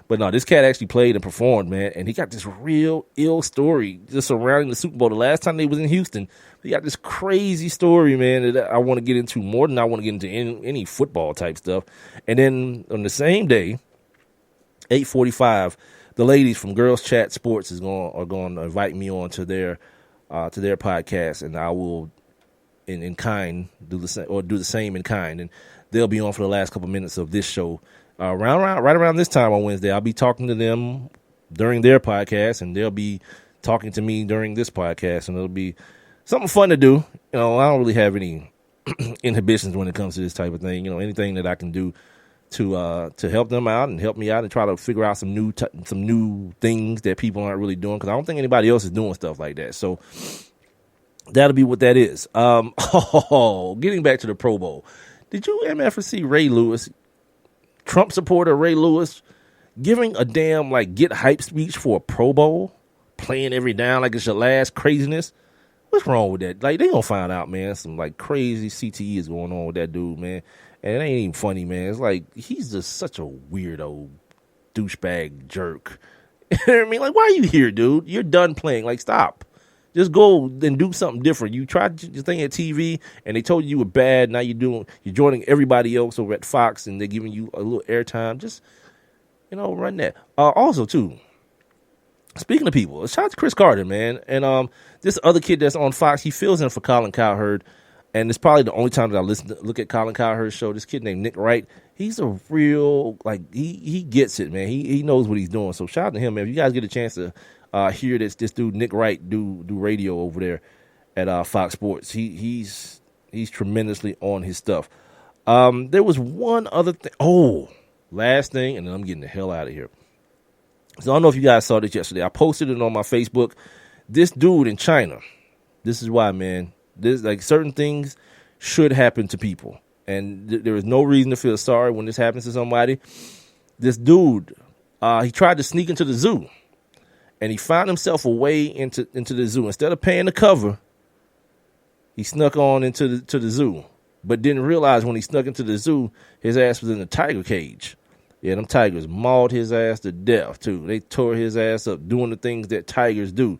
But no, this cat actually played and performed, man. And he got this real ill story just surrounding the Super Bowl. The last time they was in Houston, he got this crazy story, man, that I want to get into more than I want to get into any football type stuff. And then on the same day, 8:45, the ladies from Girls Chat Sports are going to invite me on to their podcast, and I will in kind do the same in kind, and they'll be on for the last couple minutes of this show. Right around this time on Wednesday, I'll be talking to them during their podcast, and they'll be talking to me during this podcast, and it'll be something fun to do. I don't really have any inhibitions when it comes to this type of thing. Anything that I can do to help them out and help me out and try to figure out some new things that people aren't really doing, because I don't think anybody else is doing stuff like that. So that'll be what that is. Getting back to the Pro Bowl, did you ever see Ray Lewis? Trump supporter Ray Lewis giving a damn get hype speech for a Pro Bowl, playing every down like it's your last craziness. What's wrong with that? They gonna find out, man. Some crazy CTE is going on with that dude, man. And it ain't even funny, man. It's he's just such a weirdo, douchebag jerk. You know what I mean? Why are you here, dude? You're done playing. Stop. Just go and do something different. You tried your thing at TV, and they told you were bad. Now you're joining everybody else over at Fox, and they're giving you a little airtime. Just, run that. Also, too, speaking of people, shout out to Chris Carter, man. And this other kid that's on Fox, he fills in for Colin Cowherd, and it's probably the only time that I look at Colin Cowherd's show. This kid named Nick Wright, he's a real, he gets it, man. He knows what he's doing. So shout out to him, man. If you guys get a chance to hear this dude Nick Wright do radio over there at Fox Sports. He's tremendously on his stuff. There was one other thing. Last thing, and then I'm getting the hell out of here. So I don't know if you guys saw this yesterday. I posted it on my Facebook. This dude in China. This is why, man. This certain things should happen to people, and there is no reason to feel sorry when this happens to somebody. This dude He tried to sneak into the zoo, and he found himself away into the zoo. Instead of paying the cover, he snuck on into the zoo, but didn't realize when he snuck into the zoo, his ass was in the tiger cage. Yeah, them tigers mauled his ass to death, too. They tore his ass up doing the things that tigers do.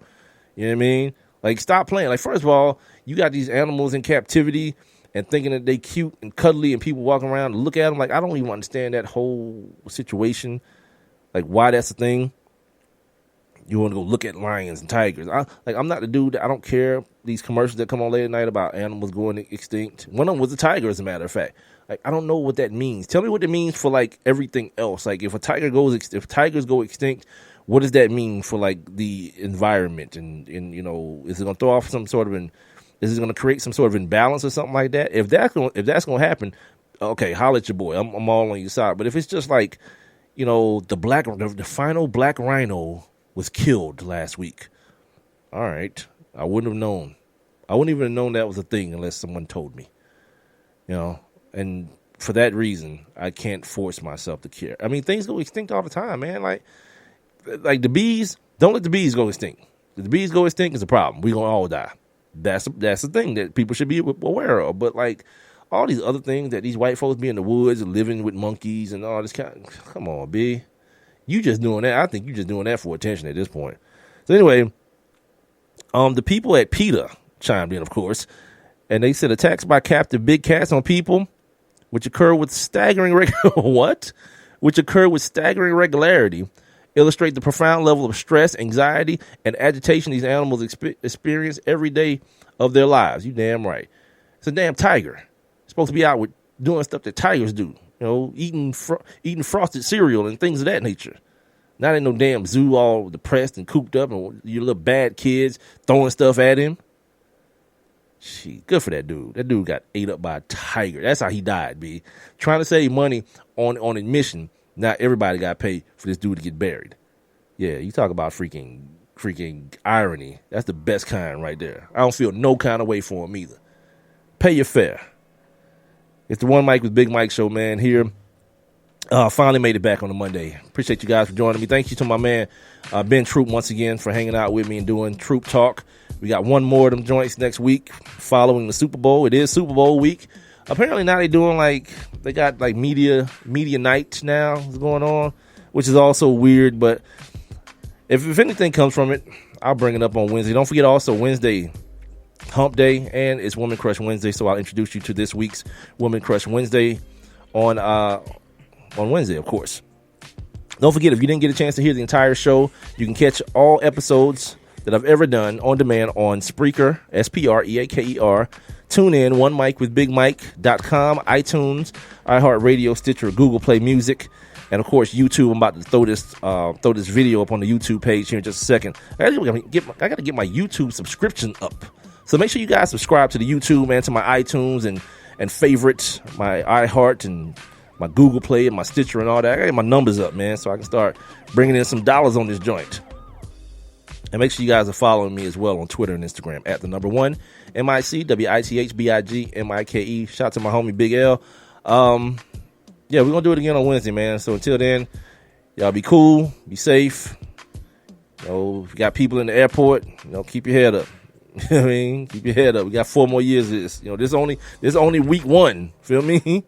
You know what I mean? Like, stop playing. Like, first of all, you got these animals in captivity and thinking that they cute and cuddly and people walking around and look at them. Like, I don't even understand that whole situation. Like, why that's a thing. You want to go look at lions and tigers. I'm not the dude I don't care. These commercials that come on late at night about animals going extinct. One of them was a tiger, as a matter of fact. Like, I don't know what that means. Tell me what it means for, like, everything else. Like, if tigers go extinct, what does that mean for, like, the environment? And you know, is it going to throw off some sort of is it going to create some sort of imbalance or something like that? If that's going to happen, okay, holler at your boy. I'm all on your side. But if it's just like, you know, the final black rhino was killed last week. All right. I wouldn't have known. I wouldn't even have known that was a thing unless someone told me. You know, and for that reason, I can't force myself to care. I mean, things go extinct all the time, man. Like the bees, don't let the bees go extinct. If the bees go extinct, it's a problem. We're going to all die. That's the thing that people should be aware of. But, like, all these other things that these white folks be in the woods and living with monkeys and all this come on, B. You just doing that. I think you just doing that for attention at this point. So anyway, the people at PETA chimed in, of course, and they said attacks by captive big cats on people, which occur with staggering regularity, illustrate the profound level of stress, anxiety, and agitation these animals experience every day of their lives. You damn right. It's a damn tiger. It's supposed to be out with doing stuff that tigers do. You know, eating frosted cereal and things of that nature. Not in no damn zoo all depressed and cooped up and your little bad kids throwing stuff at him. Gee, good for that dude. That dude got ate up by a tiger. That's how he died, B. Trying to save money on admission. Not everybody got paid for this dude to get buried. Yeah, you talk about freaking irony. That's the best kind right there. I don't feel no kind of way for him either. Pay your fare. It's the One Mic with Big Mike show, man, here. Finally made it back on a Monday. Appreciate you guys for joining me. Thank you to my man, Ben Troupe, once again, for hanging out with me and doing Troupe Talk. We got one more of them joints next week following the Super Bowl. It is Super Bowl week. Apparently now they got media night now is going on, which is also weird. But if anything comes from it, I'll bring it up on Wednesday. Don't forget also Wednesday, Hump Day, and it's Woman Crush Wednesday. So I'll introduce you to this week's Woman Crush Wednesday on Wednesday, of course. Don't forget, if you didn't get a chance to hear the entire show, you can catch all episodes that I've ever done on demand on Spreaker, Spreaker, TuneIn, OneMicWithBigMike.com, iTunes, iHeartRadio, Stitcher, Google Play Music, and of course YouTube. I'm about to throw this video up on the YouTube page here in just a second. I got to get my YouTube subscription up. So make sure you guys subscribe to the YouTube and to my iTunes and favorite my iHeart and my Google Play and my Stitcher and all that. I got to get my numbers up, man, so I can start bringing in some dollars on this joint. And make sure you guys are following me as well on Twitter and Instagram at @1 MICWITHBIGMIKE. Shout out to my homie Big L. Yeah, we're gonna do it again on Wednesday, man. So until then, y'all be cool, be safe. You know, if you got people in the airport, you know, keep your head up. You know what I mean? Keep your head up. We got 4 more years of this. You know, this only week 1. Feel me?